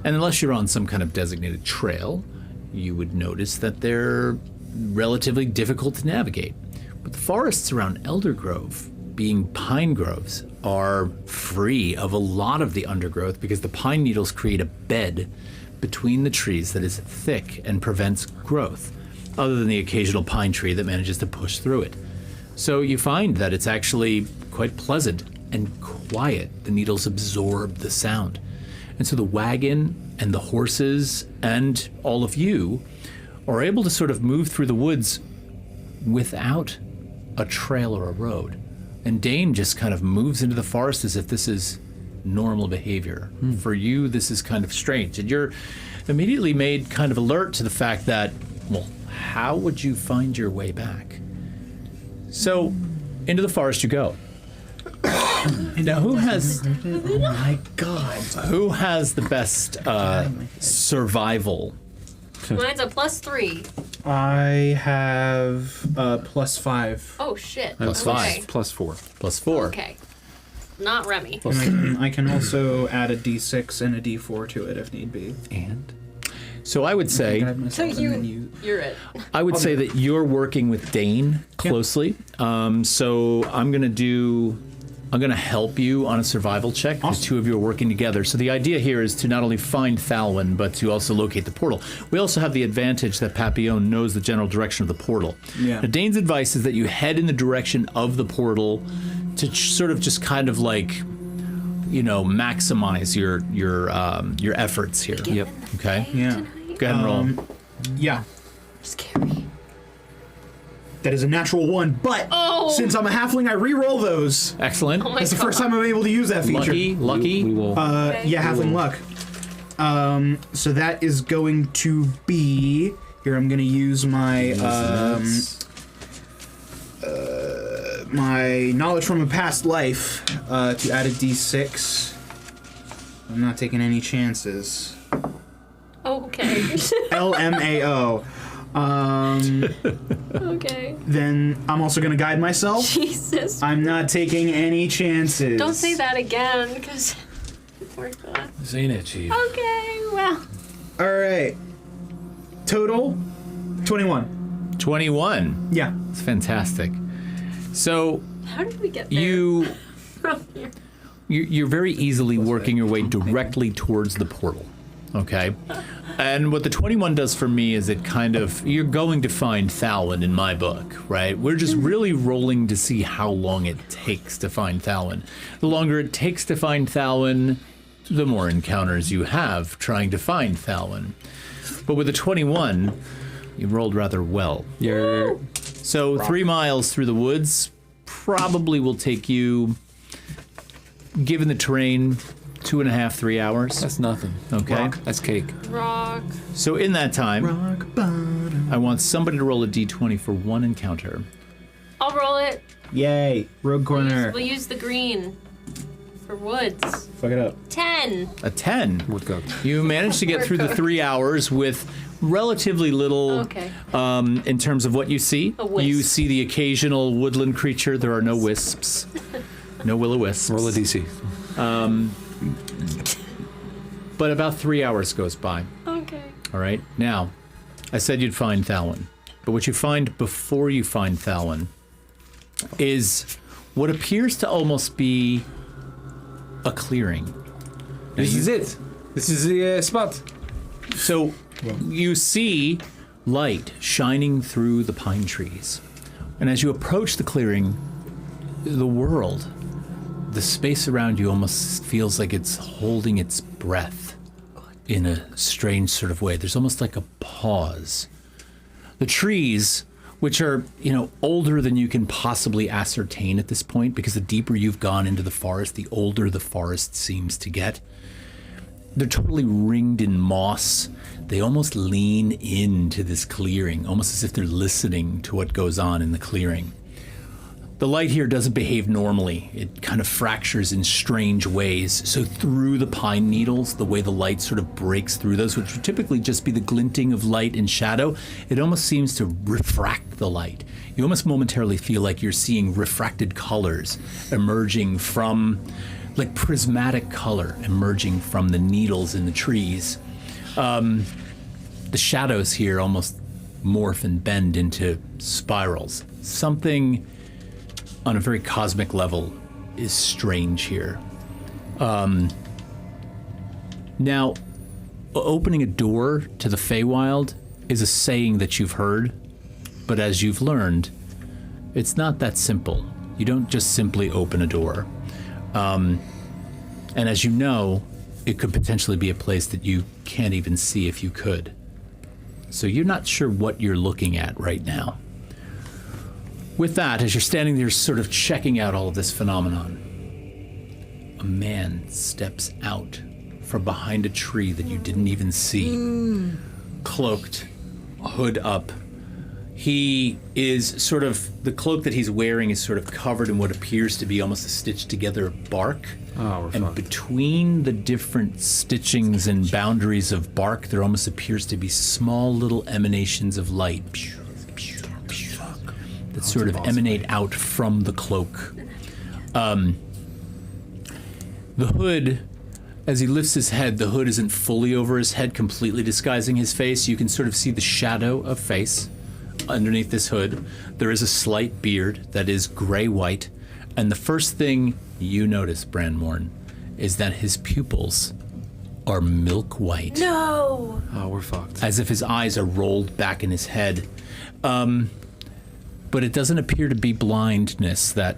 and unless you're on some kind of designated trail, you would notice that they're relatively difficult to navigate. But the forests around Eldergrove being pine groves, are free of a lot of the undergrowth because the pine needles create a bed between the trees that is thick and prevents growth, other than the occasional pine tree that manages to push through it. So you find that it's actually quite pleasant and quiet. The needles absorb the sound. And so the wagon and the horses and all of you are able to sort of move through the woods without a trail or a road. And Dane just kind of moves into the forest as if this is normal behavior. For you, this is kind of strange. And you're immediately made kind of alert to the fact that, well, how would you find your way back? So, into the forest you go. Now, who has... Oh my god. Who has the best survival? Mine's a +3. I have +5. Oh shit. Plus Okay. five. +4. +4. Okay. Not Remy. And I can also add a d6 and a d4 to it if need be. And? So I would say... Guide myself and then You're it. I would say that you're working with Dane closely. So I'm going to help you on a survival check. The two of you are working together. So the idea here is to not only find Thalwyn, but to also locate the portal. We also have the advantage that Papillon knows the general direction of the portal. Yeah. Now, Dane's advice is that you head in the direction of the portal to sort of just kind of like, you know, maximize your efforts here. Yep. Okay? Yeah. Go ahead and roll. Yeah. Scary. That is a natural 1, but since I'm a halfling, I re-roll those. Excellent. Oh my That's the God. first time I'm able to use that feature. Lucky. We will. Yeah, halfling luck. So that is going to be... Here, I'm going to use my... my knowledge from a past life to add a d6. I'm not taking any chances. Oh, okay. LMAO. Okay. Then I'm also going to guide myself. Jesus. I'm not taking any chances. Don't say that again, because we're gonna. This ain't it, Chief. Okay, well. All right. Total 21. 21. Yeah. It's fantastic. So How did we get there you from here? you're very easily working your way directly towards the portal. Okay. And what the 21 does for me is it kind of, you're going to find Thalwyn in my book, right? We're just really rolling to see how long it takes to find Thalwyn. The longer it takes to find Thalwyn, the more encounters you have trying to find Thalwyn. But with the 21, you rolled rather well. You're So 3 miles through the woods probably will take you, given the terrain, 2.5, 3 hours. That's nothing. Okay. That's cake. Rock. So in that time, I want somebody to roll a d20 for one encounter. I'll roll it. Yay. Rogue corner. We'll use the green for woods. Fuck it up. 10. A 10. Would go. You managed to get through the 3 hours with relatively little Okay. in terms of what you see. A wisp. You see the occasional woodland creature. There are no wisps. No will-o-wisps. Roll a DC. But about 3 hours goes by. Okay. All right. Now, I said you'd find Thalwyn, but what you find before you find Thalwyn is what appears to almost be a clearing. This is it. This is the spot. So you see light shining through the pine trees, and as you approach the clearing, the world, the space around you almost feels like it's holding its breath in a strange sort of way. There's almost like a pause. The trees, which are, older than you can possibly ascertain at this point, because the deeper you've gone into the forest, the older the forest seems to get. They're totally ringed in moss. They almost lean into this clearing, almost as if they're listening to what goes on in the clearing. The light here doesn't behave normally. It kind of fractures in strange ways. So through the pine needles, the way the light sort of breaks through those, which would typically just be the glinting of light and shadow, it almost seems to refract the light. You almost momentarily feel like you're seeing refracted colors emerging from, like prismatic color emerging from the needles in the trees. The shadows here almost morph and bend into spirals. Something on a very cosmic level, is strange here. Now, opening a door to the Feywild is a saying that you've heard, but as you've learned, it's not that simple. You don't just simply open a door. And as you know, it could potentially be a place that you can't even see if you could. So you're not sure what you're looking at right now. With that, as you're standing there sort of checking out all of this phenomenon, a man steps out from behind a tree that you didn't even see, cloaked, hood up. He is sort of, the cloak that he's wearing is sort of covered in what appears to be almost a stitched together bark. Oh, and between the different stitchings and boundaries of bark, there almost appears to be small little emanations of light that sort of emanate out from the cloak. The hood, as he lifts his head, the hood isn't fully over his head, completely disguising his face. You can sort of see the shadow of face underneath this hood. There is a slight beard that is gray-white, and the first thing you notice, Branmorn, is that his pupils are milk white. No! Oh, we're fucked. As if his eyes are rolled back in his head. But it doesn't appear to be blindness that,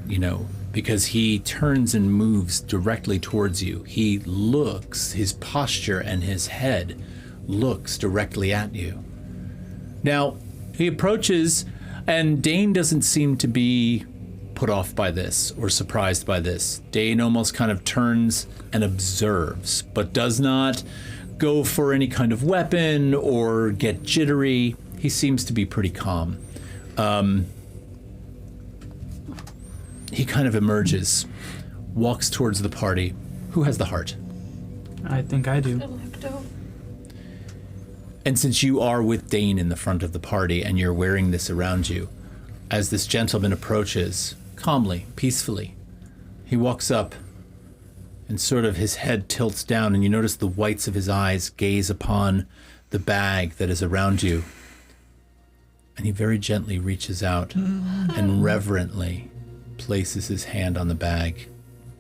because he turns and moves directly towards you. He looks, his posture and his head looks directly at you. Now, he approaches, and Dane doesn't seem to be put off by this or surprised by this. Dane almost kind of turns and observes, but does not go for any kind of weapon or get jittery. He seems to be pretty calm. He kind of emerges, walks towards the party. Who has the heart? I think I do. Electo. And since you are with Dane in the front of the party and you're wearing this around you, as this gentleman approaches, calmly, peacefully, he walks up and sort of his head tilts down, and you notice the whites of his eyes gaze upon the bag that is around you. And he very gently reaches out and reverently places his hand on the bag.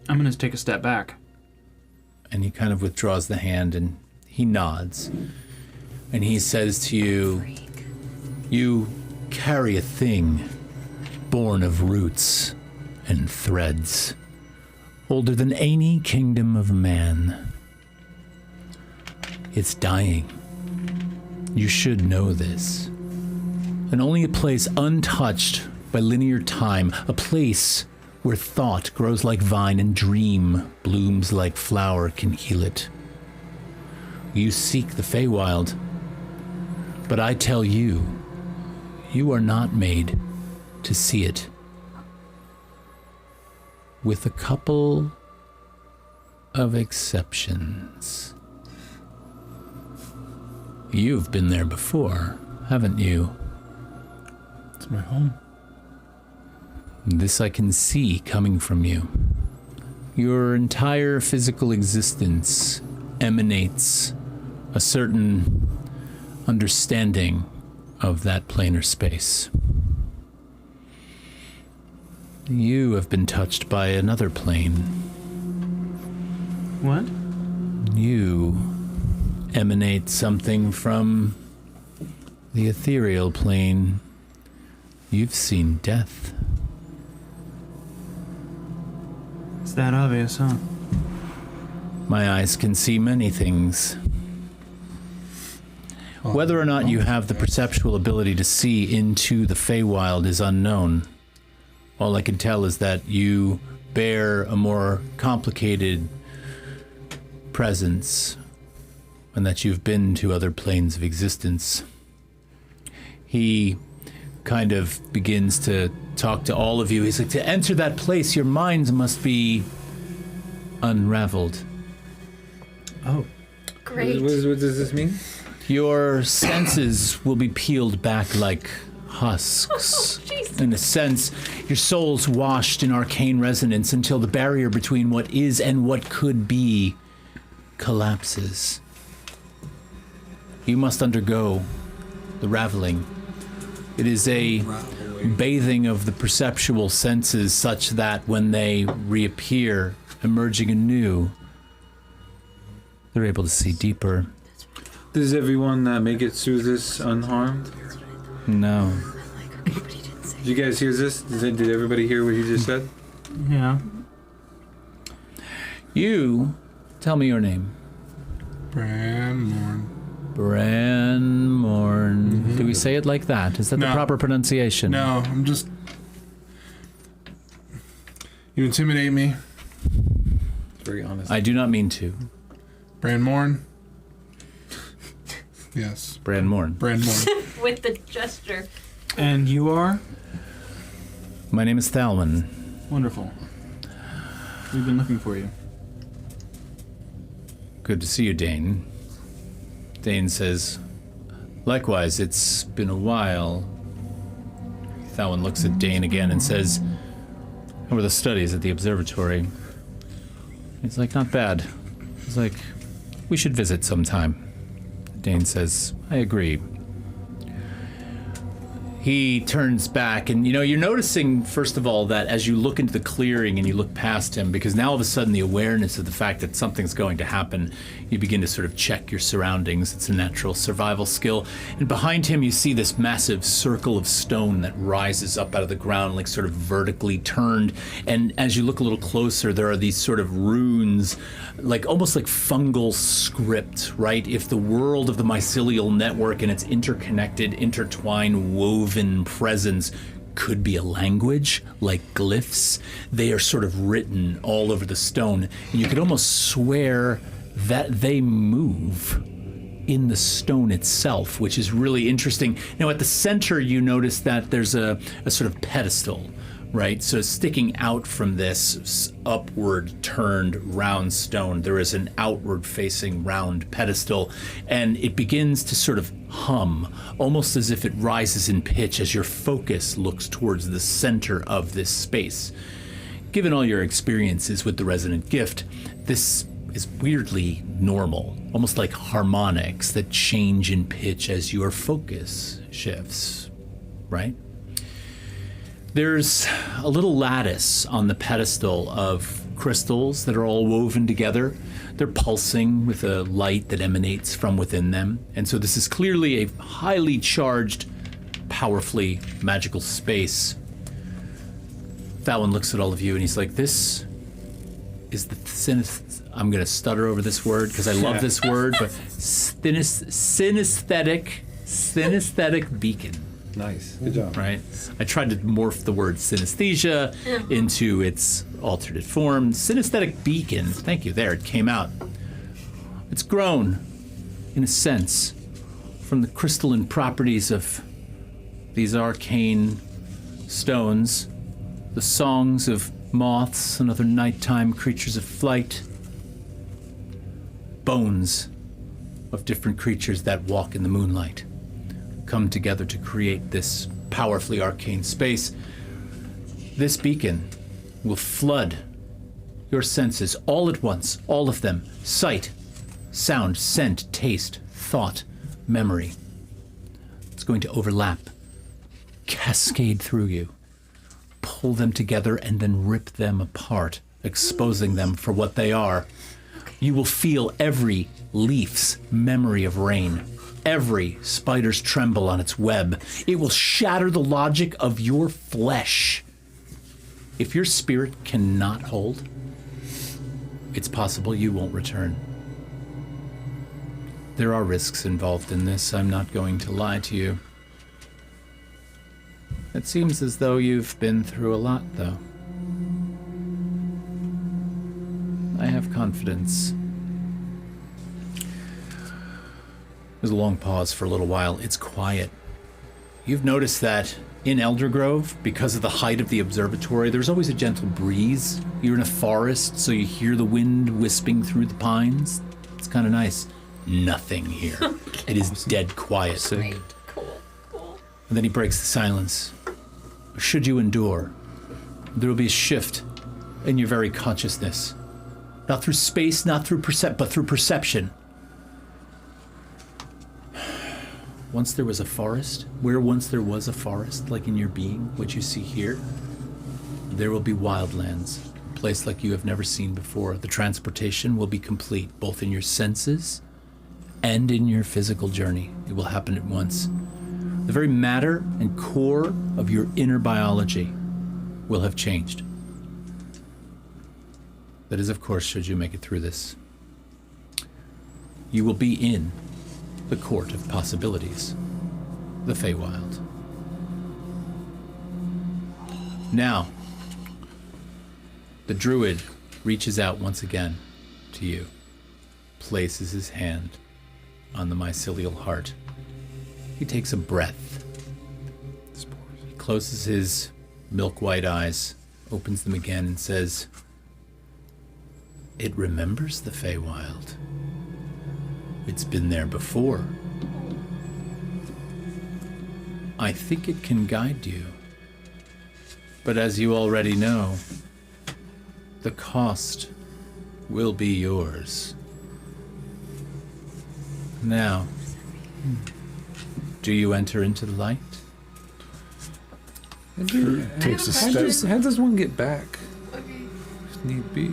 I'm going to take a step back. And he kind of withdraws the hand and he nods. And he says to you, "You carry a thing born of roots and threads, older than any kingdom of man. It's dying. You should know this. And only a place untouched by linear time, a place where thought grows like vine and dream blooms like flower can heal it. You seek the Feywild, but I tell you, you are not made to see it. With a couple of exceptions. You've been there before, haven't you? It's my home. This I can see coming from you. Your entire physical existence emanates a certain understanding of that planar space. You have been touched by another plane. What? You emanate something from the ethereal plane. You've seen death. It's that obvious, huh? My eyes can see many things. Whether or not you have the perceptual ability to see into the Feywild is unknown. All I can tell is that you bear a more complicated presence and that you've been to other planes of existence. He kind of begins to talk to all of you. He's like, to enter that place, your minds must be unraveled. Oh. Great. What does this mean? Your senses will be peeled back like husks. Jeez. In a sense, your soul's washed in arcane resonance until the barrier between what is and what could be collapses. You must undergo the raveling. It is a bathing of the perceptual senses such that when they reappear, emerging anew, they're able to see deeper. Does everyone make it through this unharmed? No. Did you guys hear this? Did everybody hear what you just said? Yeah. You, tell me your name. Branmorn. Branmorn. Do we say it like that? Is that the No. proper pronunciation? No, I'm just. You intimidate me, Very honest. I do not mean to. Branmorn. Yes, Branmorn. Branmorn. With the gesture. And you are? My name is Thalwyn. Wonderful. We've been looking for you. Good to see you, Dane. Dane says, likewise, it's been a while. Thalwyn looks at Dane again and says, how were the studies at the observatory? He's like, not bad. He's like, we should visit sometime. Dane says, I agree. He turns back, and you're noticing, first of all, that as you look into the clearing and you look past him, because now all of a sudden the awareness of the fact that something's going to happen, you begin to sort of check your surroundings. It's a natural survival skill. And behind him you see this massive circle of stone that rises up out of the ground, like sort of vertically turned. And as you look a little closer, there are these sort of runes, like almost like fungal script, right? If the world of the mycelial network and its interconnected, intertwined, woven presence could be a language, like glyphs, they are sort of written all over the stone. And you could almost swear that they move in the stone itself, which is really interesting. Now, at the center, you notice that there's a sort of pedestal, right? So sticking out from this upward turned round stone, there is an outward facing round pedestal, and it begins to sort of hum, almost as if it rises in pitch as your focus looks towards the center of this space. Given all your experiences with the resonant gift, this is weirdly normal, almost like harmonics that change in pitch as your focus shifts, right? There's a little lattice on the pedestal of crystals that are all woven together. They're pulsing with a light that emanates from within them. And so this is clearly a highly charged, powerfully magical space. Thalwyn looks at all of you and he's like, this is the I'm going to stutter over this word because I love this word, but synesthetic beacon. Nice. Good job. Right? I tried to morph the word synesthesia into its alternate form. Synesthetic beacon. Thank you. There, it came out. It's grown, in a sense, from the crystalline properties of these arcane stones, the songs of moths and other nighttime creatures of flight, bones of different creatures that walk in the moonlight, come together to create this powerfully arcane space. This beacon will flood your senses all at once, all of them. Sight, sound, scent, taste, thought, memory. It's going to overlap, cascade through you, pull them together, and then rip them apart, exposing them for what they are. You will feel every leaf's memory of rain, every spider's tremble on its web. It will shatter the logic of your flesh. If your spirit cannot hold, it's possible you won't return. There are risks involved in this. I'm not going to lie to you. It seems as though you've been through a lot, though. I have confidence. There's a long pause for a little while. It's quiet. You've noticed that in Eldergrove, because of the height of the observatory, there's always a gentle breeze. You're in a forest, so you hear the wind wisping through the pines. It's kind of nice. Nothing here. It is dead quiet. Great. Cool. And then he breaks the silence. Should you endure, there will be a shift in your very consciousness. Not through space, not through but through perception. once there was a forest, where once there was a forest, like in your being, what you see here, there will be wildlands, a place like you have never seen before. The transportation will be complete, both in your senses and in your physical journey. It will happen at once. The very matter and core of your inner biology will have changed. That is, of course, should you make it through this. You will be in the court of possibilities, the Feywild. Now, the druid reaches out once again to you, places his hand on the mycelial heart. He takes a breath. He closes his milk-white eyes, opens them again, and says, "It remembers the Feywild. It's been there before. I think it can guide you. But as you already know, the cost will be yours. Now, do you enter into the light?" Takes a step. How does one get back? If need be.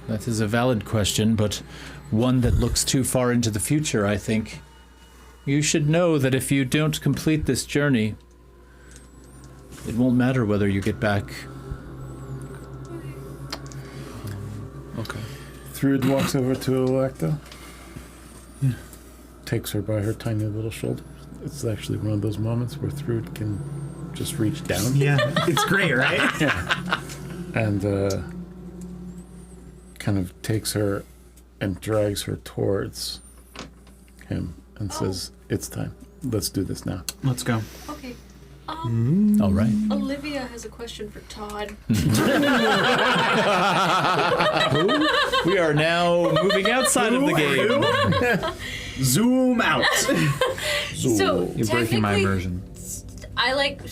That is a valid question, but one that looks too far into the future, I think. You should know that if you don't complete this journey, it won't matter whether you get back. Okay. Thrud walks over to Electa. Takes her by her tiny little shoulder. It's actually one of those moments where Thrud can just reach down. Yeah, it's great, right? And kind of takes her and drags her towards him and says, "It's time. Let's do this now." Let's go. Okay. All right. Olivia has a question for Todd. We are now moving outside of the game. Zoom out. So You're breaking my immersion. I like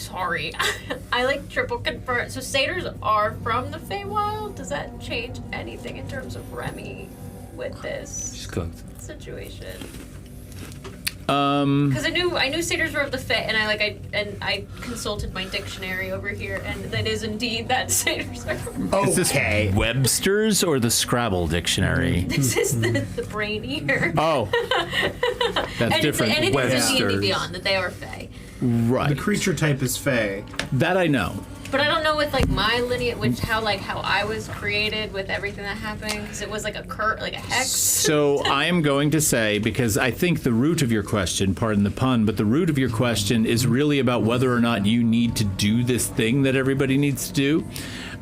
triple confirm. So satyrs are from the Feywild. Does that change anything in terms of Remy with this She's cooked. situation? Because I knew satyrs were of the Fey, and I consulted my dictionary over here, and that is indeed that satyrs are. Is this Webster's or the Scrabble dictionary? This is the brain here. Oh, that's And different. it is in D&D Webster's. Beyond that they are Fey. Right. The creature type is Fey. That I know. But I don't know with like my lineage, how I was created with everything that happened, because it was like a hex. So I am going to say, because I think the root of your question, pardon the pun, but the root of your question is really about whether or not you need to do this thing that everybody needs to do,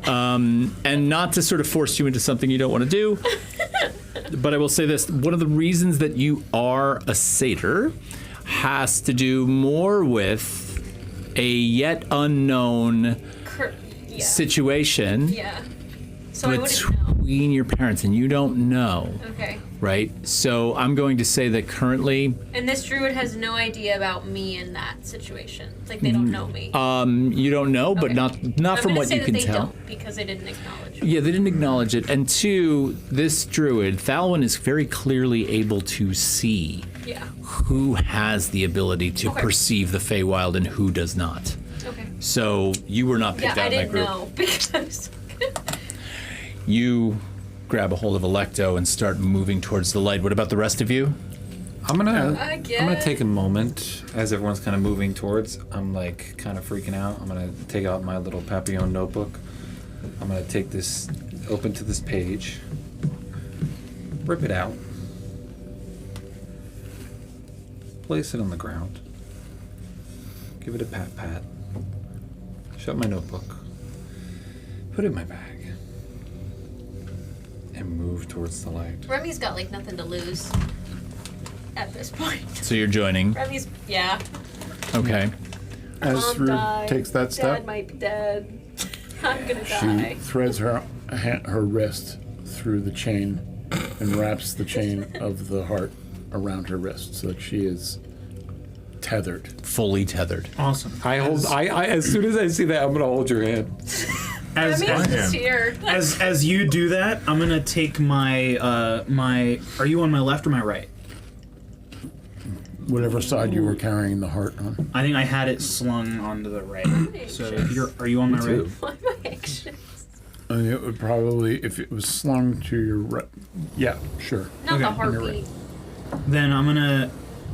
and not to sort of force you into something you don't want to do. But I will say this, one of the reasons that you are a satyr has to do more with a yet unknown Yeah. situation Yeah. So I wouldn't know. between your parents, and you don't know, Okay. right? So I'm going to say that currently, And this druid has no idea about me in that situation. Like they don't know me. you don't know, but Okay. not I'm from gonna what say you that can they tell. Don't, because they didn't acknowledge me. Yeah, they didn't acknowledge it. And two, this druid, Thalwyn, is very clearly able to see Yeah. who has the ability to Okay. perceive the Feywild and who does not. Okay. So you were not picked Yeah, I out in that didn't group. know because. You grab a hold of Electo and start moving towards the light. What about the rest of you? I'm gonna guess. take a moment as everyone's kind of moving towards. I'm like kind of freaking out. I'm gonna take out my little Papillon notebook. I'm gonna take this, open to this page, rip it out, place it on the ground, give it a pat, shut my notebook, put it in my bag, and move towards the light. Remy's got like nothing to lose at this point. So you're joining. Remy's yeah. Okay. As Mom Thrud died. takes that Dad step, might be dead. I'm gonna she die. threads her wrist through the chain and wraps the chain of the heart around her wrist so that she is tethered. Fully tethered. Awesome. I as soon as I see that, I'm gonna hold your hand. As Remmy's just here. as you do that, I'm gonna take my my. Are you on my left or my right? Whatever side you were carrying the heart on. I think I had it slung onto the right. So are you on my right? Why am I anxious? And it would probably, if it was slung to your right. Yeah, sure. Not Okay. the heartbeat. Then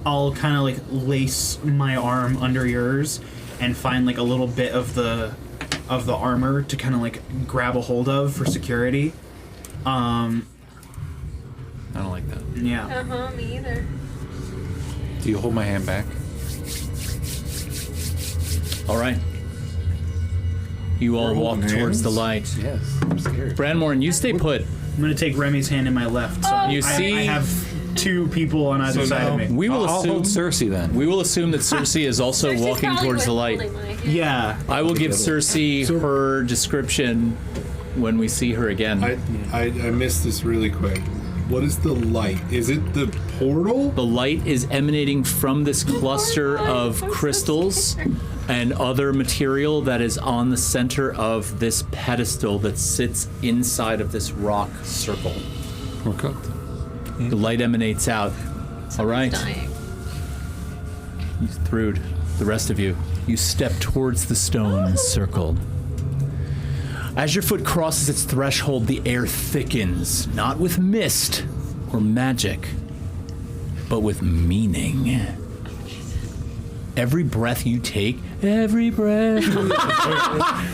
I'll kind of like lace my arm under yours and find like a little bit of the armor to kind of like grab a hold of for security. I don't like that. Yeah. Uh-huh, me either. Do you hold my hand back? All right. You all We're walk holding towards the hands? light. Yes. I'm scared. Branmore, you stay put. I'm gonna take Remy's hand in my left. So You see- I have two people on either So side now- of me. We will I'll assume hold Cersei then. we will assume that Cersei is also Cersei's walking probably towards the light. holding my hand. Yeah. I will give Cersei her description when we see her again. I missed this really quick. What is the light? Is it the portal? The light is emanating from this cluster of crystals and other material that is on the center of this pedestal that sits inside of this rock circle. We're cooked. The light emanates out. All right, Dying. Thrud, the rest of you, you step towards the stone circle. As your foot crosses its threshold, the air thickens, not with mist or magic, but with meaning. Every breath you take, every breath.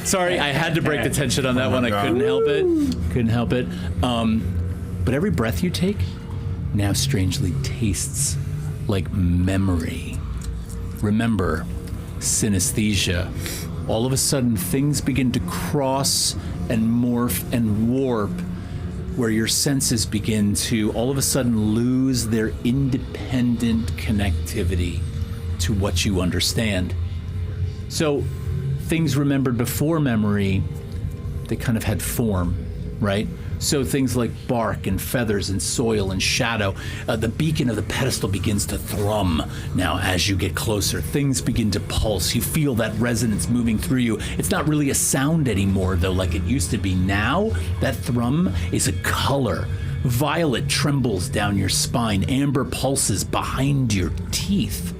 Sorry, I had to break the tension on that one. I couldn't help it. Couldn't help it. But every breath you take now strangely tastes like memory. Remember, synesthesia. All of a sudden, things begin to cross and morph and warp, where your senses begin to all of a sudden lose their independent connectivity to what you understand. So, things remembered before memory, they kind of had form, right? So things like bark and feathers and soil and shadow. The beacon of the pedestal begins to thrum. Now, as you get closer, things begin to pulse. You feel that resonance moving through you. It's not really a sound anymore, though, like it used to be. Now, that thrum is a color. Violet trembles down your spine. Amber pulses behind your teeth.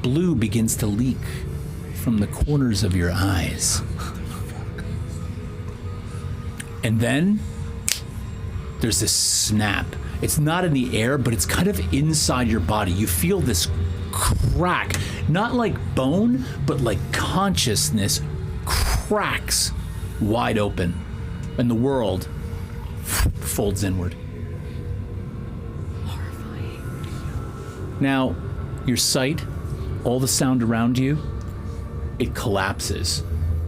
Blue begins to leak from the corners of your eyes. And then there's this snap. It's not in the air, but it's kind of inside your body. You feel this crack, not like bone, but like consciousness cracks wide open, and the world folds inward. Horrifying. Now, your sight, all the sound around you, it collapses.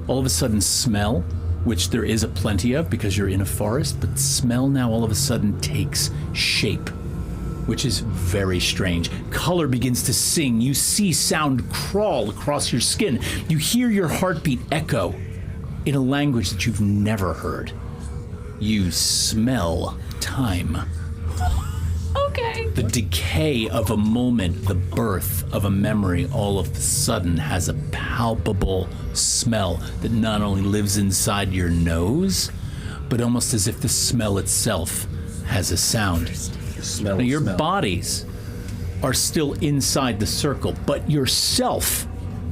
All of a sudden, smell, which there is a plenty of because you're in a forest, but smell now all of a sudden takes shape, which is very strange. Color begins to sing. You see sound crawl across your skin. You hear your heartbeat echo in a language that you've never heard. You smell time. Okay. The decay of a moment, the birth of a memory, all of a sudden has a palpable smell that not only lives inside your nose, but almost as if the smell itself has a sound. Smell. Now, your bodies are still inside the circle, but yourself,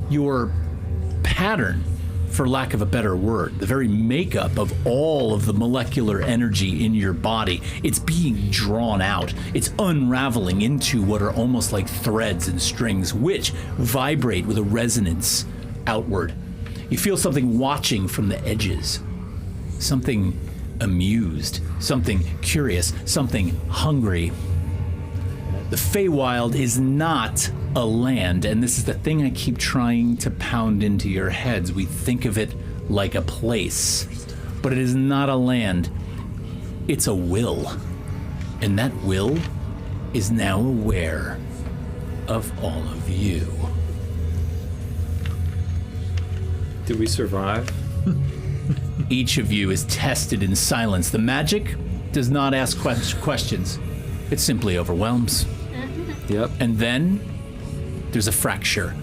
your pattern, for lack of a better word, the very makeup of all of the molecular energy in your body, it's being drawn out. It's unraveling into what are almost like threads and strings, which vibrate with a resonance outward. You feel something watching from the edges, something amused, something curious, something hungry. The Feywild is not a land, and this is the thing I keep trying to pound into your heads. We think of it like a place, but it is not a land. It's a will, and that will is now aware of all of you. Did we survive? Each of you is tested in silence. The magic does not ask questions. It simply overwhelms. Yep. And then there's a fracture.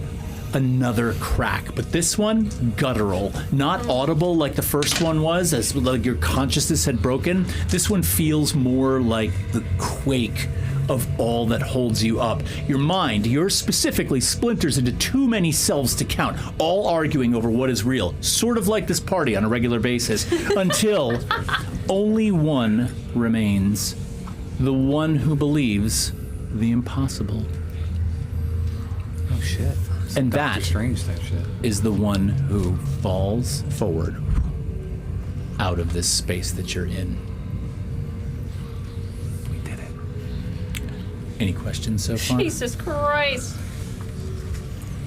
another crack, but this one guttural, not audible like the first one was, as like your consciousness had broken. This one feels more like the quake of all that holds you up. Your mind, yours specifically, splinters into too many selves to count, all arguing over what is real, sort of like this party on a regular basis, until only one remains, the one who believes the impossible. Oh shit. And Doctor that Strange type shit. is the one who falls forward out of this space that you're in. We did it. Any questions so far? Jesus Christ.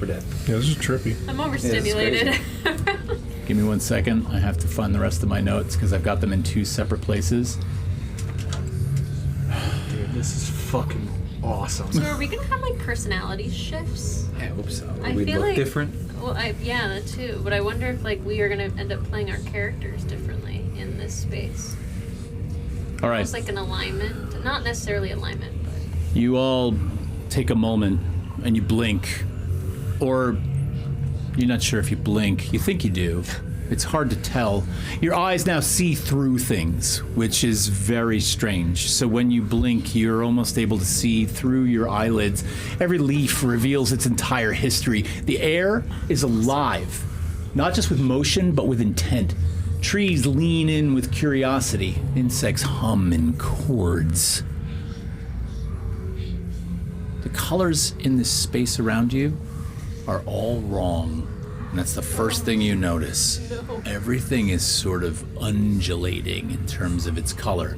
We're dead. Yeah, this is trippy. I'm overstimulated. Give me 1 second. I have to find the rest of my notes because I've got them in 2 separate places. Dude, this is fucking awesome. So are we gonna have like personality shifts? I hope so. I We feel look like different. Well, yeah, that too. But I wonder if like we are gonna end up playing our characters differently in this space. All right. Almost like an alignment, not necessarily alignment, but You all take a moment and you blink. Or you're not sure if you blink. You think you do. It's hard to tell. Your eyes now see through things, which is very strange. So when you blink, you're almost able to see through your eyelids. Every leaf reveals its entire history. The air is alive, not just with motion, but with intent. Trees lean in with curiosity. Insects hum in chords. The colors in this space around you are all wrong. And that's the first thing you notice. No. Everything is sort of undulating in terms of its color.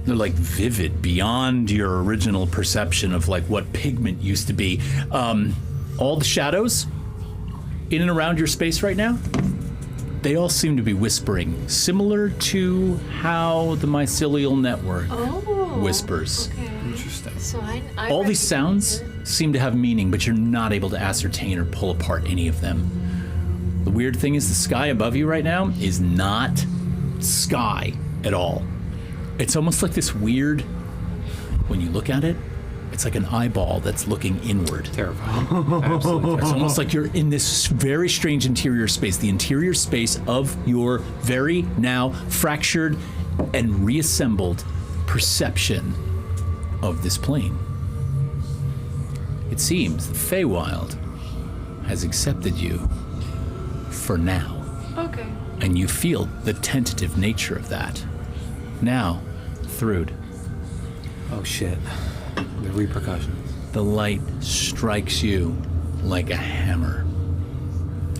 They're like vivid beyond your original perception of like what pigment used to be. All the shadows in and around your space right now, they all seem to be whispering, similar to how the mycelial network whispers. Okay. Interesting. So I All these recognize sounds it. seem to have meaning, but you're not able to ascertain or pull apart any of them. The weird thing is the sky above you right now is not sky at all. It's almost like this weird, when you look at it, it's like an eyeball that's looking inward. Terrifying. Absolutely It's terrifying. almost like you're in this very strange interior space, the interior space of your very now fractured and reassembled perception of this plane. It seems the Feywild has accepted you for now, Okay. and you feel the tentative nature of that. Now, Thrud, Oh shit. The repercussions. the light strikes you like a hammer.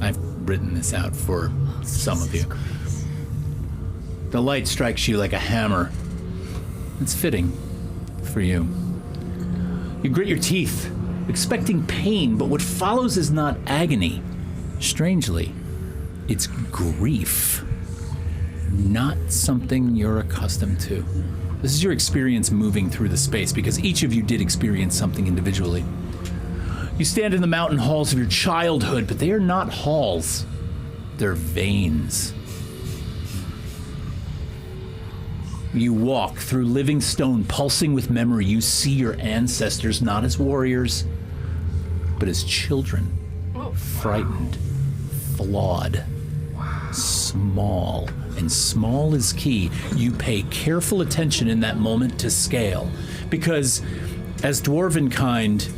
I've written this out for some of you. The light strikes you like a hammer. It's fitting for you. You grit your teeth, expecting pain, but what follows is not agony. Strangely, it's grief. Not something you're accustomed to. This is your experience moving through the space, because each of you did experience something individually. You stand in the mountain halls of your childhood, but they are not halls. They're veins. You walk through living stone, pulsing with memory. You see your ancestors not as warriors, but as children. Frightened, flawed, small. And small is key. You pay careful attention in that moment to scale, because as dwarven kind,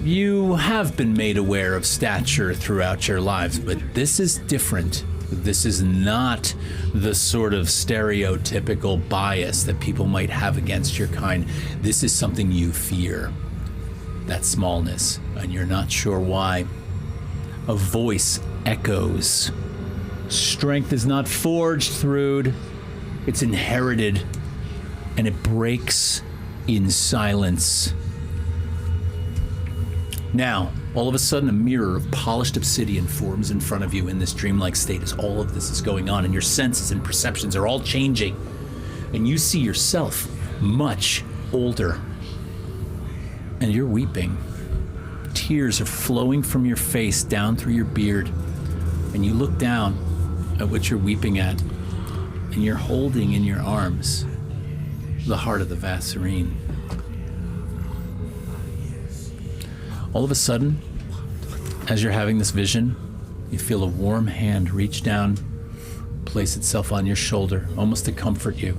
you have been made aware of stature throughout your lives, but this is different. This is not the sort of stereotypical bias that people might have against your kind. This is something you fear, that smallness, and you're not sure why. A voice echoes. Strength is not forged, Thrud. It's inherited, and it breaks in silence. Now, all of a sudden, a mirror of polished obsidian forms in front of you in this dreamlike state as all of this is going on, and your senses and perceptions are all changing. And you see yourself much older. And you're weeping. Tears are flowing from your face down through your beard. And you look down at what you're weeping at, and you're holding in your arms the heart of the Vassarine. All of a sudden, as you're having this vision, you feel a warm hand reach down, place itself on your shoulder, almost to comfort you.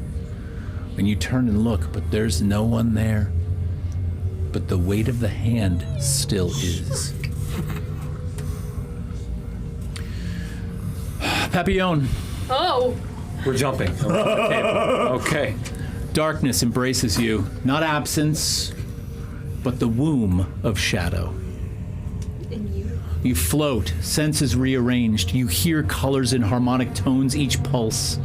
And you turn and look, but there's no one there. But the weight of the hand still is. Papillon. Oh. We're jumping. Okay. Darkness embraces you. Not absence, but the womb of shadow. And you? You float, senses rearranged. You hear colors in harmonic tones. Each pulse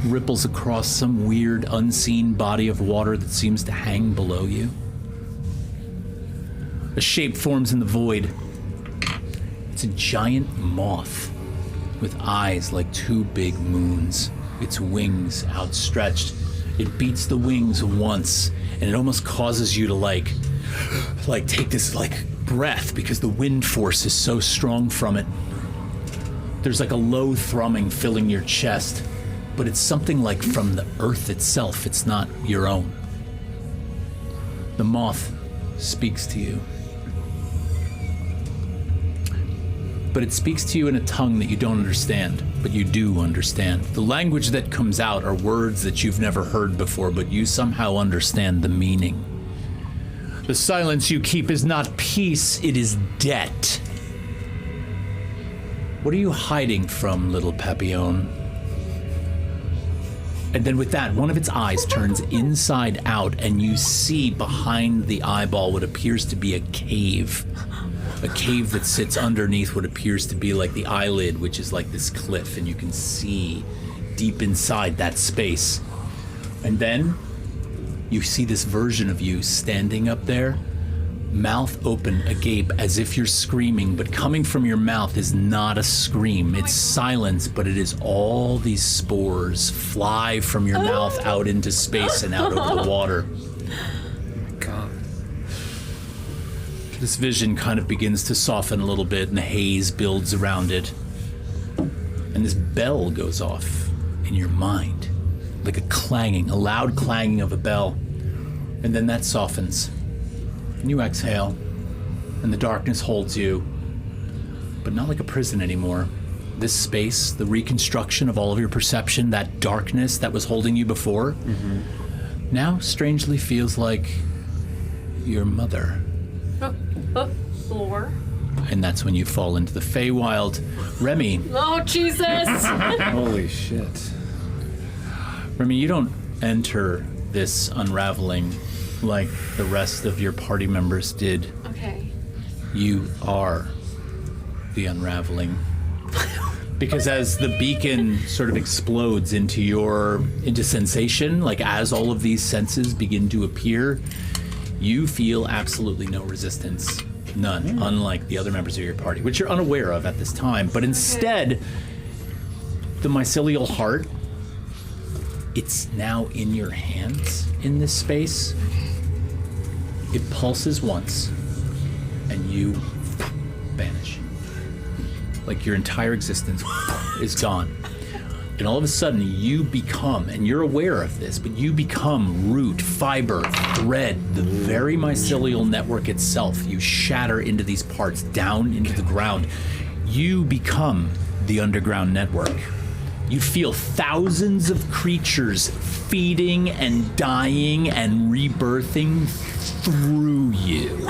ripples across some weird, unseen body of water that seems to hang below you. A shape forms in the void. It's a giant moth with eyes like two big moons, its wings outstretched. It beats the wings once, and it almost causes you to like take this breath because the wind force is so strong from it. There's like a low thrumming filling your chest, but it's something like from the earth itself. It's not your own. The moth speaks to you. But it speaks to you in a tongue that you don't understand, but you do understand. The language that comes out are words that you've never heard before, but you somehow understand the meaning. The silence you keep is not peace, it is debt. What are you hiding from, little Papillon? And then with that, one of its eyes turns inside out, and you see behind the eyeball what appears to be a cave. A cave that sits underneath what appears to be like the eyelid, which is like this cliff, and you can see deep inside that space. And then you see this version of you standing up there, mouth open, agape, as if you're screaming, but coming from your mouth is not a scream. It's silence, but it is all these spores fly from your mouth out into space and out over the water. This vision kind of begins to soften a little bit, and the haze builds around it. And this bell goes off in your mind, like a loud clanging of a bell. And then that softens. And you exhale, and the darkness holds you, but not like a prison anymore. This space, the reconstruction of all of your perception, that darkness that was holding you before, now strangely feels like your mother. Floor. And that's when you fall into the Feywild. Remy. Oh, Jesus! Holy shit. Remy, you don't enter this unraveling like the rest of your party members did. Okay. You are the unraveling. Because as the beacon sort of explodes into sensation, like as all of these senses begin to appear, you feel absolutely no resistance. None, unlike the other members of your party, which you're unaware of at this time. But instead, the mycelial heart, it's now in your hands in this space. It pulses once, and you vanish. Like your entire existence is gone. And all of a sudden, you become, and you're aware of this, but you become root, fiber, thread, the very mycelial network itself. You shatter into these parts, down into the ground. You become the underground network. You feel thousands of creatures feeding and dying and rebirthing through you.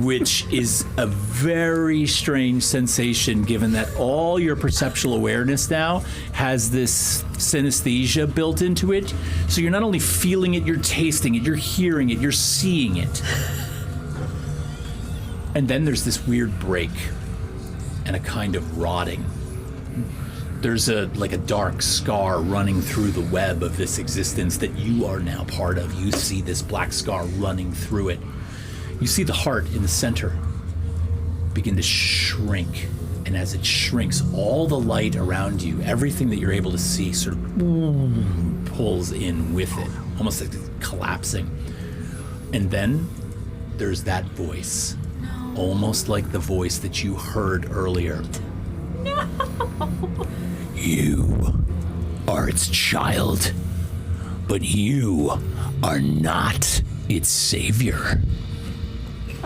Which is a very strange sensation given that all your perceptual awareness now has this synesthesia built into it. So you're not only feeling it, you're tasting it, you're hearing it, you're seeing it. And then there's this weird break and a kind of rotting. There's a dark scar running through the web of this existence that you are now part of. You see this black scar running through it. You see the heart in the center begin to shrink, and as it shrinks, all the light around you, everything that you're able to see, sort of pulls in with it, almost like it's collapsing. And then there's that voice, almost like the voice that you heard earlier. No. You are its child, but you are not its savior.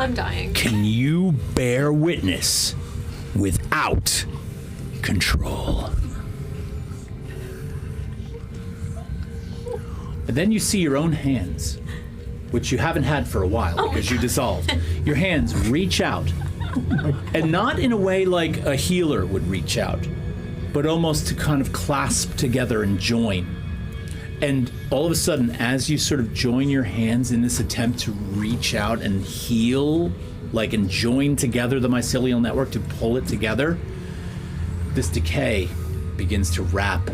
I'm dying. Can you bear witness without control? And then you see your own hands, which you haven't had for a while because you dissolved. Your hands reach out, and not in a way like a healer would reach out, but almost to kind of clasp together and join. And all of a sudden, as you sort of join your hands in this attempt to reach out and heal, like, and join together the mycelial network to pull it together, this decay begins to wrap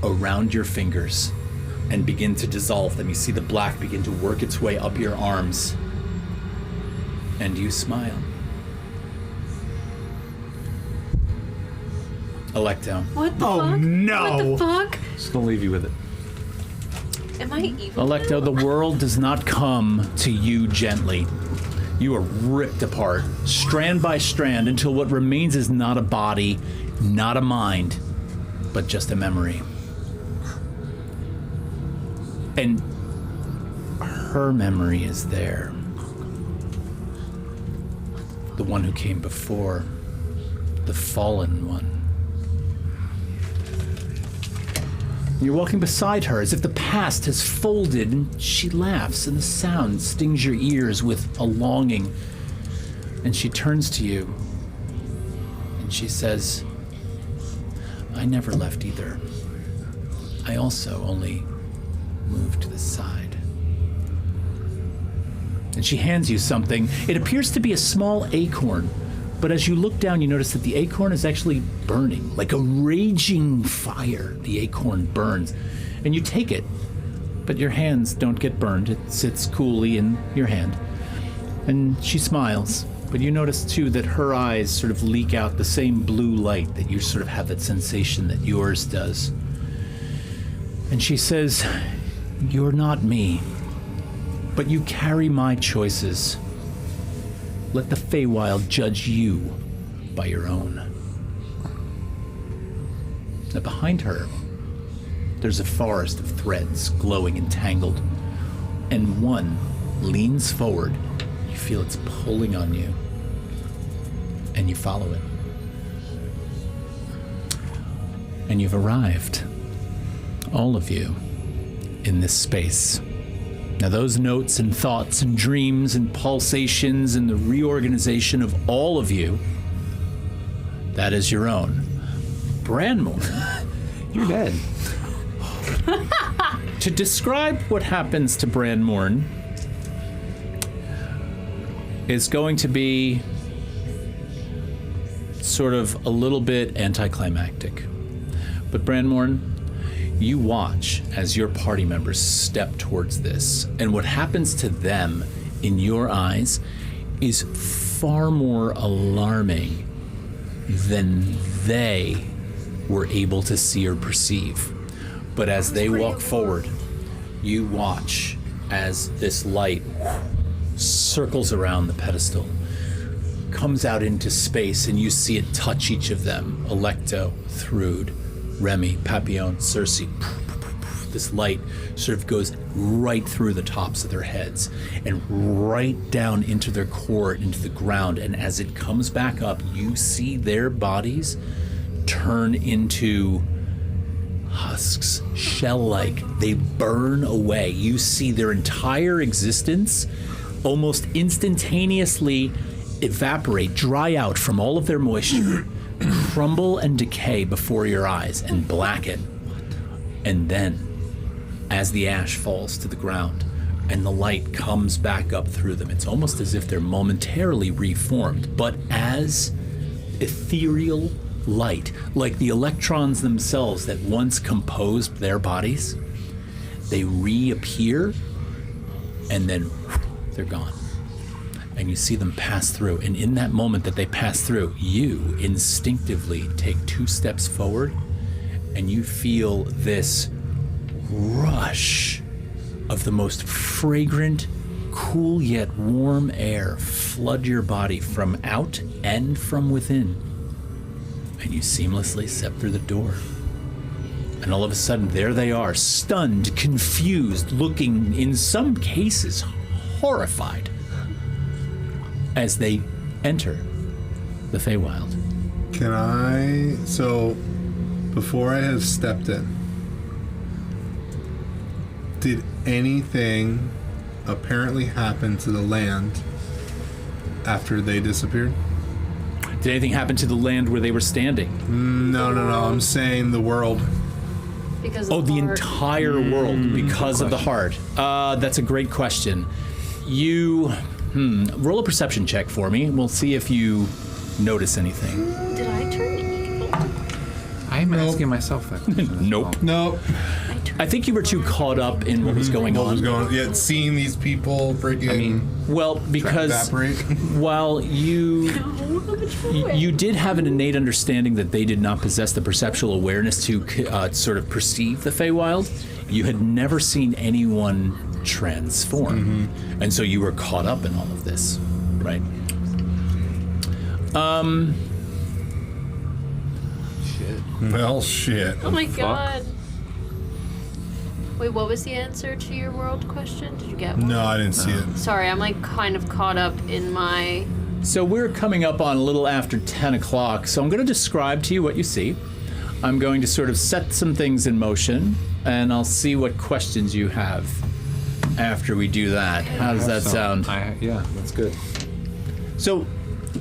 around your fingers and begin to dissolve them. You see the black begin to work its way up your arms, and you smile. Electo. What the Oh, fuck? no. What the fuck? Just gonna leave you with it. Am I evil? Electo, the world does not come to you gently. You are ripped apart, strand by strand, until what remains is not a body, not a mind, but just a memory. And her memory is there. The one who came before, the fallen one. You're walking beside her as if the past has folded, and she laughs, and the sound stings your ears with a longing. And she turns to you, and she says, I never left either. I also only moved to the side. And she hands you something. It appears to be a small acorn, but as you look down, you notice that the acorn is actually burning, like a raging fire. The acorn burns, and you take it, but your hands don't get burned. It sits coolly in your hand. And she smiles, but you notice too that her eyes sort of leak out the same blue light that you sort of have that sensation that yours does. And she says, you're not me, but you carry my choices. Let the Feywild judge you by your own. Now behind her, there's a forest of threads, glowing and tangled, and one leans forward. You feel it's pulling on you, and you follow it. And you've arrived, all of you, in this space. Now those notes and thoughts and dreams and pulsations and the reorganization of all of you, that is your own. Branmore, You're dead. to describe what happens to Branmore is going to be sort of a little bit anticlimactic. But Branmore, you watch as your party members step towards this, and what happens to them in your eyes is far more alarming than they were able to see or perceive. But as they walk forward, you watch as this light circles around the pedestal, comes out into space, and you see it touch each of them. Electo, Thrud, Remy, Papillon, Cersei. This light sort of goes right through the tops of their heads and right down into their core, into the ground. And as it comes back up, you see their bodies turn into husks, shell-like. They burn away. You see their entire existence almost instantaneously evaporate, dry out from all of their moisture, crumble and decay before your eyes and blacken. And then, as the ash falls to the ground and the light comes back up through them, it's almost as if they're momentarily reformed, but as ethereal light, like the electrons themselves that once composed their bodies. They reappear, and then they're gone. And you see them pass through, and in that moment that they pass through, you instinctively take 2 steps forward, and you feel this rush of the most fragrant, cool yet warm air flood your body from out and from within. And you seamlessly step through the door. And all of a sudden, there they are, stunned, confused, looking, in some cases, horrified. as they enter the Feywild. Can I... So, before I have stepped in, did anything apparently happen to the land after they disappeared? Did anything happen to the land where they were standing? No. I'm saying the world. Because Oh, of the heart. entire world because of the heart. That's a great question. You roll a perception check for me. We'll see if you notice anything. Did I turn evil? I'm asking myself that question. as Nope. well. Nope. I think you were too caught up in what was going What on. was going on? Yeah, seeing these people freaking Well, because evaporate. while you did have an innate understanding that they did not possess the perceptual awareness to sort of perceive the Feywild, you had never seen anyone transform, and so you were caught up in all of this, right? Well, shit. Oh my god. Wait, what was the answer to your world question? Did you get one? No, I didn't see it. Sorry, I'm like kind of caught up in my. So we're coming up on a little after 10 o'clock, so I'm going to describe to you what you see. I'm going to sort of set some things in motion, and I'll see what questions you have after we do that. How does that sound? Yeah, that's good. So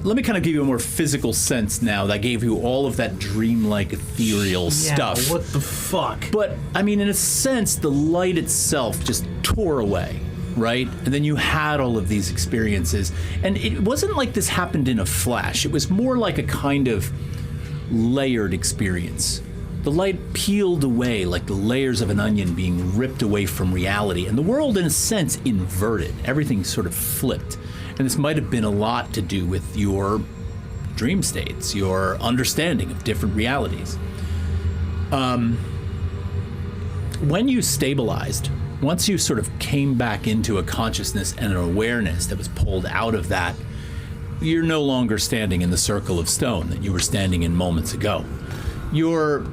let me kind of give you a more physical sense now that I gave you all of that dreamlike, ethereal stuff. What the fuck? But, I mean, in a sense, the light itself just tore away, right? And then you had all of these experiences. And it wasn't like this happened in a flash. It was more like a kind of layered experience. The light peeled away like the layers of an onion being ripped away from reality. And the world, in a sense, inverted. Everything sort of flipped. And this might have been a lot to do with your dream states, your understanding of different realities. When you stabilized, once you sort of came back into a consciousness and an awareness that was pulled out of that, you're no longer standing in the circle of stone that you were standing in moments ago. You're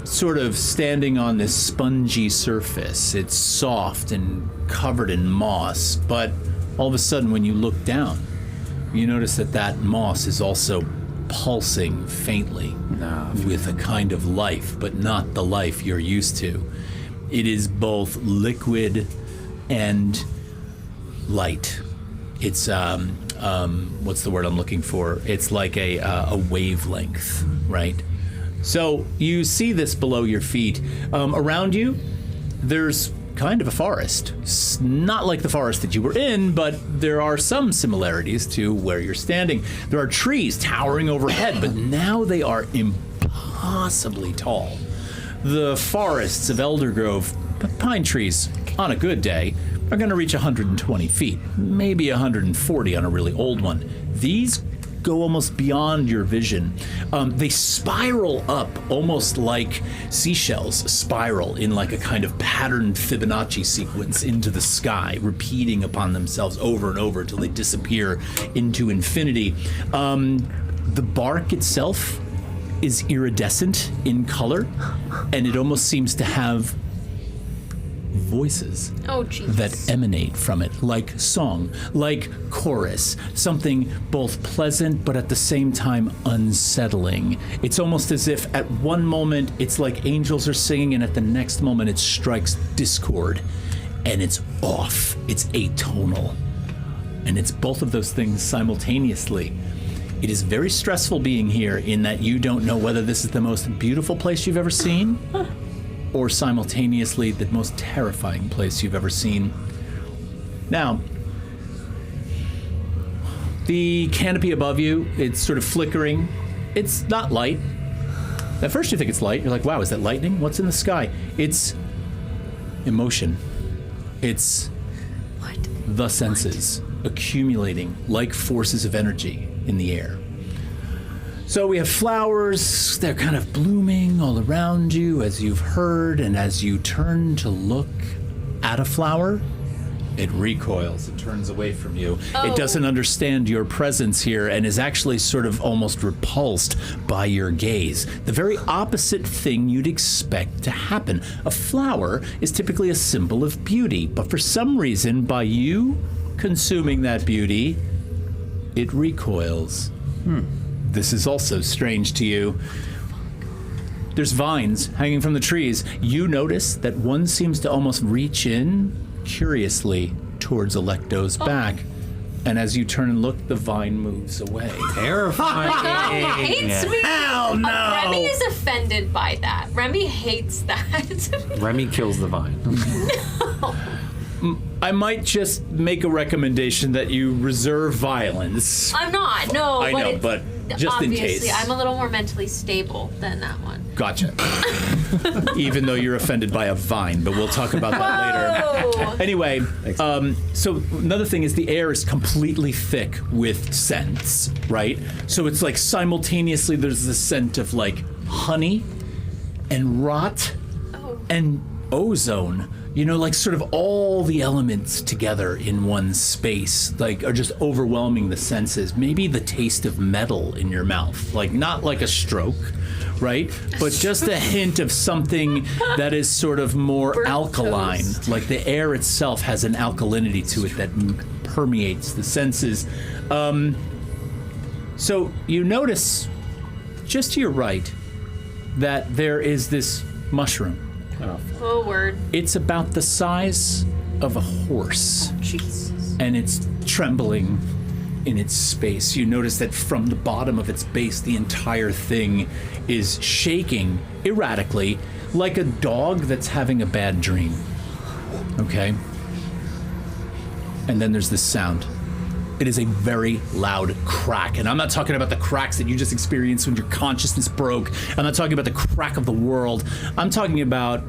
sort of standing on this spongy surface. It's soft and covered in moss, but all of a sudden when you look down, you notice that that moss is also pulsing faintly with a kind of life, but not the life you're used to. It is both liquid and light. It's what's the word I'm looking for? It's like a wavelength, right? So you see this below your feet. Around you, there's kind of a forest. It's not like the forest that you were in, but there are some similarities to where you're standing. There are trees towering overhead, but now they are impossibly tall. The forests of Eldergrove, pine trees, on a good day, are going to reach 120 feet, maybe 140 on a really old one. These go almost beyond your vision. They spiral up almost like seashells spiral in like a kind of patterned Fibonacci sequence into the sky, repeating upon themselves over and over until they disappear into infinity. The bark itself is iridescent in color, and it almost seems to have voices Oh, jeez. that emanate from it, like song, like chorus, something both pleasant but at the same time unsettling. It's almost as if at one moment it's like angels are singing, and at the next moment it strikes discord, and it's off. It's atonal. And it's both of those things simultaneously. It is very stressful being here in that you don't know whether this is the most beautiful place you've ever seen, or simultaneously the most terrifying place you've ever seen. Now, the canopy above you, it's sort of flickering. It's not light. At first you think it's light. You're like, wow, is that lightning? What's in the sky? It's emotion. It's the senses accumulating like forces of energy in the air. So we have flowers, they're kind of blooming all around you, as you've heard, and as you turn to look at a flower, it recoils, it turns away from you. It doesn't understand your presence here and is actually sort of almost repulsed by your gaze. The very opposite thing you'd expect to happen. A flower is typically a symbol of beauty, but for some reason, by you consuming that beauty, it recoils. This is also strange to you. There's vines hanging from the trees. You notice that one seems to almost reach in curiously towards Electo's back. And as you turn and look, the vine moves away. Terrifying. Oh, he hates me. Hell no! Remy is offended by that. Remy hates that. Remy kills the vine. I might just make a recommendation that you reserve violence. I'm not. No, I know, but just in obviously, case. I'm a little more mentally stable than that one. Gotcha. Even though you're offended by a vine, but we'll talk about that later. Oh. Anyway, so another thing is the air is completely thick with scents, right? So it's like simultaneously there's the scent of like honey and rot and ozone. You know, like sort of all the elements together in one space, like are just overwhelming the senses. Maybe the taste of metal in your mouth, like not like a stroke, right? But just a hint of something that is sort of more Burnt alkaline. toast. Like the air itself has an alkalinity to it that permeates the senses. So you notice just to your right that there is this mushroom. Oh, word. It's about the size of a horse, Jesus. and it's trembling in its space. You notice that from the bottom of its base, the entire thing is shaking erratically, like a dog that's having a bad dream. Okay? And then there's this sound. It is a very loud crack. And I'm not talking about the cracks that you just experienced when your consciousness broke. I'm not talking about the crack of the world. I'm talking about,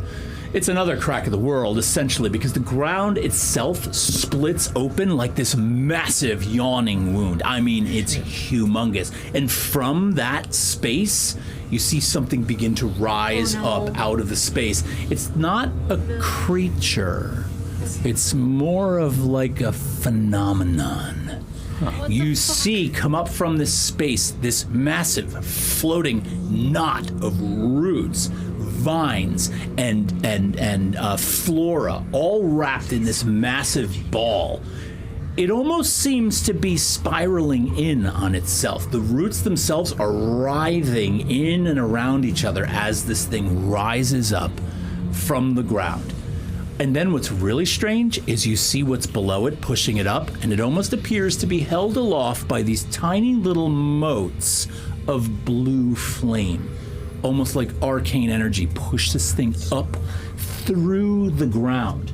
it's another crack of the world, essentially, because the ground itself splits open like this massive yawning wound. I mean, it's humongous. And from that space, you see something begin to rise up out of the space. It's not a creature. It's more of like a phenomenon. You see come up from this space this massive floating knot of roots, vines, and flora, all wrapped in this massive ball. It almost seems to be spiraling in on itself. The roots themselves are writhing in and around each other as this thing rises up from the ground. And then what's really strange is you see what's below it pushing it up, and it almost appears to be held aloft by these tiny little motes of blue flame. Almost like arcane energy push this thing up through the ground.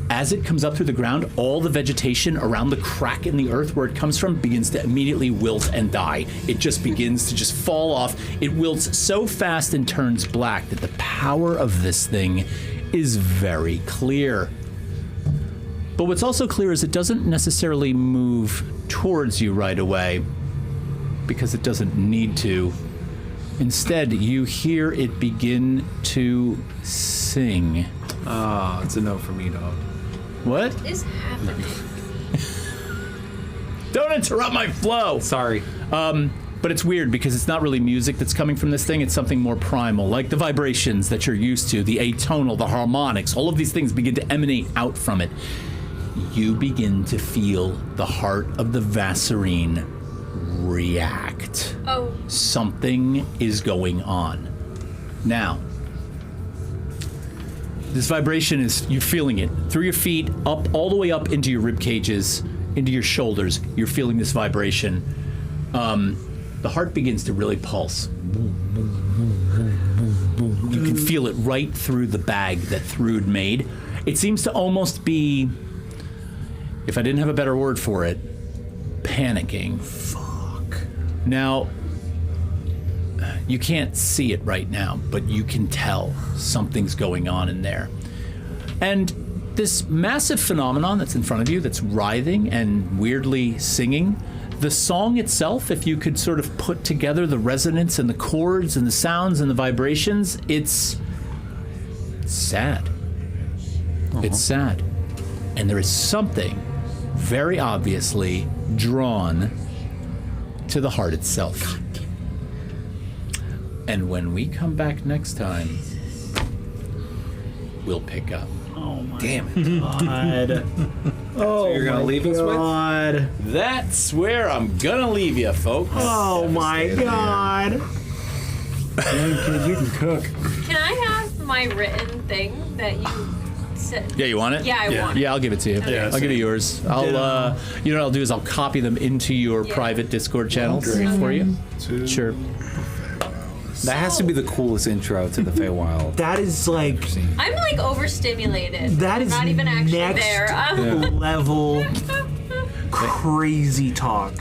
As it comes up through the ground, all the vegetation around the crack in the earth where it comes from begins to immediately wilt and die. It just begins to just fall off. It wilts so fast and turns black that the power of this thing is very clear. But what's also clear is it doesn't necessarily move towards you right away because it doesn't need to. Instead, you hear it begin to sing. Ah, it's a no for me, dog. What? What is happening? Don't interrupt my flow! Sorry. But it's weird because it's not really music that's coming from this thing. It's something more primal, like the vibrations that you're used to, the atonal, the harmonics. All of these things begin to emanate out from it. You begin to feel the heart of the Vassarine react. Oh. Something is going on. Now, this vibration is, you're feeling it through your feet, up all the way up into your rib cages, into your shoulders. You're feeling this vibration. The heart begins to really pulse. You can feel it right through the bag that Thrud made. It seems to almost be, if I didn't have a better word for it, panicking. Fuck. Now, you can't see it right now, but you can tell something's going on in there. And this massive phenomenon that's in front of you, that's writhing and weirdly singing, the song itself, if you could sort of put together the resonance and the chords and the sounds and the vibrations, it's sad. It's sad. And there is something very obviously drawn to the heart itself. And when we come back next time, will pick up. Oh my Damn it. god. Oh, You're gonna my leave us with? god. That's where I'm gonna leave you, folks. Oh my god. You can cook. Can I have my written thing that you said? Yeah, you want it? Yeah, I want it. Yeah, I'll give it to you. Okay. I'll give you yours. I'll, you know what I'll do is I'll copy them into your Yeah. private Discord channel for you. Sure. That has to be the coolest intro to the Feywild. That is like I'm like overstimulated. that is I'm not even actually next there. level crazy talk.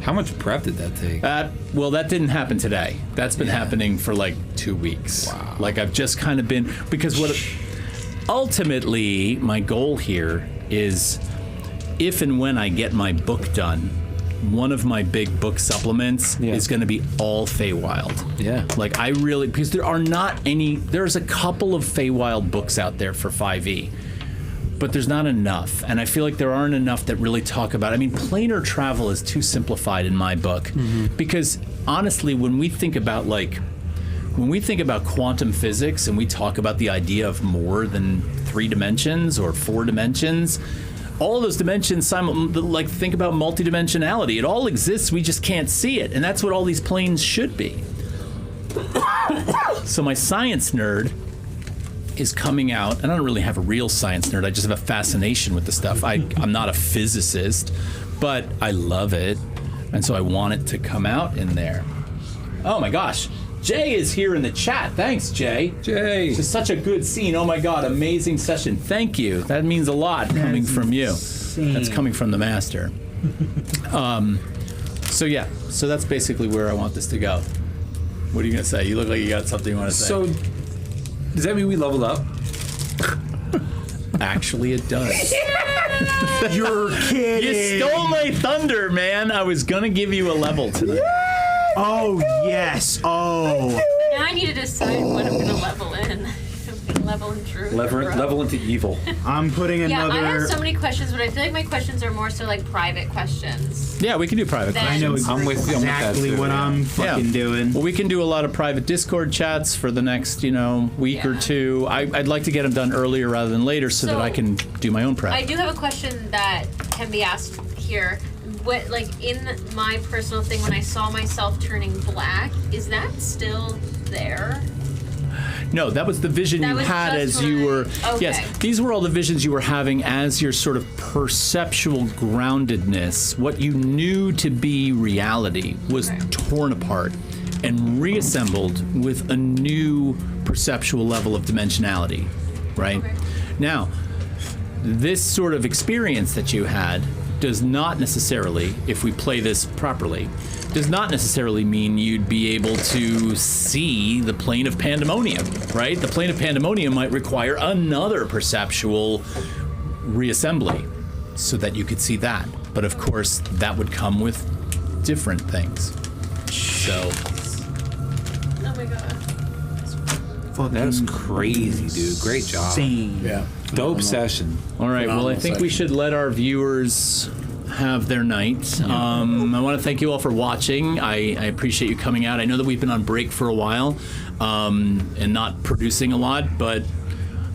How much prep did that take? Well, that didn't happen today. That's been happening for like 2 weeks. Wow. Like I've just kind of been, because what ultimately my goal here is, if and when I get my book done, one of my big book supplements is going to be all Feywild. Yeah. Like I really, because there are not any, there's a couple of Feywild books out there for 5e, but there's not enough. And I feel like there aren't enough that really talk about, I mean, planar travel is too simplified in my book, because honestly, when we think about quantum physics and we talk about the idea of more than 3 dimensions or 4 dimensions, all those dimensions, like think about multidimensionality. It all exists, we just can't see it. And that's what all these planes should be. So my science nerd is coming out, and I don't really have a real science nerd, I just have a fascination with the stuff. I'm not a physicist, but I love it. And so I want it to come out in there. Oh my gosh. Jay is here in the chat. Thanks, Jay. Jay. It's such a good scene. Oh my God, amazing session. Thank you. That means a lot coming from you. insane. That's coming from the master. So yeah, so that's basically where I want this to go. What are you gonna say? You look like you got something you want to say. So, does that mean we leveled up? Actually, it does. You're kidding. You stole my thunder, man. I was gonna give you a level tonight. Oh yes. Oh. Now I need to decide what I'm going to level in. I'm going to level in truth. Level into evil. I'm putting Yeah, another. I have so many questions, but I feel like my questions are more so like private questions. Yeah, we can do private Then- questions. I know I'm with that exactly too, what yeah. I'm fucking doing. Well, we can do a lot of private Discord chats for the next, week or Yeah. two. I'd like to get them done earlier rather than later so that So, I can do my own prep. I do have a question that can be asked here. What, like, in my personal thing, when I saw myself turning black, is that still there? No, that was the vision That you was had just as you when were. okay. Yes, these were all the visions you were having as your sort of perceptual groundedness. What you knew to be reality was Okay. torn apart and reassembled with a new perceptual level of dimensionality, right? Okay. Now, this sort of experience that you had does not necessarily, if we play this properly, does not necessarily mean you'd be able to see the plane of pandemonium, right? The plane of pandemonium might require another perceptual reassembly so that you could see that. But of course, that would come with different things. So, Oh my god. Fucking That's crazy, dude. Great job. insane. Yeah. Dope session. all right, well, I think we should let our viewers have their night. I want to thank you all for watching. I appreciate you coming out. I know that we've been on break for a while and not producing a lot, but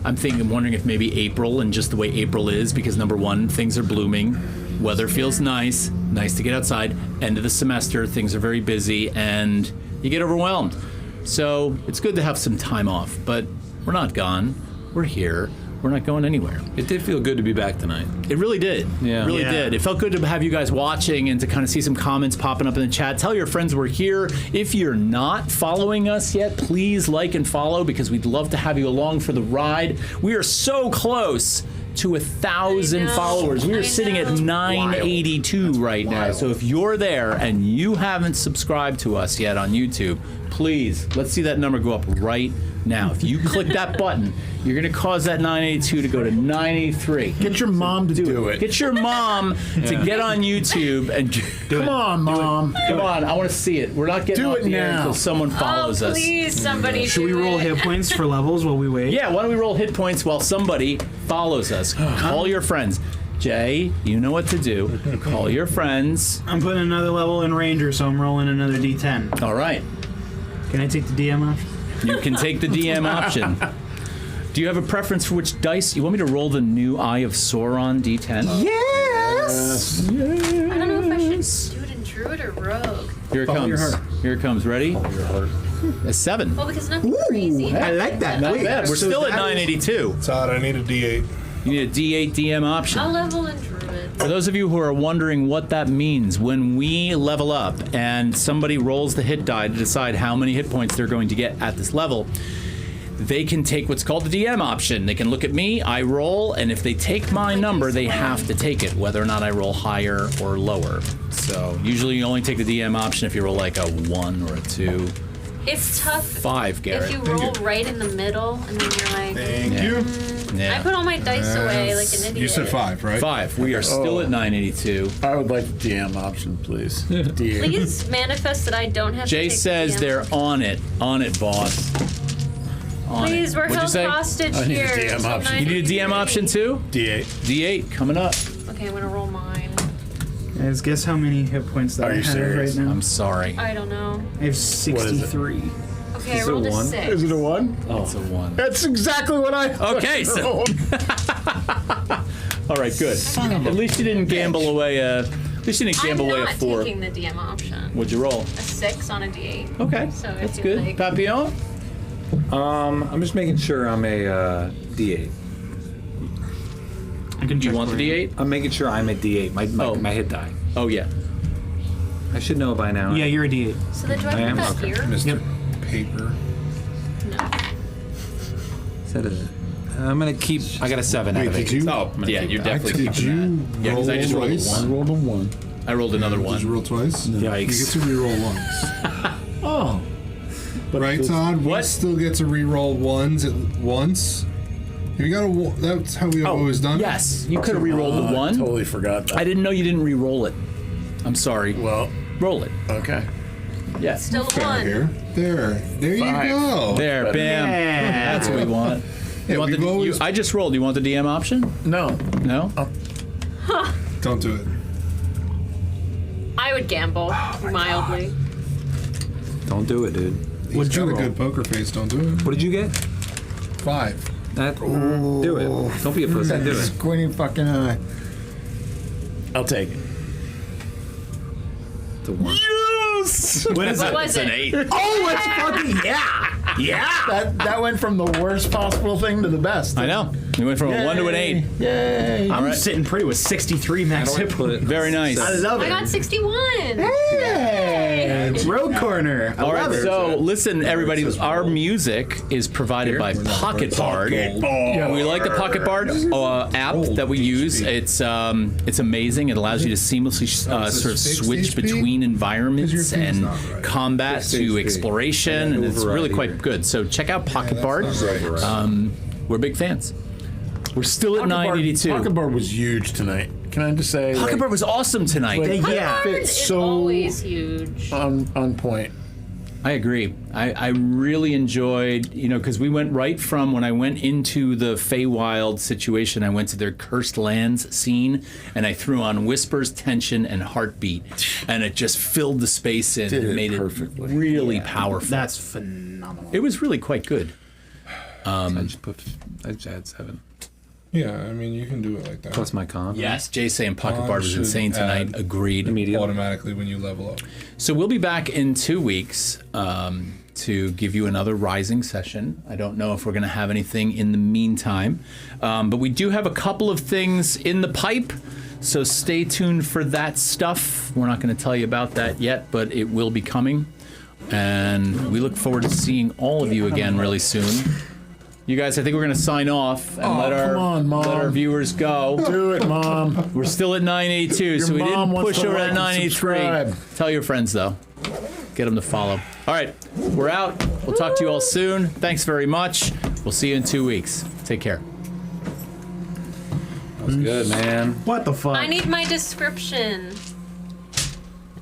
I'm wondering if maybe April, and just the way April is, because number one, things are blooming, weather feels nice to get outside, end of the semester, things are very busy, and you get overwhelmed. So it's good to have some time off, but we're not gone. We're here. We're not going anywhere. It did feel good to be back tonight. It really did. Yeah. It really Yeah. did. It felt good to have you guys watching and to kind of see some comments popping up in the chat. Tell your friends we're here. If you're not following us yet, please like and follow, because we'd love to have you along for the ride. We are so close to 1,000 I know. followers. We are I sitting at know. 982 right now. So if you're there and you haven't subscribed to us yet on YouTube, please, let's see that number go up right now. If you click that button, you're going to cause that 982 to go to 983. Get your mom to do it. Get your mom to get on YouTube and Come on, Mom. come on. I want to see it. We're not getting Do off it the air now. until someone follows Oh, us. please, somebody Should we do roll it. hit points for levels while we wait? Yeah, why don't we roll hit points while somebody follows us? Call your friends. Jay, you know what to do. Call your friends. I'm putting another level in Ranger, so I'm rolling another D10. All right. Can I take the DM option? You can take the DM option. Do you have a preference for which dice? You want me to roll the new Eye of Sauron D10? Yes. I don't know if I should do it in druid or rogue. Here it Follow comes. your heart. Here it comes. Ready? Your heart. A 7. Well, because nothing crazy. I like that. Not Wait, bad. We're so still at that is- 982. Todd, I need a D8. You need a D8 DM option. I'll level in druid. For those of you who are wondering what that means, when we level up and somebody rolls the hit die to decide how many hit points they're going to get at this level, they can take what's called the DM option. They can look at me, I roll, and if they take my number, they have to take it, whether or not I roll higher or lower. So usually you only take the DM option if you roll like a 1 or a 2. It's tough 5, Garrett. if you roll right in the middle and then you're like, Thank Yeah. you. Yeah. I put all my dice away like an idiot. You said 5, right? 5. We are still at 982. I would like the DM option, please. D8. Please manifest that I don't have Jay to take says the DM. they're on it, boss. On Please, it. we're What'd you held say? hostage I need a here. DM till option. You need a DM 9:53. option too? D8. D8 coming up. Okay, I'm gonna roll mine. Guys, guess how many hit points that Are I you have serious? right now? I'm sorry. I don't know. I have 63. Okay, Is I it rolled a one? 6. Is it a 1? It's a 1. That's exactly what I Okay, so rolled. all right, good. At least you didn't gamble away a. At least you didn't I'm gamble away a not 4. taking the DM option. What'd you roll? A 6 on a D8. Okay, So I that's feel good. like- Papillon. I'm just making sure I'm a D8. I can Do you check want the for you. D8? I'm making sure I'm a D8. My Oh. my hit die. Oh yeah. I should know by now. Yeah, you're a D8. So then do I I put am? that Okay. here? Mr. Paper. No. Is that a, I'm gonna keep. I got a 7 out Wait, of did 8. you? Oh yeah, you're definitely Did keeping you that. Yeah, roll because I just rolled a twice? I 1. rolled a 1. I rolled another Did you 1. roll twice? Yikes. You get to re-roll once. Oh. Right, Todd? We What? still get to re-roll ones at once. You got to. That's how we've always done it. Yes, you could have re-rolled the I 1. totally forgot that. I didn't know you didn't re-roll it. I'm sorry. Well, Roll it. okay. Yes. Still a Fair 1. here. There you 5. go. There, bam. That's what we want. Yeah, You want we've the, always- I just rolled. You want the DM option? No. No? Don't do it. I would gamble mildly. Don't do it, dude. He's got a good poker face. Don't do it. What did you get? 5. That. Do it. Don't be a pussy. Do it. Squinty fucking eye. I'll take it. The 1. Yes! What is What it? was it? 8. Oh, it's fucking yeah! Yeah! That went from the worst possible thing to the best. I know. We went from a 1 to an 8. Yay! I'm right. sitting pretty with 63 max How do I hit put points. it? Very nice. I love I it. got 61. Road corner. I All right, love it. so listen, everybody. Our music is provided by Pocket Bard. We like the Pocket Bard app that we use. It's amazing. It allows you to seamlessly sort of switch between environments and combat to exploration, and it's really quite good. So check out Pocket Bard. We're big fans. We're still at 982. Pocket Bard was huge tonight. Can I just say? Pocket Bard was awesome tonight. Yeah. Fit It's so always huge. on point. I agree. I really enjoyed, because we went right from when I went into the Feywild situation, I went to their Cursed Lands scene, and I threw on Whispers, Tension, and Heartbeat, and it just filled the space in Did and it made perfectly. it really powerful. That's phenomenal. It was really quite good. I just add 7. Yeah, I mean, you can do it like that. Plus my con. Yes, Jay saying Pocket Bard was should insane tonight. add Agreed. Immediately. automatically when you level up. So we'll be back in 2 weeks to give you another Rising session. I don't know if we're going to have anything in the meantime, but we do have a couple of things in the pipe, so stay tuned for that stuff. We're not going to tell you about that yet, but it will be coming, and we look forward to seeing all of you again really soon. You guys, I think we're going to sign off and let our viewers go. Do it, Mom. We're still at 982, so we mom didn't wants push to over like at and 983. subscribe. Tell your friends, though. Get them to follow. All right, we're out. We'll talk to you all soon. Thanks very much. We'll see you in 2 weeks. Take care. That was good, man. What the fuck? I need my description.